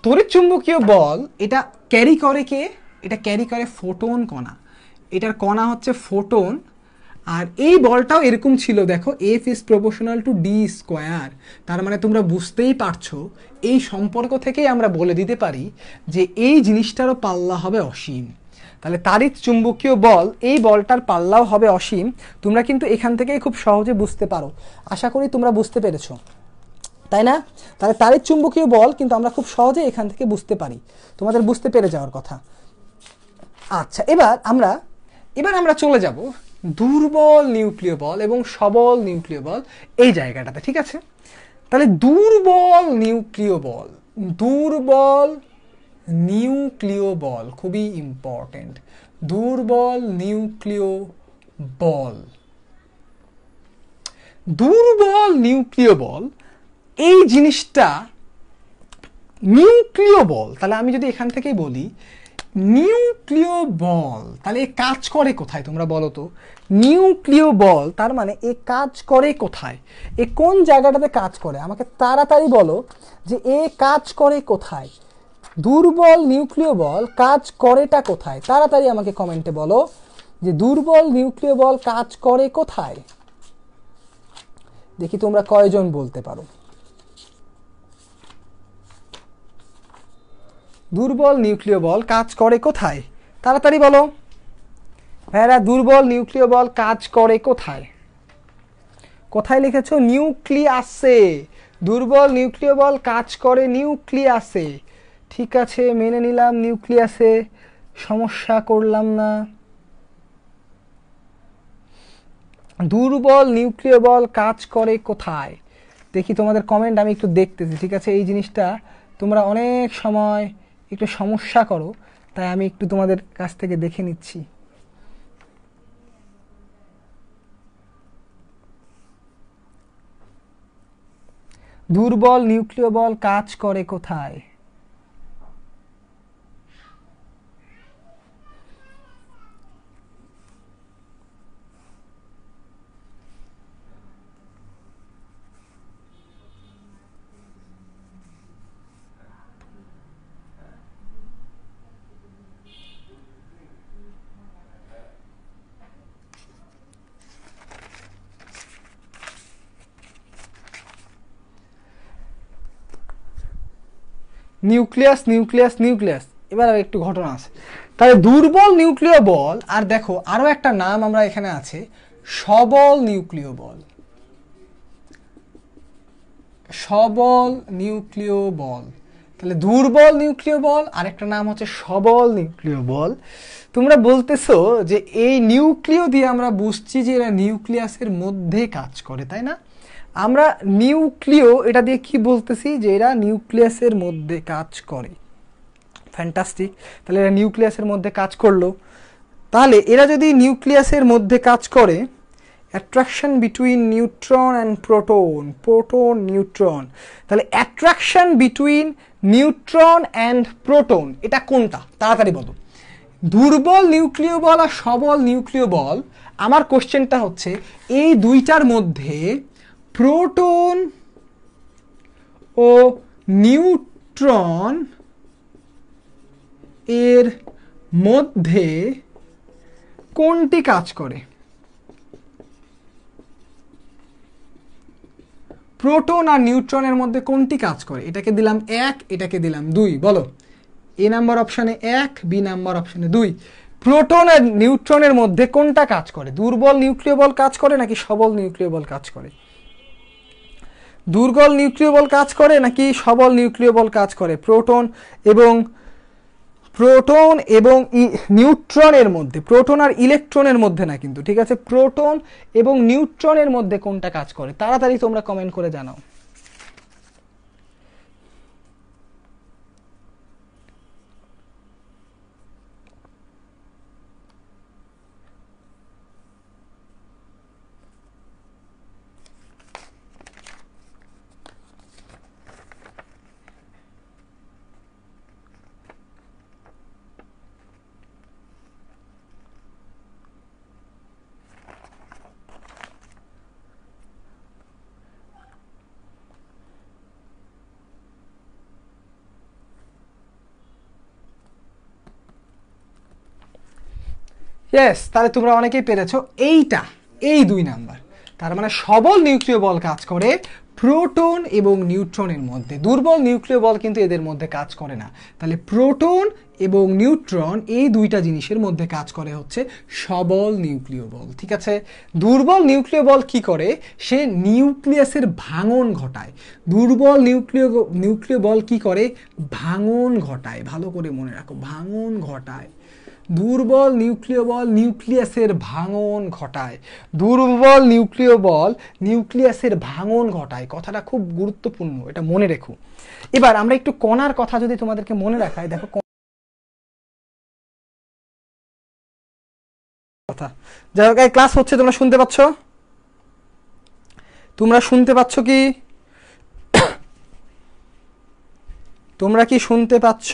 তড়িৎ চুম্বকীয় বল এটা ক্যারি করে কে? এটা ক্যারি করে ফোটন কণা। এটার কণা হচ্ছে ফোটন। আর এই বলটাও এরকম ছিল, দেখো F is proportional to d²। তার মানে তোমরা বুঝতেই পারছো, এই সম্পর্ক থেকেই আমরা বলে দিতে পারি যে এই জিনিসটারও পাল্লা হবে অসীম। তাহলে তাড়িৎ চুম্বকীয় বল, এই বলটার পাল্লাও হবে অসীম। তোমরা কিন্তু এখান থেকেই খুব সহজে বুঝতে পারো। আশা করি তোমরা বুঝতে পেরেছো, তাই না? তাহলে তাড়িৎ চুম্বকীয় বল কিন্তু আমরা খুব সহজে এখান থেকে বুঝতে পারি, তোমাদের বুঝতে পেরে যাওয়ার কথা। আচ্ছা, এবার আমরা চলে যাব দুর্বল নিউক্লিয় বল এবং সবল নিউক্লিয় বল এই জায়গাটাতে, ঠিক আছে? তাহলে দুর্বল নিউক্লিয় বল, দুর্বল নিউক্লিয় বল খুবই ইম্পর্টেন্ট। দুর্বল নিউক্লিয় বল, দুর্বল নিউক্লিয় বল এই জিনিসটা নিউক্লিয় বল। তাহলে আমি যদি এখান থেকেই বলি নিউক্লিয় বল, তাহলে এ কাজ করে কোথায় তোমরা বলো তো? নিউক্লিয় বল তার মানে এ কাজ করে কোথায়, এ কোন জায়গাটাতে কাজ করে? আমাকে তাড়াতাড়ি বলো যে এ কাজ করে কোথায়। দুর্বল নিউক্লিয় বল কাজ করেটা কোথায়? তাড়াতাড়ি আমাকে কমেন্টে বলো যে দুর্বল নিউক্লিয় বল কাজ করে কোথায়। দেখি তোমরা কয়জন বলতে পারো। দুর্বল নিউক্লিয় বল কাজ করে কোথায়? তাড়াতাড়ি বলো ভাইরা, দুর্বল নিউক্লিয় বল কাজ করে কোথায়? কোথায় লিখেছো? নিউক্লিয়াসে। দুর্বল নিউক্লিয় বল কাজ করে নিউক্লিয়াসে। ঠিক আছে, মেনে নিলাম নিউক্লিয়াসে, সমস্যা করলাম না। দুর্বল নিউক্লিয় বল কাজ করে কোথায়? দেখি তোমাদের কমেন্ট আমি একটু দেখতেছি, ঠিক আছে? এই জিনিসটা তোমরা অনেক সময় একটু সমস্যা করো, তাই আমি একটু তোমাদের কাছ থেকে দেখে নিচ্ছি। দুর্বল নিউক্লিয় বল কাজ করে কোথায়? Nucleus nucleus nucleus. এবার একটু ঘটনা আছে। তাহলে দুর্বল নিউক্লিয় বল, আর দেখো আরো একটা নাম আমরা এখানে আছে সবল নিউক্লিয় বল। সবল নিউক্লিয় বল, তাহলে দুর্বল নিউক্লিয় বল আর একটা নাম হচ্ছে সবল নিউক্লিয় বল। তোমরা বলতেছো যে এই নিউক্লিয় দিয়ে আমরা বুঝছি যে এরা নিউক্লিয়াসের মধ্যে কাজ করে, তাই না? আমরা নিউক্লিয় এটা দিয়ে কি বলতেছি? যে এরা নিউক্লিয়াসের মধ্যে কাজ করে। ফ্যান্টাস্টিক, তাহলে এরা নিউক্লিয়াসের মধ্যে কাজ করলো। তাহলে এরা যদি নিউক্লিয়াসের মধ্যে কাজ করে, attraction between neutron and proton, proton neutron, তাহলে attraction between neutron and proton এটা কোনটা? তাড়াতাড়ি বলো। দুর্বল নিউক্লিয় বল আর সবল নিউক্লিয় বল। আমার কোশ্চেনটা হচ্ছে এই দুইটার মধ্যে প্রোটন ও নিউট্রন এর মধ্যে কোনটি কাজ করে? প্রোটন আর নিউট্রনের মধ্যে কোনটি কাজ করে? এটাকে দিলাম 1, এটাকে দিলাম 2, বলো। এ নাম্বার অপশানে 1, বি নাম্বার অপশানে 2। প্রোটন আর নিউট্রনের মধ্যে কোনটা কাজ করে? দুর্বল নিউক্লিয় বল কাজ করে নাকি সবল নিউক্লিয় বল কাজ করে? দুর্বল নিউক্লিয় বল কাজ করে নাকি সবল নিউক্লিয় বল কাজ করে? প্রোটন এবং নিউট্রনের মধ্যে, প্রোটন আর ইলেকট্রনের মধ্যে না কিন্তু, ঠিক আছে? প্রোটন এবং নিউট্রনের মধ্যে কোনটা কাজ করে? তাড়াতাড়ি তোমরা কমেন্ট করে জানাও। ইয়েস, তাহলে তোমরা অনেকেই পেরেছো এইটা, এই 2 নাম্বার। তার মানে সবল নিউক্লিয় বল কাজ করে প্রোটন এবং নিউট্রনের মধ্যে, দুর্বল নিউক্লিয় বল কিন্তু এদের মধ্যে কাজ করে না। তাহলে প্রোটন এবং নিউট্রন এই দুইটা জিনিসের মধ্যে কাজ করে হচ্ছে সবল নিউক্লিয় বল, ঠিক আছে? দুর্বল নিউক্লিয় বল কি করে? সে নিউক্লিয়াসের ভাঙন ঘটায়। দুর্বল নিউক্লিয় বল কি করে? ভাঙন ঘটায়। ভালো করে মনে রাখো, ভাঙন ঘটায়। দুর্বল নিউক্লিয় বল নিউক্লিয়াসের ভাঙন ঘটায়। দুর্বল নিউক্লিয় বল নিউক্লিয়াসের ভাঙন ঘটায়, কথাটা খুব গুরুত্বপূর্ণ, এটা মনে রেখো। এবার আমরা একটু কণার কথা যদি তোমাদেরকে মনে রাখাই, দেখো কথা, যাই হোক ক্লাস হচ্ছে, তোমরা শুনতে পাচ্ছ? তোমরা শুনতে পাচ্ছ কি? তোমরা কি শুনতে পাচ্ছ?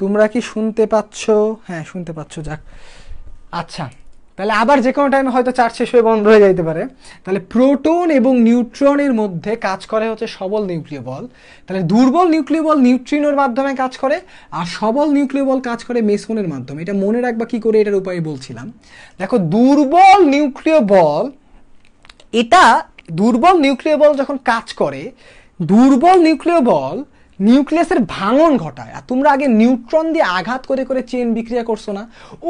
তোমরা কি শুনতে পাচ্ছ? হ্যাঁ শুনতে পাচ্ছ, যাক। আচ্ছা, তাহলে আবার যে কোনো টাইমে হয়তো চার্জ শেষ হয়ে বন্ধ হয়ে যাইতে পারে। তাহলে প্রোটন এবং নিউট্রনের মধ্যে কাজ করে হচ্ছে সবল নিউক্লিয় বল। তাহলে দুর্বল নিউক্লিয় বল নিউট্রিনোর মাধ্যমে কাজ করে, আর সবল নিউক্লিয় বল কাজ করে মেসনের মাধ্যমে। এটা মনে রাখবা কি করে, এটার উপায় বলছিলাম। দেখো দুর্বল নিউক্লিয় বল, এটা দুর্বল নিউক্লিয় বল যখন কাজ করে, দুর্বল নিউক্লিয় বল নিউক্লিয়াসের ভাঙন ঘটায়। আর তোমরা আগে নিউট্রন দিয়ে আঘাত করে করে চেন বিক্রিয়া করছো না,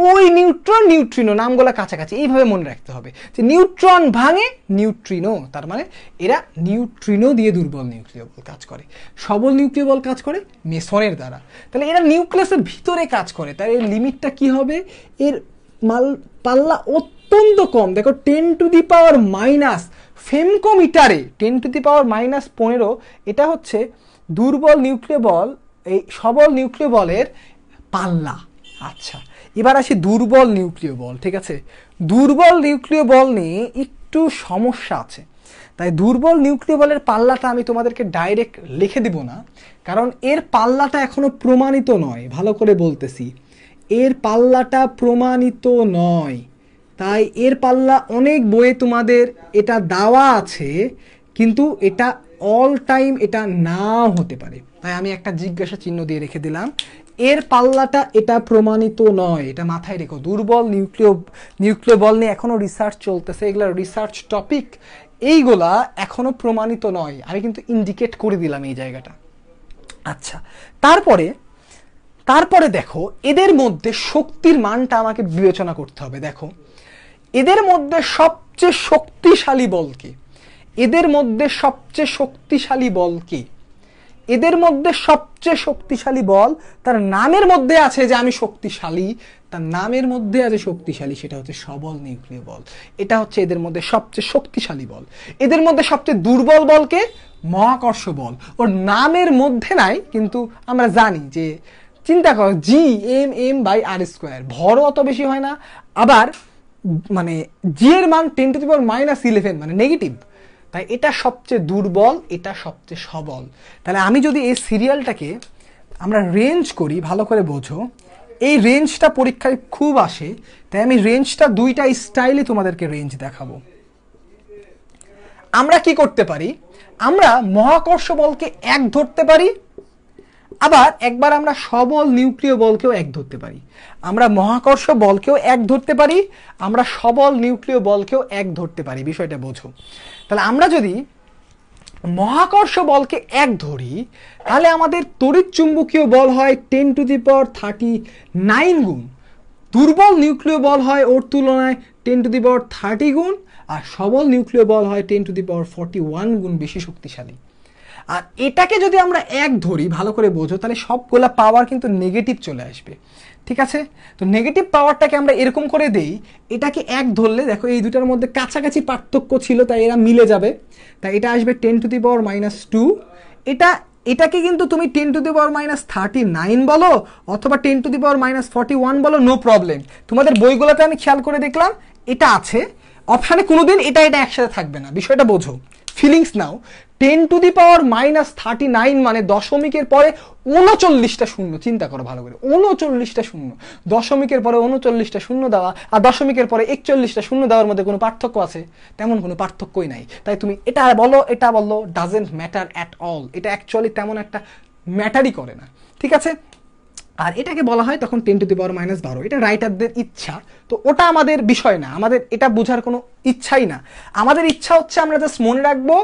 ওই নিউট্রন নিউট্রিনো নামগুলো কাছাকাছি, এইভাবে মনে রাখতে হবে যে নিউট্রন ভাঙে নিউট্রিনো, তার মানে এরা নিউট্রিনো দিয়ে দুর্বল নিউক্লিয় বল কাজ করে। সবল নিউক্লিয় বল কাজ করে মেসনের দ্বারা। তাহলে এরা নিউক্লিয়াসের ভিতরে কাজ করে, তাই এর লিমিটটা কি হবে? এর পাল্লা অত্যন্ত কম। দেখো 10⁻⁻, ফেমকোমিটারে 10⁻⁻15, এটা হচ্ছে দুর্বল নিউক্লিয় বল এই সবল নিউক্লিয় বলের পাল্লা। আচ্ছা, এবার আসি দুর্বল নিউক্লিয় বল। ঠিক আছে, দুর্বল নিউক্লিয় বল নিয়ে একটু সমস্যা আছে, তাই দুর্বল নিউক্লিয় বলের পাল্লাটা আমি তোমাদেরকে ডাইরেক্ট লিখে দিব না, কারণ এর পাল্লাটা এখনো প্রমাণিত নয়। ভালো করে বলতেছি, এর পাল্লাটা প্রমাণিত নয়, তাই এর পাল্লা অনেক বইয়ে তোমাদের এটা দেওয়া আছে, কিন্তু এটা অল টাইম এটা নাও হতে পারে। তাই আমি একটা জিজ্ঞাসা চিহ্ন দিয়ে রেখে দিলাম, এর পাল্লাটা এটা প্রমাণিত নয়, এটা মাথায় রেখো। দুর্বল নিউক্লিয় বল নিয়ে এখনো রিসার্চ চলতেছে, এগুলো রিসার্চ টপিক, এইগুলা এখনো প্রমাণিত নয়, আমি কিন্তু ইন্ডিকেট করে দিলাম এই জায়গাটা। আচ্ছা, তারপরে দেখো এদের মধ্যে শক্তির মানটা আমাকে বিবেচনা করতে হবে। দেখো এদের মধ্যে সবচেয়ে শক্তিশালী বল কি? এদের মধ্যে সবচেয়ে শক্তিশালী বল কি? এদের মধ্যে সবচেয়ে শক্তিশালী বল, তার নামের মধ্যে আছে যে আমি শক্তিশালী, তার নামের মধ্যে আছে শক্তিশালী, সেটা হচ্ছে সবল নিউক্লিয় বল। এটা হচ্ছে এদের মধ্যে সবচেয়ে শক্তিশালী বল। এদের মধ্যে সবচেয়ে দুর্বল বলকে মহাকর্ষ বল, ওর নামের মধ্যে নাই, কিন্তু আমরা জানি যে, চিন্তা করো G/m/r², ভরও অত বেশি হয় না, আবার মানে জি এর মান 10⁻⁻11, মানে নেগেটিভ, তাই এটা সবচেয়ে দুর্বল, এটা সবচেয়ে সবল। তাহলে আমি যদি এই সিরিয়ালটাকে আমরা রেঞ্জ করি, ভালো করে বোঝো, এই রেঞ্জটা পরীক্ষায় খুব আসে, তাই আমি রেঞ্জটা দুইটা স্টাইলে তোমাদেরকে রেঞ্জ দেখাবো। আমরা কি করতে পারি? আমরা মহাকর্ষ বলকে 1 ধরতে পারি, আবার একবার আমরা সবল নিউক্লিয় বলকেও 1 ধরতে পারি। আমরা মহাকর্ষ বলকেও 1 ধরতে পারি, আমরা সবল নিউক্লিয় বলকেও 1 ধরতে পারি। বিষয়টা বোঝো। তাহলে আমরা যদি মহাকর্ষ বলকে 1 ধরি, তাহলে আমাদের তড়িৎ চুম্বকীয় বল হয় 10⁻39 গুণ, দুর্বল নিউক্লিয় বল হয় ওর তুলনায় 10⁻30 গুণ, আর সবল নিউক্লিয় বল হয় 10⁻41 গুণ বেশি শক্তিশালী। আর এটাকে যদি আমরা 1 ধরি, ভালো করে বোঝো, তাহলে সবগুলা পাওয়ার কিন্তু নেগেটিভ চলে আসবে। ঠিক আছে, তো নেগেটিভ পাওয়ারটাকে আমরা এরকম করে দেই, এটাকে 1 ধরলে দেখো এই দুটার মধ্যে কাছাকাছি পার্থক্য ছিল, তাই এরা মিলে যাবে, তাই এটা আসবে 10⁻²। এটাকে কিন্তু তুমি 10⁻39 বলো অথবা 10⁻41 বলো, নো প্রবলেম। তোমাদের বইগুলোতে আমি খেয়াল করে দেখলাম এটা আছে অপশানে, কোনোদিন এটা একসাথে থাকবে না। বিষয়টা বোঝো, ফিলিংস নাও। 10⁻39 মানে দশমিকের পরে 39টা শূন্য। চিন্তা করো ভালো করে, 39টা শূন্য, দশমিকের পরে 39টা শূন্য দেওয়া আর দশমিকের পরে 41টা শূন্য দেওয়ার মধ্যে কোনো পার্থক্য আছে? তেমন কোনো পার্থক্যই নাই। তাই তুমি এটা বলো এটা বলো, ডাজেন্ট ম্যাটার অ্যাট অল, এটা অ্যাকচুয়ালি তেমন একটা ম্যাটারই করে না। ঠিক আছে, আর এটাকে বলা হয় তখন 10⁻12। এটা রাইটারদের ইচ্ছা, তো ওটা আমাদের বিষয় না, আমাদের এটা বোঝার কোনো ইচ্ছাই না। আমাদের ইচ্ছা হচ্ছে আমরা জাস্ট মনে রাখবো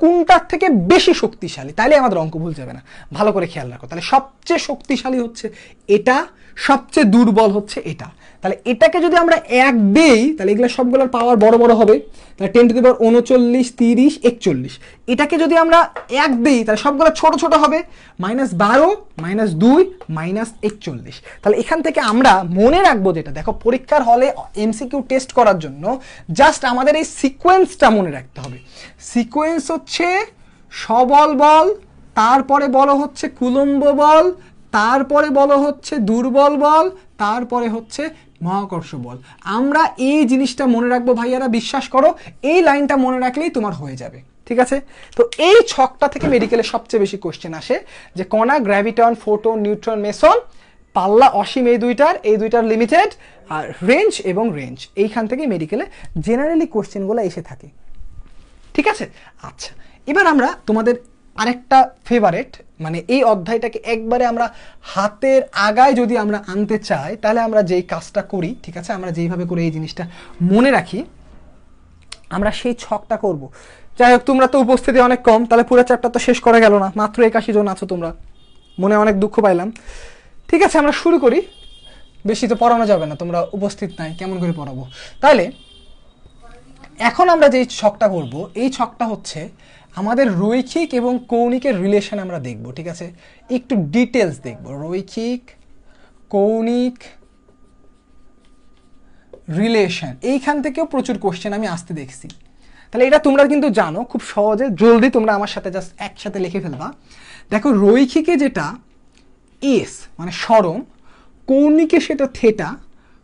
কোনটার থেকে বেশি শক্তিশালী, তাইলে আমাদের অঙ্ক ভুল যাবে না। ভালো করে খেয়াল রাখো, তাহলে সবচেয়ে শক্তিশালী হচ্ছে এটা, সবচেয়ে দুর্বল হচ্ছে এটা। তাহলে এটাকে যদি আমরা 1 দেই, তাহলে এগুলো সবগুলোর পাওয়ার বড় বড় হবে, তাহলে 10⁻39, 30, 41। এটাকে যদি আমরা 1 দিই তাহলে সবগুলো ছোট ছোট হবে, -12, -2, -41। তাহলে এখান থেকে আমরা মনে রাখবো যেটা, দেখো পরীক্ষার হলে এমসিকিউ টেস্ট করার জন্য জাস্ট আমাদের এই সিকোয়েন্সটা মনে রাখতে হবে। সিকোয়েন্স হচ্ছে সবল বল, তারপরে বলো হচ্ছে কুলম্ব বল, তারপরে বলো হচ্ছে দুর্বল বল, তারপরে হচ্ছে মহাকর্ষ বল। আমরা এই জিনিসটা মনে রাখবো ভাইয়ারা, বিশ্বাস করো এই লাইনটা মনে রাখলেই তোমার হয়ে যাবে, ঠিক আছে? তো এই ছকটা থেকে মেডিকেলে সবচেয়ে বেশি কোশ্চেন আসে যে কণা, গ্র্যাভিটন, ফোটন, নিউট্রন, মেসন, পাল্লা অসীম এই দুইটার লিমিটেড, আর রেঞ্জ এবং রেঞ্জ, এইখান থেকে মেডিকেলে জেনারেলি কোশ্চেনগুলো এসে থাকে, ঠিক আছে? আচ্ছা, এবার আমরা তোমাদের আরেকটা ফেভারেট, মানে এই অধ্যায়টাকে একবারে আমরা হাতের আগায় যদি আমরা আনতে চাই তাহলে আমরা যেই কাজটা করি, ঠিক আছে, আমরা যেইভাবে করে এই জিনিসটা মনে রাখি, আমরা সেই ছকটা করব। যাই হোক, তোমরা তো উপস্থিতি অনেক কম, তাহলে পুরো চ্যাপ্টার তো শেষ করা গেল না, মাত্র 81 জন আছো তোমরা, মনে অনেক দুঃখ পাইলাম। ঠিক আছে, আমরা শুরু করি, বেশি তো পড়ানো যাবে না, তোমরা উপস্থিত নাই, কেমন করে পড়াবো? তাহলে এখন আমরা যে ছকটা করব, এই ছকটা হচ্ছে আমাদের রৈখিক এবং কৌণিকের রিলেশন আমরা দেখব, ঠিক আছে? একটু ডিটেলস দেখব, রৈখিক কৌণিক রিলেশন, এইখান থেকেও প্রচুর কোশ্চেন আমি আসতে দেখছি। তাহলে এটা তোমরা কিন্তু জানো, খুব সহজে জলদি তোমরা আমার সাথে জাস্ট একসাথে লিখে ফেলবা। দেখো, রৈখিকে যেটা এস মানে সরণ, কৌণিকে সেটা থেটা,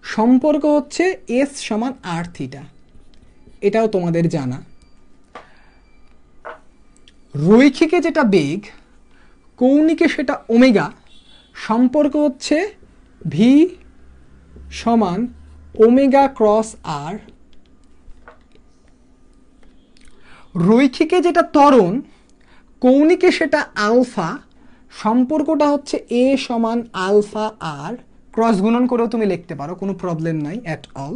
সম্পর্ক হচ্ছে এস সমান আর থিটা, এটাও তোমাদের জানা। রৈখিকে যেটা বেগ, কৌণিকে সেটা ওমেগা, সম্পর্ক হচ্ছে ভি সমান ওমেগা ক্রস আর। রৈখিকে যেটা ত্বরণ, কৌণিকে সেটা আলফা, সম্পর্কটা হচ্ছে এ সমান আলফা আর, ক্রস গুণন করেও তুমি লিখতে পারো, কোনো প্রবলেম নাই অ্যাট অল।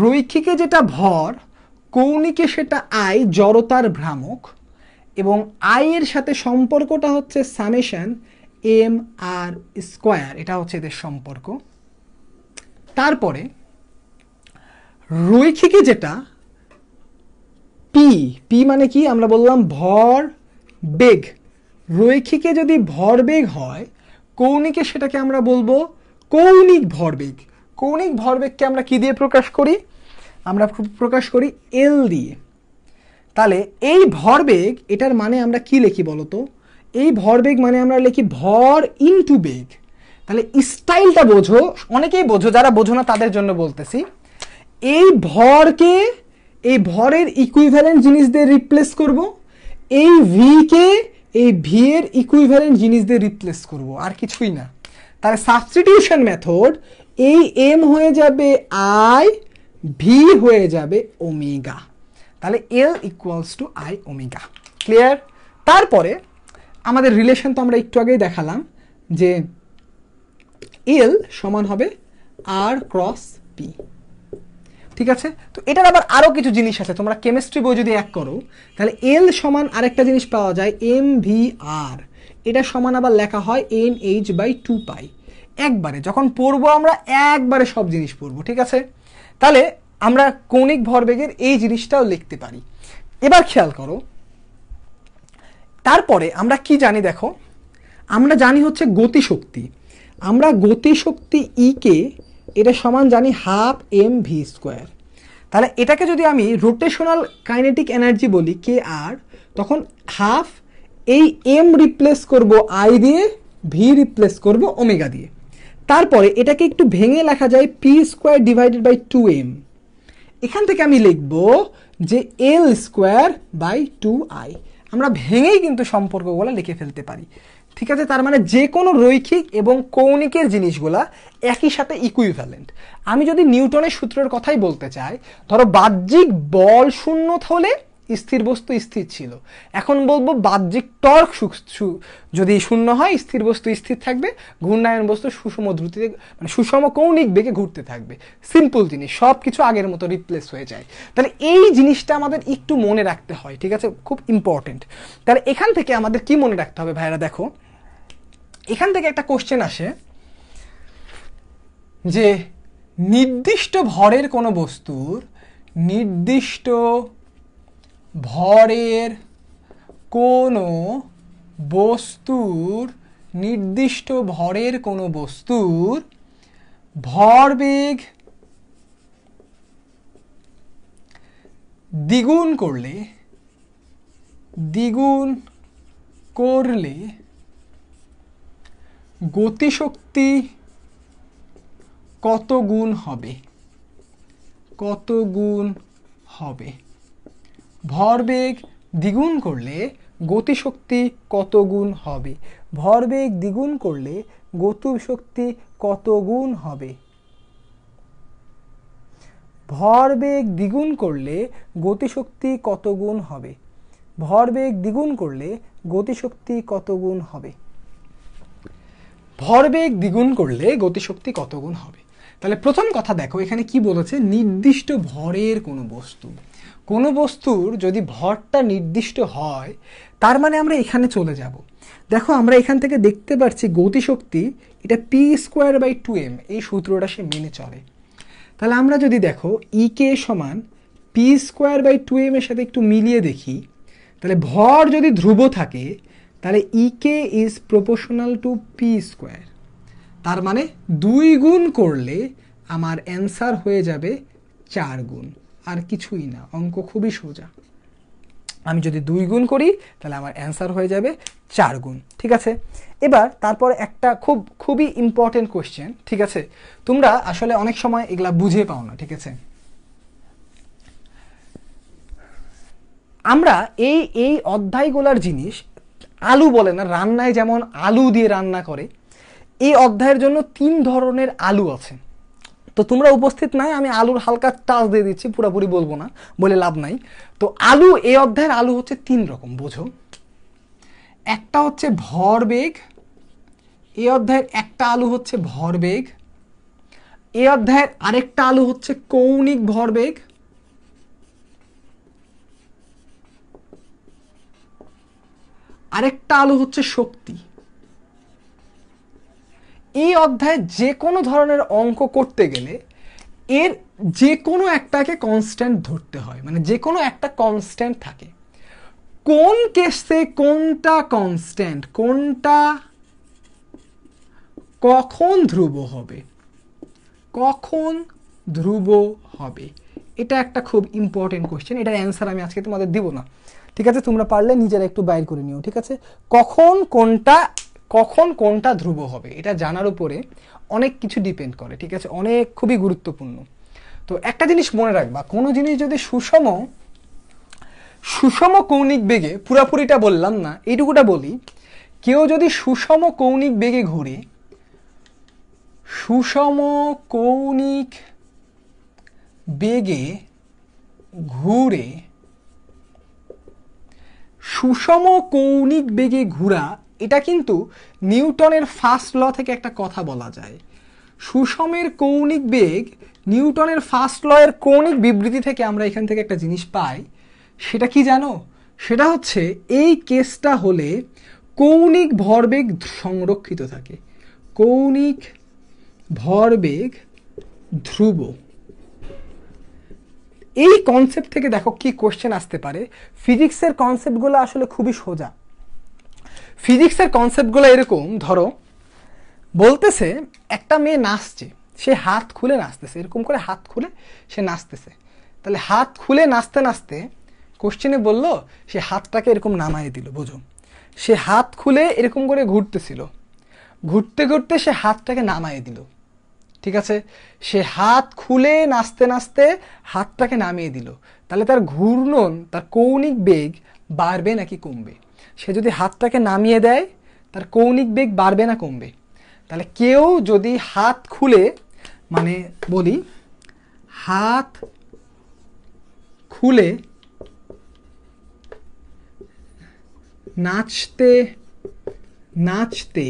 রৈখিকে যেটা ভর, কৌণিকে সেটা আই, জড়তার ভ্রামক, এবং আই এর সাথে সম্পর্কটা হচ্ছে সামেশন এম আর স্কোয়ার, এটা হচ্ছে এদের সম্পর্ক। তারপরে রৈখিকে যেটা পি, পি মানে কি আমরা বললাম ভর বেগ, রৈখিকে যদি ভরবেগ হয়, কৌণিকে সেটাকে আমরা বলবো কৌণিক ভরবেগ। কৌণিক ভরবেগকে আমরা কি দিয়ে প্রকাশ করি? আমরা প্রকাশ করি এল দিয়ে। তাহলে এই ভরবেগ, এটার মানে আমরা কি লিখি বলতো? এই ভরবেগ মানে আমরা লিখি ভর ইনটু বেগ। তাহলে স্টাইলটা বোঝো, অনেকেই বোঝো, যারা বোঝো না তাদের জন্য বলতেছি। এই ভরকে এই ভরের ইকুইভ্যালেন্ট জিনিস দিয়ে রিপ্লেস করব, এই ভি কে এই ভি এর ইকুইভ্যালেন্ট জিনিস দিয়ে রিপ্লেস করব, আর কিছুই না। তাহলে সাবস্টিটিউশন মেথড, এই এম হয়ে যাবে আই, ভি হয়ে যাবে ওমেগা, তাহলে L equals to I omega. Clear? তারপরে আমাদের রিলেশন তো আমরা একটু আগেই দেখালাম যে এল সমান হবে আর ক্রস পি, ঠিক আছে? তো এটার আবার আরও কিছু জিনিস আছে, তোমরা কেমিস্ট্রি বই যদি এক করো তাহলে এল সমান আরেকটা জিনিস পাওয়া যায় এম ভি আর, এটা সমান আবার লেখা হয় এন এইচ বাই 2 পাই। একবারে যখন পড়বো আমরা একবারে সব জিনিস পড়বো, ঠিক আছে? তাহলে আমরা কৌণিক ভরবেগের এই জিনিসটাও লিখতে পারি। এবার খেয়াল করো, তারপরে আমরা কি জানি দেখো, আমরা জানি হচ্ছে গতিশক্তি। আমরা গতিশক্তি ই কে এটা সমান জানি হাফ এম ভি স্কোয়ার। তাহলে এটাকে যদি আমি রোটেশনাল কাইনেটিক এনার্জি বলি কে আর, তখন হাফ এই এম রিপ্লেস করব আই দিয়ে, ভি রিপ্লেস করব ওমেগা দিয়ে। তারপরে এটাকে একটু ভেঙে লেখা যায় P square divided by 2m। এখান থেকে আমি লিখব যে এল স্কোয়ার বাই 2i। আমরা ভেঙেই কিন্তু সম্পর্কগুলো লিখে ফেলতে পারি, ঠিক আছে? তার মানে যে কোনো রৈখিক এবং কৌণিকের জিনিসগুলা একই সাথে ইকুইভ্যালেন্ট। আমি যদি নিউটনের সূত্রের কথাই বলতে চাই, ধরো বাহ্যিক বল শূন্য হলে স্থির বস্তু স্থির ছিল, এখন বলবো বাহ্যিক টর্ক যদি শূন্য হয় স্থির বস্তু স্থির থাকবে, ঘূর্ণায়ন বস্তু সুষম দ্রুতিতে মানে সুষম কৌণিক বেগে ঘুরতে থাকবে। সিম্পল জিনিস, সব কিছু আগের মতো রিপ্লেস হয়ে যায়। তাহলে এই জিনিসটা আমাদের একটু মনে রাখতে হয়, ঠিক আছে? খুব ইম্পর্টেন্ট। তাহলে এখান থেকে আমাদের কি মনে রাখতে হবে ভাইরা? দেখো, এখান থেকে একটা কোশ্চেন আসে যে নির্দিষ্ট ভরের কোনো বস্তুর নির্দিষ্ট ভরের কোনো বস্তুর ভরবেগ দ্বিগুণ করলে গতিশক্তি কত গুণ হবে? ভরবেগ দ্বিগুণ করলে গতিশক্তি কত গুণ হবে? ভরবেগ দ্বিগুণ করলে গতিশক্তি কত গুণ হবে? ভরবেগ দ্বিগুণ করলে গতিশক্তি কত গুণ হবে? ভরবেগ দ্বিগুণ করলে গতিশক্তি কত গুণ হবে? ভরবেগ দ্বিগুণ করলে গতিশক্তি কত গুণ হবে? তাহলে প্রথম কথা দেখো এখানে কি বলেছে, নির্দিষ্ট ভরের কোনো বস্তুর যদি ভরটা নির্দিষ্ট হয় তার মানে আমরা এখানে চলে যাব। দেখো আমরা এখান থেকে দেখতে পাচ্ছি গতিশক্তি এটা p²/2m, এই সূত্রটা সে মেনে চলে। তাহলে আমরা যদি দেখো ইকে সমান p²/2m এর সাথে একটু মিলিয়ে দেখি, তাহলে ভর যদি ধ্রুব থাকে তাহলে ইকে ইজ প্রপোর্শনাল টু p²। তার মানে 2 গুণ করলে আমার অ্যান্সার হয়ে যাবে 4 গুণ, আর কিছুই না। অঙ্ক খুবই সোজা। আমি যদি 2 গুণ করি তাহলে আমার অ্যান্সার হয়ে যাবে 4 গুণ। ঠিক আছে, এবার তারপর একটা খুবই ইম্পর্টেন্ট কোয়েশ্চেন। ঠিক আছে, তোমরা আসলে অনেক সময় এগুলা বুঝে পাও না। ঠিক আছে, আমরা এই অধ্যায়গুলোর জিনিস আলু বলে না, রান্নায় যেমন আলু দিয়ে রান্না করে, এই অধ্যায়ের জন্য 3 ধরনের আলু আছে। তো তোমরা উপস্থিত নাই, আমি আলুর হালকা টাচ দিয়ে দিচ্ছি, পুরোপুরি বলবো না, বলে লাভ নাই। তো আলু, এই অধ্যায়ের আলু হচ্ছে 3 রকম, বোঝো। একটা হচ্ছে ভরবেগ, এই অধ্যায়ের একটা আলু হচ্ছে ভরবেগ। এই অধ্যায়ের আরেকটা আলু হচ্ছে কৌণিক ভরবেগ। আরেকটা আলু হচ্ছে শক্তি। এই অধ্যায়ে যে কোনো ধরনের অঙ্ক করতে গেলে এর যে কোনো একটাকে কনস্ট্যান্ট ধরতে হয়, মানে যে কোনো একটা কনস্ট্যান্ট থাকে। কোন কেসে কোনটা কনস্ট্যান্ট, কোনটা কখন ধ্রুব হবে, এটা একটা খুব ইম্পর্টেন্ট কোয়েশ্চেন। এটার অ্যান্সার আমি আজকে তোমাদের দিব না। ঠিক আছে, তোমরা পারলে নিজেরা একটু বাইর করে নিও। ঠিক আছে, কখন কোনটা ধ্রুব হবে এটা জানার উপরে অনেক কিছু ডিপেন্ড করে। ঠিক আছে, অনেক খুবই গুরুত্বপূর্ণ। তো একটা জিনিস মনে রাখবা, কোনো জিনিস যদি সুষম কৌণিক বেগে, পুরাপুরিটা বললাম না, এইটুকুটা বলি, কেউ যদি সুষম কৌণিক বেগে ঘুরে, সুষম কৌণিক বেগে ঘোরা, এটা কিন্তু নিউটনের ফার্স্ট ল থেকে একটা কথা বলা যায়। সুষমের কৌণিক বেগ, নিউটনের ফার্স্ট ল এর কৌণিক বিবৃতি থেকে আমরা এখান থেকে একটা জিনিস পাই। সেটা কি জানো? সেটা হচ্ছে এই কেসটা হলে কৌণিক ভরবেগ সংরক্ষিত থাকে, কৌণিক ভরবেগ ধ্রুব। এই কনসেপ্ট থেকে দেখো কি কোশ্চেন আসতে পারে। ফিজিক্সের কনসেপ্টগুলো আসলে খুবই সোজা। ফিজিক্সের কনসেপ্টগুলো এরকম, ধরো বলতেছে একটা মেয়ে নাচছে, সে হাত খুলে নাচতেছে, এরকম করে হাত খুলে সে নাচতেছে। তাহলে হাত খুলে নাচতে নাচতে কোশ্চেনে বললো সে হাতটাকে এরকম নামায়ে দিল, বোঝো। সে হাত খুলে এরকম করে ঘুরতেছিল, ঘুরতে ঘুরতে সে হাতটাকে নামায়ে দিল। ঠিক আছে, সে হাত খুলে নাচতে নাচতে হাতটাকে নামিয়ে দিল। তাহলে তার ঘূর্ণন, তার কৌণিক বেগ বাড়বে নাকি কমবে? সে যদি হাতটাকে নামিয়ে দেয় তার কৌণিক বেগ বাড়বে না কমবে? তাহলে কেউ যদি হাত খুলে, মানে বলি হাত খুলে নাচতে নাচতে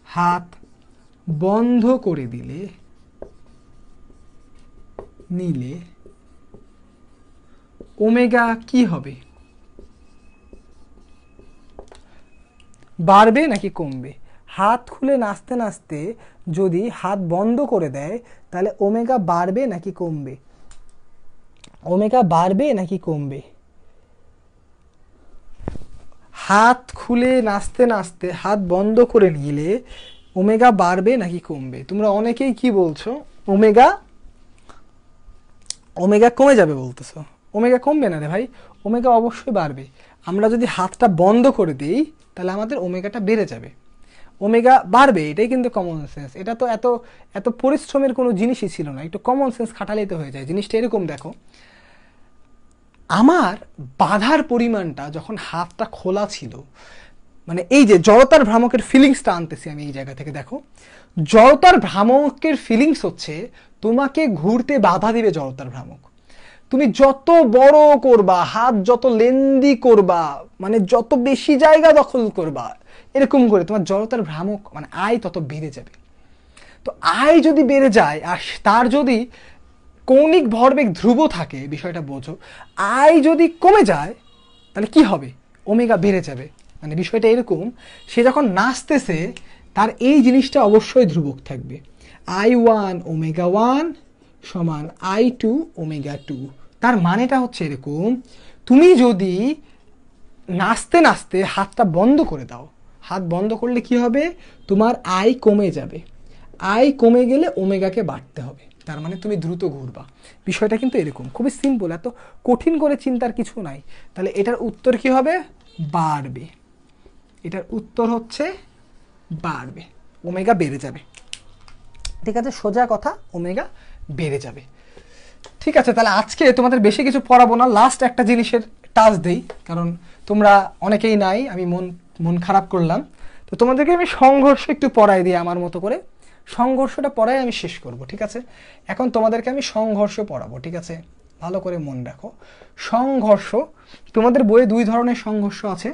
হাত বন্ধ করে নিলে ওমেগা কি হবে? বাড়বে নাকি কমবে? হাত খুলে নাচতে নাচতে যদি হাত বন্ধ করে দেয় তাহলে ওমেগা বাড়বে নাকি কমবে? ওমেগা বাড়বে নাকি কমবে? হাত খুলে নাচতে নাচতে হাত বন্ধ করে নিলে ওমেগা বাড়বে নাকি কমবে? তোমরা অনেকেই কি বলছো, ওমেগা ওমেগা কমে যাবে বলতেছো। ওমেগা কমবে না রে ভাই, ওমেগা অবশ্যই বাড়বে। আমরা যদি হাতটা বন্ধ করে দিই তাহলে আমাদের ওমেগাটা বেড়ে যাবে, ওমেগা বাড়বে, এটাই কিন্তু কমন সেন্স। এটা তো এত এত পরিশ্রমের কোনো জিনিসই ছিল না, একটু কমন সেন্স খাটালেই তো হয়ে যায়। জিনিসটা এরকম দেখো, আমার বাধার পরিমাণটা যখন হাতটা খোলা ছিল, মানে এই যে জড়তার ভ্রামকের ফিলিংসটা আনতেছি আমি এই জায়গা থেকে, দেখো জড়তার ভ্রামকের ফিলিংস হচ্ছে তোমাকে ঘুরতে বাধা দিবে জড়তার ভ্রামক। তুমি যত বড় করবা, হাত যত লেন্দি করবা, মানে যত বেশি জায়গা দখল করবা, এরকম করে তোমার জড়তার ভ্রামক মানে আয় তত বেড়ে যাবে। তো আয় যদি বেড়ে যায় আর তার যদি কৌণিক ভরবেগ ধ্রুব থাকে, বিষয়টা বোঝো, আয় যদি কমে যায় তাহলে কি হবে? ওমেগা বেড়ে যাবে। মানে বিষয়টা এরকম, সে যখন নাচতেছে তার এই জিনিসটা অবশ্যই ধ্রুবক থাকবে। I1 ওমেগা 1 সমান I2 ওমেগা 2। তার মানেটা হচ্ছে এরকম, তুমি যদি নাচতে নাচতে হাতটা বন্ধ করে দাও, হাত বন্ধ করলে কি হবে? তোমার আয় কমে যাবে, আয় কমে গেলে ওমেগাকে বাড়তে হবে, তার মানে তুমি দ্রুত ঘুরবা। বিষয়টা কিন্তু এরকম, খুবই সিম্পল, এত কঠিন করে চিন্তার কিছু নাই। তাহলে এটার উত্তর কি হবে? বাড়বে। এটার উত্তর হচ্ছে বাড়বে, ওমেগা বেড়ে যাবে। ঠিক আছে, সোজা কথা, ওমেগা বেড়ে যাবে। ঠিক আছে, তাহলে আজকে তোমাদের বেশি কিছু পড়াবো না, লাস্ট একটা জিনিসের টাচ দেই, কারণ তোমরা অনেকেই নাই, আমি মন খারাপ করলাম। তো তোমাদেরকে আমি সংঘর্ষ একটু পড়াই দিই আমার মতো করে, সংঘর্ষটা পড়াই আমি শেষ করব। ঠিক আছে, এখন তোমাদেরকে আমি সংঘর্ষ পড়াবো। ঠিক আছে, ভালো করে মন রাখো। সংঘর্ষ, তোমাদের বইয়ে দুই ধরনের সংঘর্ষ আছে,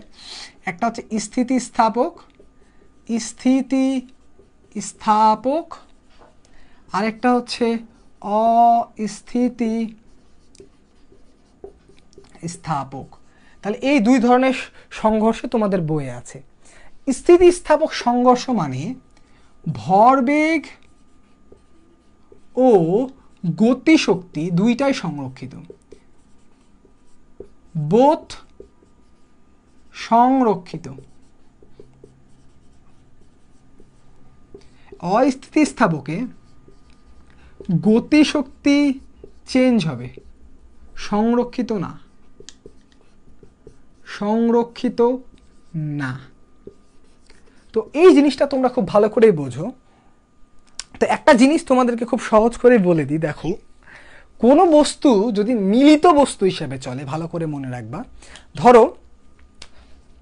একটা হচ্ছে স্থিতিস্থাপক, স্থিতিস্থাপক, আরেকটা হচ্ছে অস্থিতি স্থাপক। তাহলে এই দুই ধরনের সংঘর্ষ তোমাদের বইয়ে আছে। স্থিতিস্থাপক সংঘর্ষ মানে ভরবেগ ও গতিশক্তি দুইটাই সংরক্ষিত, বোথ সংরক্ষিত। অস্থিতিস্থাপকে গতিশক্তি চেঞ্জ হবে, সংরক্ষিত না, সংরক্ষিত না। তো এই জিনিসটা তোমরা খুব ভালো করে বোঝো। তো একটা জিনিস তোমাদেরকে খুব সহজ করে বলে দিই, দেখো কোনো বস্তু যদি মিলিত বস্তু হিসেবে চলে, ভালো করে মনে রাখবা, ধরো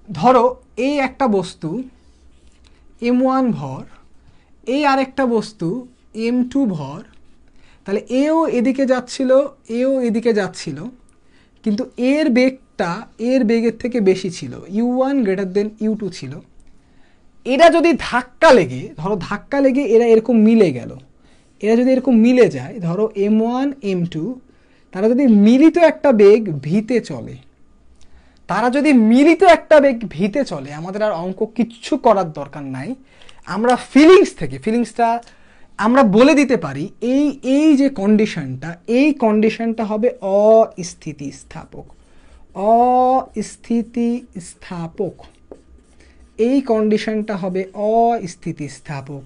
ধরো এই একটা বস্তু m1 ভর, এই আরেকটা বস্তু m2 ভর, তাহলে এও এদিকে যাচ্ছিল, এও এদিকে যাচ্ছিল, কিন্তু এর বেগটা এর বেগের থেকে বেশি ছিল, u1 গ্রেটার দেন u2 ছিল। এরা যদি ধাক্কা লেগে, ধরো ধাক্কা লেগে এরা এরকম মিলে গেল, এরা যদি এরকম মিলে যায়, ধরো m1 m2, তারা যদি মিলিত একটা বেগ ভিতে চলে, তারা যদি মিলিত একটা বেগ ভিতে চলে, আমাদের আর অঙ্ক কিচ্ছু করার দরকার নাই, আমরা ফিলিংস থেকে, ফিলিংসটা আমরা বলে দিতে পারি, এই এই যে কন্ডিশনটা, এই কন্ডিশনটা হবে অস্থিতিস্থাপক, অস্থিতিস্থাপক, এই কন্ডিশনটা হবে অস্থিতিস্থাপক।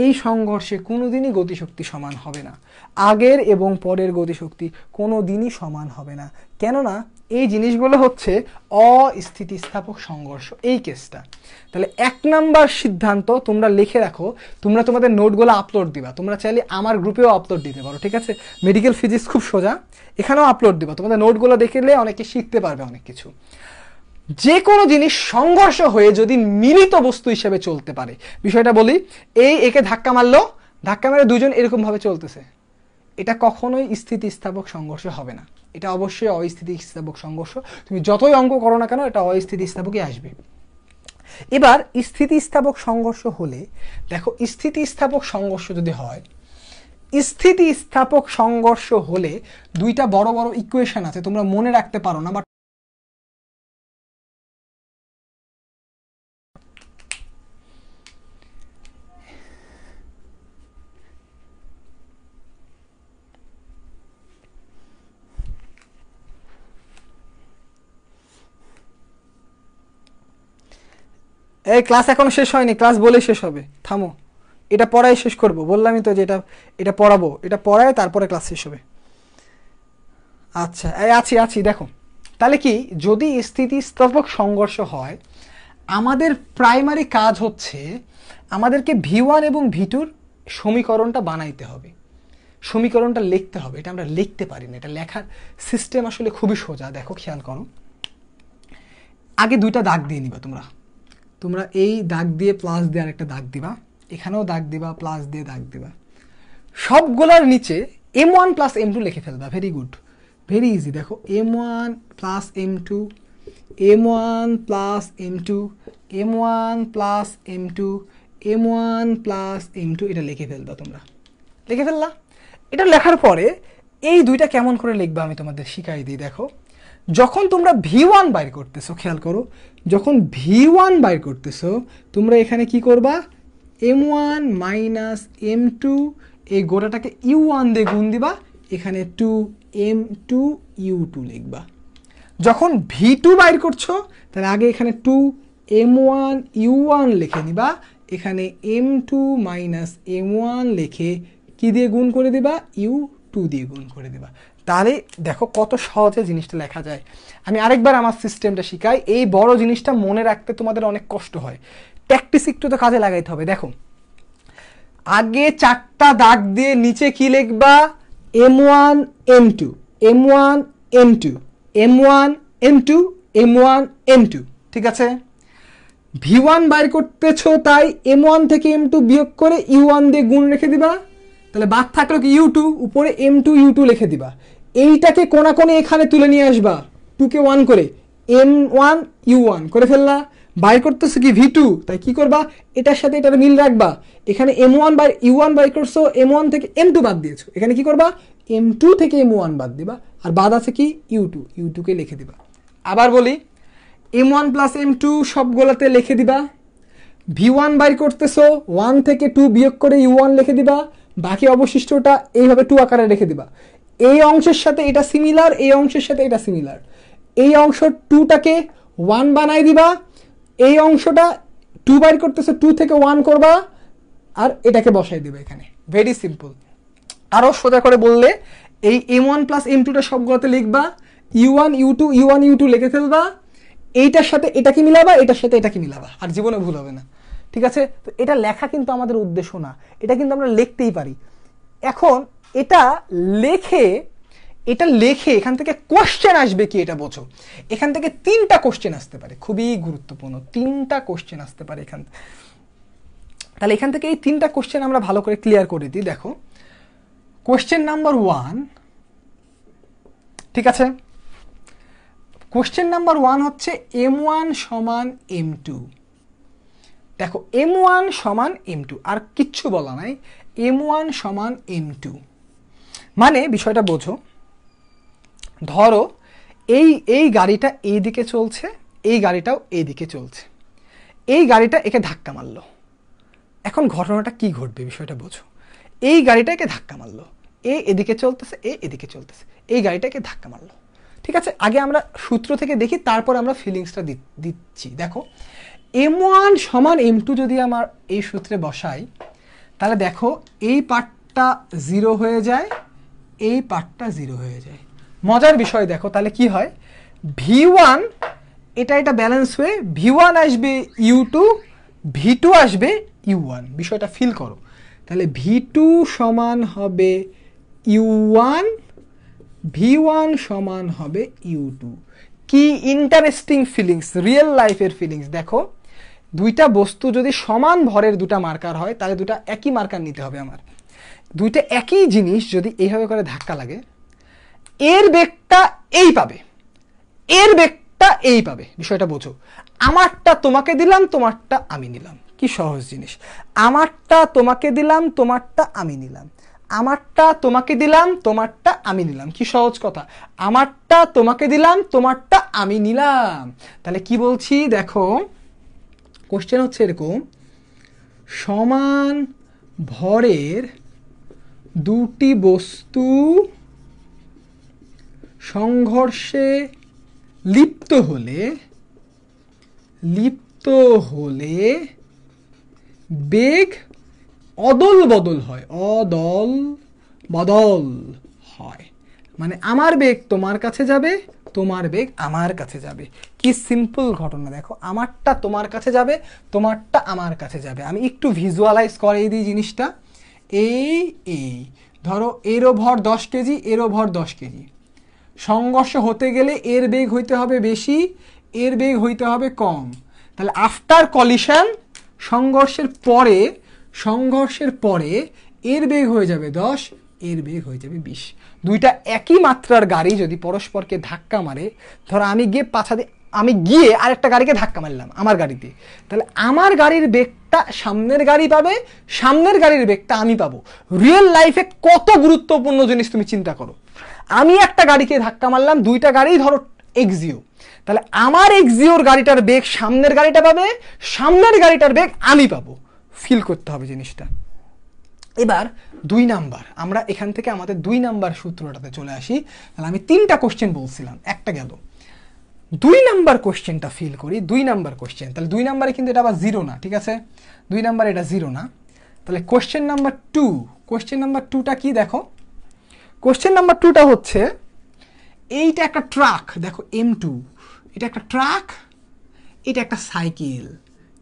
এই সংঘর্ষে কোনোদিনই গতিশক্তি সমান হবে না, আগের এবং পরের গতিশক্তি কোনোদিনই সমান হবে না, কেননা এই জিনিসগুলো হচ্ছে অস্থিতিস্থাপক সংঘর্ষ, এই কেসটা। তাহলে 1 নাম্বার সিদ্ধান্ত তোমরা লিখে রাখো, তোমরা তোমাদের নোটগুলো আপলোড দিবা, তোমরা চাইলে আমার গ্রুপেও আপলোড দিতে পারো। ঠিক আছে, মেডিকেল ফিজিক্স খুব সোজা, এখানেও আপলোড দিবা, তোমাদের নোটগুলো দেখলে অনেকে শিখতে পারবে অনেক কিছু। যে কোনো জিনিস সংঘর্ষ হয়ে যদি মিলিত বস্তু হিসেবে চলতে পারে, বিষয়টা বলি, এই একে ধাক্কা মারলো, ধাক্কা মেরে দুজন এরকম ভাবে চলতেছে, এটা কখনোই স্থিতিস্থাপক সংঘর্ষ হবে না, এটা অবশ্যই অস্থিতিস্থাপক সংঘর্ষ। তুমি যতই অঙ্ক করো না কেন, এটা অস্থিতিস্থাপকই আসবে। এবার স্থিতিস্থাপক সংঘর্ষ হলে দেখো, স্থিতিস্থাপক সংঘর্ষ যদি হয়, স্থিতিস্থাপক সংঘর্ষ হলে দুইটা বড় বড় ইকুয়েশন আছে, তোমরা মনে রাখতে পারো না, বাট এই ক্লাস এখনো শেষ হয়নি, ক্লাস বলেই শেষ হবে, থামো। এটা পড়াই শেষ করব, বললামই তো যে এটা পড়াবো, এটা পড়ায় তারপরে ক্লাস শেষ হবে। আচ্ছা এই আছি দেখো। তাহলে কি, যদি স্থিতিস্থাপক সংঘর্ষ হয়, আমাদের প্রাইমারি কাজ হচ্ছে আমাদেরকে V1 এবং V2-র সমীকরণটা বানাইতে হবে, সমীকরণটা লিখতে হবে। এটা আমরা লিখতে পারি না, এটা লেখার সিস্টেম আসলে খুবই সোজা। দেখো খেয়াল করো, আগে দুইটা দাগ দিয়ে নিবা তোমরা এই দাগ দিয়ে প্লাস দিয়ে আরেকটা দাগ দিবা, এখানেও দাগ দিবা, প্লাস দিয়ে দাগ দিবা। সবগুলার নিচে M1 প্লাস M2 লিখে ফেলবা। Very good, very easy. দেখো M1 plus M2, M1 plus M2, M1 plus M2, M1 plus M2, এটা লিখে ফেলবা। তোমরা লিখে ফেললা। এটা লেখার পরে এই দুইটা কেমন করে লিখবা আমি তোমাদের শিখাই দিই। দেখো, যখন তোমরা V1 বাইর করতেছো, খেয়াল করো, যখন V1 বাইর করতেছো তোমরা এখানে কি করবা, M1 মাইনাস M2, এই গোটাটাকে U1 দিয়ে গুণ দিবা, এখানে 2M2 U2 লিখবা। যখন V2 বাইর করছো তাহলে আগে এখানে 2M1 U1 লিখে নিবা, এখানে M2 মাইনাস M1 লিখে কি দিয়ে গুণ করে দিবা, U2 দিয়ে গুণ করে দিবা। তাহলে দেখো কত সহজে জিনিসটা লেখা যায়। আমি আরেকবার আমার সিস্টেমটা শিখাই, এই বড় জিনিসটা মনে রাখতে তোমাদের অনেক কষ্ট হয়, প্র্যাকটিস একটু তো কাজে লাগাইতে হবে। দেখো, আগে 4টা দাগ দিয়ে নিচে কি লিখবা, M1 M2, M1 M2, M1 M2, M1 M2, ঠিক আছে। V1 বাইর করতেছো তাই M1 থেকে M2 বিয়োগ করে U1 দিয়ে গুণ রেখে দিবা, তাহলে বাদ থাকলো কি U2, উপরে M2 U2 লিখে দিবা। এইটাকে কোণাকোণে এখানে তুলে নিয়ে আসবা, 2 কে 1 করে, M1 U1 করে ফেললা। বাইর করতেছো কি V2, তাই কি করবা, এটার সাথে এটার মিল রাখবা। এখানে M1 বাই U1 বাইর করছো, M1 থেকে M2 বাদ দিয়েছো, এখানে কি করবা, M2 থেকে M1 বাদ দিবা, আর বাদ আছে কি U2, U2 কে লিখে দিবা। আবার বলি, M1 প্লাস M2 সবগুলোতে লিখে দিবা। V1 বাইর করতেছো, 1 থেকে 2 বিয়োগ করে U1 লিখে দিবা, বাকি অবশিষ্টটা এইভাবে 2 আকারে রেখে দিবা। এই অংশের সাথে এটা সিমিলার, এই অংশের সাথে এটা সিমিলার, এই অংশ 2টাকে 1 বানাই দিবা, এই অংশটা 2 বাইর করতেছো, 2 থেকে 1 করবা, আর এটাকে বসাই দিবা এখানে। Very simple. আরও সোজা করে বললে, এই M1 প্লাস M2টা সবগুলোতে লিখবা, U1 U2 U1 U2 লিখে ফেলবা, এইটার সাথে এটাকে মিলাবা, এটার সাথে এটাকে মিলাবা, আর জীবনে ভুল হবে না, ঠিক আছে। তো এটা লেখা কিন্তু আমাদের উদ্দেশ্য না, এটা কিন্তু আমরা লিখতেই পারি। এখন এটা লেখে এখান থেকে কোশ্চেন আসবে কি, এটা বোঝো। এখান থেকে 3টা কোশ্চেন আসতে পারে, খুবই গুরুত্বপূর্ণ 3টা কোশ্চেন আসতে পারে এখান। তাহলে এখান থেকে এই 3টা কোশ্চেন আমরা ভালো করে ক্লিয়ার করে দিই। দেখো, কোশ্চেন নাম্বার 1, ঠিক আছে, কোশ্চেন নাম্বার 1 হচ্ছে M1 সমান M2। দেখো, M1 সমান M2, আর কিচ্ছু বলা নাই, M1 সমান M2 মানে বিষয়টা বোঝো। ধরো এই গাড়িটা এই দিকে চলছে, এই গাড়িটাও এই দিকে চলছে, এই গাড়িটা একে ধাক্কা মারলো। এখন ঘটনাটা কি ঘটবে বিষয়টা বোঝো। এই গাড়িটা একে ধাক্কা মারলো, এদিকে চলতেছে, এদিকে চলতেছে, এই গাড়িটাকে ধাক্কা মারলো, ঠিক আছে। আগে আমরা সূত্র থেকে দেখি, তারপর আমরা ফিলিংসটা দিচ্ছি। দেখো, M1 সমান M2 যদি আমার এই সূত্রে বসাই, তাহলে দেখো এই পার্টটা 0 হয়ে যায়, এই পার্টটা 0 হয়ে যায়। মজার বিষয় দেখো, তাহলে কি হয়, V1 এটা ব্যালেন্স হয়ে V1 আসবে U2, V2 আসবে U1, বিষয়টা ফিল করো। তাহলে V2 সমান হবে U1, V1 সমান হবে U2। কি ইন্টারেস্টিং ফিলিংস, রিয়েল লাইফের ফিলিংস। দেখো, দুইটা বস্তু যদি সমান ভরের দুটা মার্কার হয়, তাহলে দুটা একই মার্কার নিতে হবে আমার। দুইটা একই জিনিস যদি এইভাবে করে ধাক্কা লাগে, এর বেগটা এই পাবে, এর বেগটা এই পাবে, বিষয়টা বোঝো। আমারটা তোমাকে দিলাম, তোমারটা আমি নিলাম, কি সহজ জিনিস। আমারটা তোমাকে দিলাম, তোমারটা আমি নিলাম, আমারটা তোমাকে দিলাম, তোমারটা আমি নিলাম, কি সহজ কথা। আমারটা তোমাকে দিলাম, তোমারটা আমি নিলাম। তাহলে কি বলছি দেখো, কোশ্চেন হচ্ছে এরকম, সমান ভরের দুটি বস্তু সংঘর্ষে লিপ্ত হলে বেগ অদল বদল হয়, অদল বদল হয়, মানে আমার বেগ তোমার কাছে যাবে, তোমার বেগ আমার কাছে যাবে। কি সিম্পল ঘটনা দেখো, আমারটা তোমার কাছে যাবে, তোমারটা আমার কাছে যাবে। আমি একটু ভিজুয়ালাইজ করে দিই জিনিসটা। এই ধরো এরও ভর 10 কেজি, এরও ভর 10 কেজি। সংঘর্ষ হতে গেলে এর বেগ হইতে হবে বেশি, এর বেগ হইতে হবে কম। তাহলে আফটার কলিশন, সংঘর্ষের পরে এর বেগ হয়ে যাবে 10, এর বেগ হয়ে যাবে 20। দুইটা একই মাত্রার গাড়ি যদি পরস্পরকে ধাক্কা মারে, ধরো আমি গিয়ে আরেকটা গাড়িকে ধাক্কা মারলাম আমার গাড়িতে, তাহলে আমার গাড়ির বেগটা সামনের গাড়ি পাবে, সামনের গাড়ির বেগটা আমি পাবো। রিয়েল লাইফে কত গুরুত্বপূর্ণ জিনিস তুমি চিন্তা করো। আমি একটা গাড়িকে ধাক্কা মারলাম, দুইটা গাড়ি ধরো এক্সিও, তাহলে আমার এক্সিওর গাড়িটার বেগ সামনের গাড়িটা পাবে, সামনের গাড়িটার বেগ আমি পাবো। ফিল করতে হবে জিনিসটা। এবার 2 নাম্বার, আমরা এখান থেকে আমাদের 2 নাম্বার সূত্রটাতে চলে আসি। তাহলে আমি 3টা কোশ্চেন বলছিলাম, একটা গেল। 2 নাম্বার কোশ্চেনটা ফিল করি। 2 নাম্বার কোশ্চেন, তাহলে 2 নাম্বারে কিন্তু এটা আবার 0 না, ঠিক আছে? 2 নাম্বার এটা 0 না। তাহলে কোশ্চেন নাম্বার 2, কোশ্চেন নাম্বার 2টা কি দেখো? কোশ্চেন নাম্বার 2টা হচ্ছে, এইটা একটা ট্রাক, দেখো M2, এটা একটা ট্রাক, এটা একটা সাইকেল,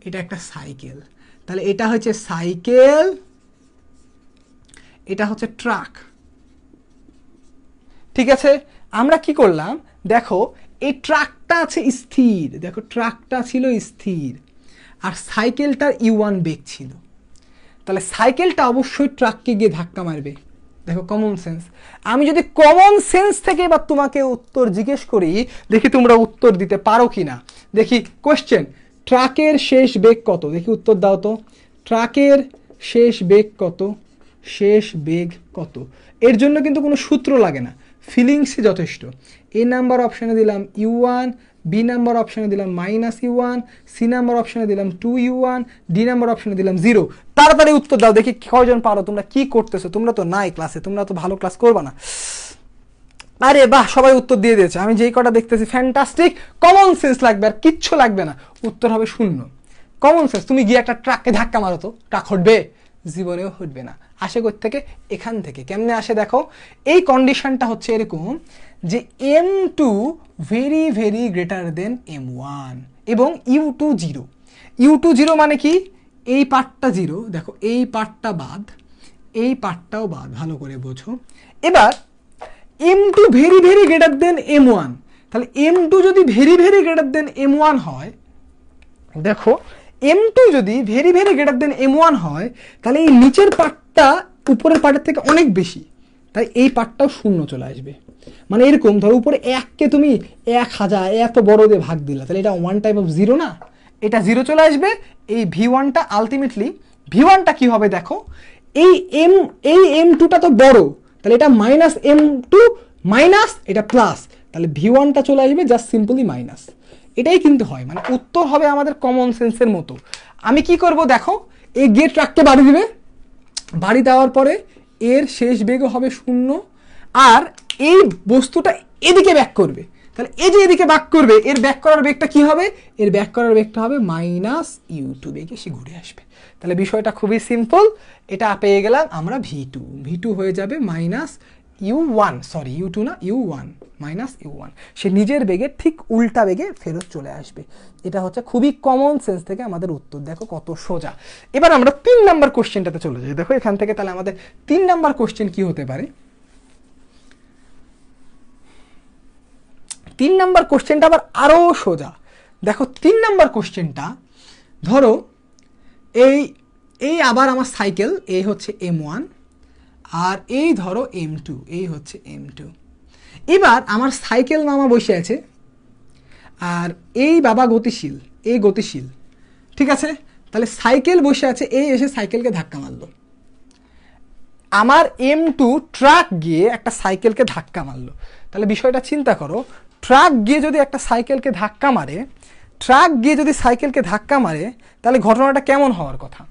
এটা একটা সাইকেল। তাহলে এটা হচ্ছে সাইকেল, এটা হচ্ছে ট্রাক, ঠিক আছে? আমরা কি করলাম দেখো, এই ট্রাকটা আছে স্থির, দেখো ট্রাকটা ছিল স্থির, আর সাইকেলটার U1 বেগ ছিল। তাহলে সাইকেলটা অবশ্যই ট্রাককে গিয়ে ধাক্কা মারবে। দেখো কমন সেন্স। আমি যদি কমন সেন্স থেকে এবার তোমাকে উত্তর জিজ্ঞেস করি, দেখি তোমরা উত্তর দিতে পারো কিনা। দেখি কোশ্চেন, ট্রাকের শেষ বেগ কত? দেখি উত্তর দাও তো। ট্রাকের শেষ বেগ কত? শেষ বেগ কত? এর জন্য কিন্তু কোনো সূত্র লাগে না, ফিলিংসই যথেষ্ট। এ নাম্বার অপশানে দিলাম U1, বি নাম্বার অপশানে দিলাম -U1, সি নাম্বার অপশানে দিলাম 2U1, ডি নাম্বার অপশানে দিলাম 0। তাড়াতাড়ি উত্তর দাও, দেখি কয়জন পারো। তোমরা কি করতেছো? তোমরা তো নাই ক্লাসে, তোমরা তো ভালো ক্লাস করবা না। আরে বাহ, সবাই উত্তর দিয়ে দিয়েছে। আমি যেই কটা দেখতেছি ফ্যান্টাস্টিক। কমন সেন্স লাগবে, আর কিচ্ছু লাগবে না, উত্তর হবে 0। Common sense. তুমি গিয়ে একটা ট্রাককে ধাক্কা মারো তো, ট্রাক হটবে? জীবনেও হটবে না। আসে কোথা থেকে? এখান থেকে। কেমনে আসে দেখো, এই কন্ডিশনটা হচ্ছে এরকম যে M2 very very greater than M1 এবং U2 0। U2 0 মানে কি? এই পার্টটা 0, দেখো এই পার্টটা বাদ, এই পার্টটাও বাদ, ভালো করে বোঝো। এবার M2 very very greater than M1, তাহলে M2 যদি very very greater than M1 হয়, দেখো M2 যদি very very greater than M1 হয়, তাহলে এই নিচের পার্টটা উপরের পার্টের থেকে অনেক বেশি, তাই এই পার্টটাও 0 চলে আসবে। মানে এরকম ধরো উপরে 1কে তুমি 1000 এত বড় দিয়ে ভাগ দিলা, তাহলে এটা 1 টাইপ অফ 0 না? এটা 0 চলে আসবে। এই V1টা আলটিমেটলি, V1টা কি হবে দেখো, এই M2টা তো বড়, তাহলে এটা -M2 মাইনাস এটা প্লাস, তাহলে V1টা চলে আসবে জাস্ট সিম্পলি মাইনাস। এটাই কিন্তু হয়, মানে উত্তর হবে আমাদের কমন সেন্সের মতো। আমি কি করব দেখো, এই গিয়ে ট্রাককে বাড়ি দিবে, বাড়ি দেওয়ার পরে এর শেষ বেগও হবে 0, আর এই বস্তুটা এদিকে ব্যাক করবে। তাহলে এই যে এদিকে ব্যাক করবে, এর ব্যাক করার বেগটা কি হবে? এর ব্যাক করার বেগটা হবে -U2 বেগে সে ঘুরে আসবে। তাহলে বিষয়টা খুবই সিম্পল। এটা পেয়ে গেলাম আমরা V2 হয়ে যাবে -U1, সরি U2 না, U1 -U1। সে নিজের বেগে ঠিক উল্টা বেগে ফেরত চলে আসবে। এটা হচ্ছে খুবই কমন সেন্স থেকে আমাদের উত্তর। দেখো কত সোজা। এবার আমরা 3 নাম্বার কোশ্চেনটাতে চলে যাই। দেখো এখান থেকে তাহলে আমাদের 3 নাম্বার কোশ্চেন কি হতে পারে? 3 নাম্বার কোশ্চেনটা আবার আরো সোজা। দেখো 3 নাম্বার কোশ্চেনটা, ধরো এই আবার আমার সাইকেল, এই হচ্ছে M1, আর এই ধরো M2, এই হচ্ছে M2। এবার আমার সাইকেল মামা বসে আছে, আর এই বাবা গতিশীল, এই গতিশীল, ঠিক আছে? তাহলে সাইকেল বসে আছে, এই এসে সাইকেলকে ধাক্কা মারলো। আমার M2 ট্রাক গিয়ে একটা সাইকেলকে ধাক্কা মারলো। তাহলে বিষয়টা চিন্তা করো, ট্রাক গিয়ে যদি একটা সাইকেলকে ধাক্কা মারে, ট্রাক গিয়ে যদি সাইকেলকে ধাক্কা মারে, তাহলে ঘটনাটা কেমন হওয়ার কথা?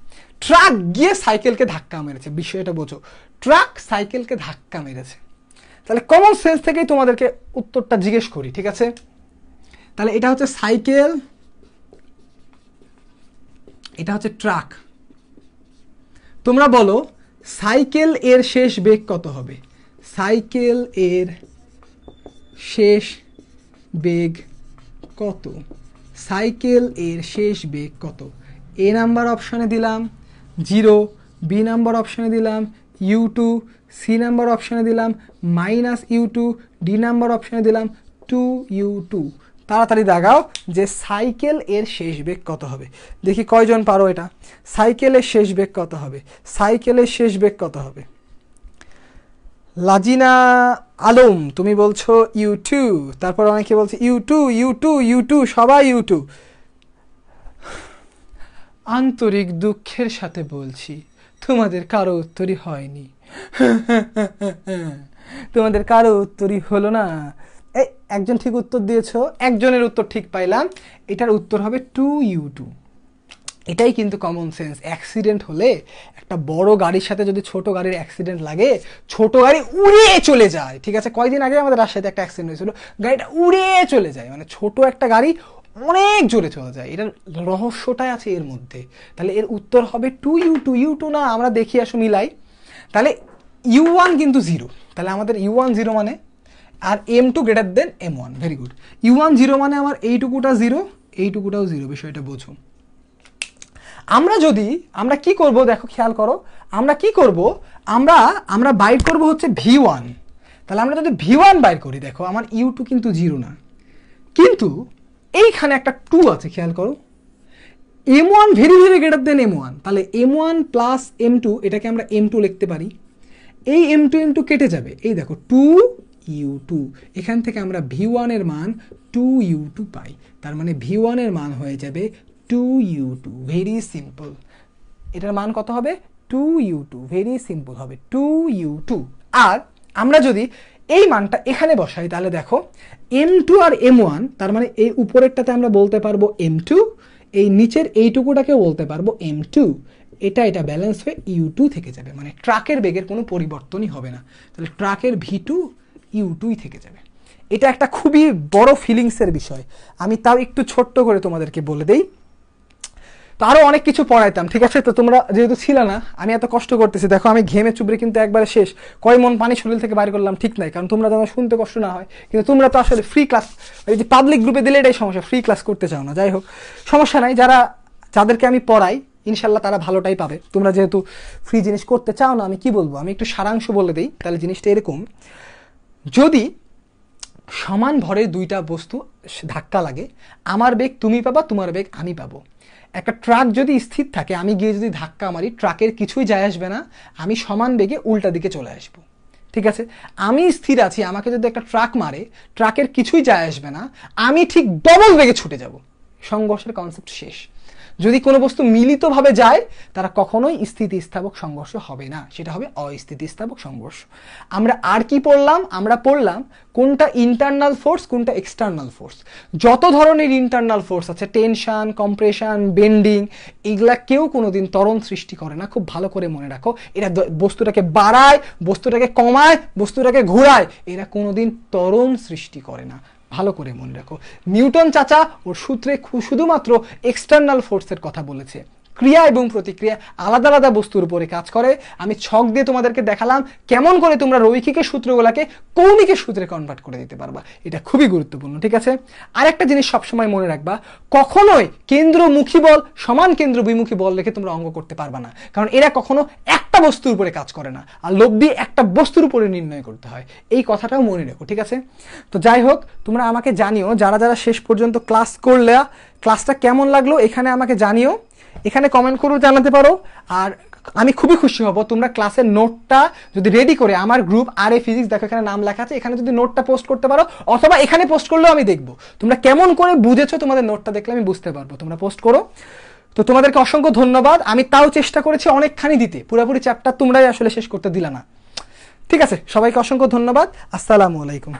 ট্রাক গিয়ে সাইকেলকে ধাক্কা মেরেছে, বিষয়টা বোঝো। ট্রাক সাইকেলকে ধাক্কা মেরেছে। তাহলে কমন সেন্স থেকেই তোমাদেরকে উত্তরটা জিজ্ঞেস করি, ঠিক আছে? তাহলে এটা হচ্ছে সাইকেল, এটা হচ্ছে ট্রাক। তোমরা বলো সাইকেল এর শেষ বেগ কত হবে? সাইকেল এর শেষ বেগ কত? সাইকেল এর শেষ বেগ কত? এ নাম্বার অপশানে দিলাম 0, বি নাম্বার অপশানে দিলাম u2, সি নাম্বার অপশানে দিলাম -u2, ডি নাম্বার অপশানে দিলাম 2u2। তাড়াতাড়ি দেখাও যে সাইকেল এর শেষ বেগ কত হবে। দেখি কয়জন পারো এটা। সাইকেলের শেষ বেগ কত হবে? সাইকেলের শেষ বেগ কত হবে? লাজিনা আলম তুমি বলছো u2, তারপর অনেকে বলছে u2 সবাই u2। আন্তরিক দুঃখের সাথে বলছি তোমাদের কারো উত্তরই হয়নি। তোমাদের কারো উত্তরই হলো না। এই একজন ঠিক উত্তর দিয়েছো, একজনের উত্তর ঠিক পাইলাম। এটার উত্তর হবে 2u2। এটাই কিন্তু কমন সেন্স। অ্যাক্সিডেন্ট হলে একটা বড় গাড়ির সাথে যদি ছোট গাড়ির অ্যাক্সিডেন্ট লাগে, ছোট গাড়ি উড়ে চলে যায়। ঠিক আছে, কয়েকদিন আগে আমাদের রাজশাহীতে একটা অ্যাক্সিডেন্ট হয়েছিল, গাড়িটা উড়ে চলে যায়, মানে ছোট একটা গাড়ি অনেক জোরে চলে যায়। এটার রহস্যটাই আছে এর মধ্যে। তাহলে এর উত্তর হবে 2u2। u2 না, আমরা দেখি আসো মিলাই। তাহলে u1 কিন্তু 0, তাহলে আমাদের u1 0 মানে, আর m2 greater than m1। Very good. u1 0 মানে আমার এইটুকুটা 0, এইটুকুটাও 0। বিষয়টা বোঝো। আমরা কি করব দেখো, খেয়াল করো। আমরা কি করব, আমরা বাইর করব হচ্ছে v1। তাহলে আমরা যদি v1 বাইর করি, দেখো আমার u2 কিন্তু 0 না, কিন্তু এইখানে একটা 2 আছে, খেয়াল করো। m1 very very greater than m1, তাহলে m1 প্লাস m2, এটাকে আমরা m2 লিখতে পারি। এই m2 কেটে যাবে, এই দেখো 2u2। এখান থেকে আমরা v1 এর মান 2u2 পাই। তার মানে v1 এর মান হয়ে যাবে 2u2। Very simple. এটার মান কত হবে? 2u2। ভেরি সিম্পল হবে 2u2। আর আমরা যদি এই মানটা এখানে বসাই, তাহলে দেখো m2 আর m1, তার মানে এই উপরেরটাতে আমরা বলতে পারবো m2, এই নিচের এইটুকুটাকে বলতে পারবো m2। এটা ব্যালেন্স হয়ে u2 থেকে যাবে, মানে ট্রাকের বেগের কোনো পরিবর্তনই হবে না। তাহলে ট্রাকের v2 u2ই থেকে যাবে। এটা একটা খুবই বড় ফিলিংসের বিষয়। আমি তাও একটু ছোট্ট করে তোমাদেরকে বলে দেই। তো আরও অনেক কিছু পড়াইতাম, ঠিক আছে। তো তোমরা যেহেতু ছিল না, আমি এত কষ্ট করতেছি, দেখো আমি ঘেমে চুবড়ে কিন্তু একবারে শেষ। কয় মন পানি শরীর থেকে বাইর করলাম ঠিক নাই, কারণ তোমরা যেন শুনতে কষ্ট না হয়। কিন্তু তোমরা তো আসলে ফ্রি ক্লাস, এই যে পাবলিক গ্রুপে দিলে এটাই সমস্যা, ফ্রি ক্লাস করতে চাও না। যাই হোক, সমস্যা নাই। যাদেরকে আমি পড়াই ইনশাল্লাহ তারা ভালোটাই পাবে। তোমরা যেহেতু ফ্রি জিনিস করতে চাও না, আমি কি বলবো, আমি একটু সারাংশ বলে দিই। তাহলে জিনিসটা এরকম, যদি সমান ভরের দুইটা বস্তু ধাক্কা লাগে, আমার বেগ তুমি পাবা, তোমার বেগ আমি পাবো। একটা ট্রাক যদি স্থির থাকে, আমি গিয়ে যদি ধাক্কা মারি, ট্রাকের কিছুই যায় আসবে না, আমি সমান বেগে উল্টা দিকে চলে আসবো। ঠিক আছে, আমি স্থির আছি, আমাকে যদি একটা ট্রাক মারে, ট্রাকের কিছুই যায় আসবে না, আমি ঠিক ডবল বেগে ছুটে যাব। সংঘর্ষের কনসেপ্ট শেষ। যদি কোনো বস্তু মিলিতভাবে যায়, তারা কখনোই স্থিতিস্থাপক সংঘর্ষ হবে না, সেটা হবে অস্থিতিস্থাপক সংঘর্ষ। আমরা আর কি পড়লাম? আমরা পড়লাম কোনটা ইন্টারনাল ফোর্স, কোনটা এক্সটার্নাল ফোর্স। যত ধরনের ইন্টারনাল ফোর্স আছে, টেনশন, কম্প্রেশন, বেন্ডিং, এগুলা কেউ কোনোদিন ত্বরণ সৃষ্টি করে না। খুব ভালো করে মনে রাখো, এরা বস্তুটাকে বাড়ায়, বস্তুটাকে কমায়, বস্তুটাকে ঘোরায়, এরা কোনোদিন ত্বরণ সৃষ্টি করে না। ভালো করে মনে রাখো। নিউটন চাচা ওর সূত্রে শুধুমাত্র এক্সটার্নাল ফোর্সের কথা বলেছে। ক্রিয়া এবং প্রতিক্রিয়া আলাদা আলাদা বস্তুর উপরে কাজ করে। আমি ছক দিয়ে তোমাদেরকে দেখালাম কেমন করে তোমরা রৈখিকের সূত্রগুলোকে কৌণিকের সূত্রে কনভার্ট করে দিতে পারবা। এটা খুবই গুরুত্বপূর্ণ, ঠিক আছে। আর একটা জিনিস সবসময় মনে রাখবা, কখনোই কেন্দ্রমুখী বল সমান কেন্দ্র বিমুখী বল রেখে তোমরা অঙ্ক করতে পারবা না, কারণ এরা কখনো একটা বস্তুর উপরে কাজ করে না, আর লোভ দিয়ে একটা বস্তুর উপরে নির্ণয় করতে হয়। এই কথাটাও মনে রেখো, ঠিক আছে। তো যাই হোক, তোমরা আমাকে জানিও যারা যারা শেষ পর্যন্ত ক্লাস করলে, ক্লাসটা কেমন লাগলো এখানে আমাকে জানিও, এখানে কমেন্ট করেও জানাতে পারো। আর আমি খুবই খুশি হব তোমরা ক্লাসের নোটটা যদি রেডি করে আমার গ্রুপ RA ফিজিক্স, দেখো এখানে নাম লেখা আছে, এখানে যদি নোটটা পোস্ট করতে পারো, অথবা এখানে পোস্ট করলেও আমি দেখবো তোমরা কেমন করে বুঝেছো। তোমাদের নোটটা দেখলে আমি বুঝতে পারবো, তোমরা পোস্ট করো। তো তোমাদেরকে অসংখ্য ধন্যবাদ। আমি তাও চেষ্টা করেছি অনেকখানি দিতে, পুরোপুরি চ্যাপ্টার তোমরাই আসলে শেষ করতে দিলা না। ঠিক আছে, সবাইকে অসংখ্য ধন্যবাদ। আসসালামু আলাইকুম।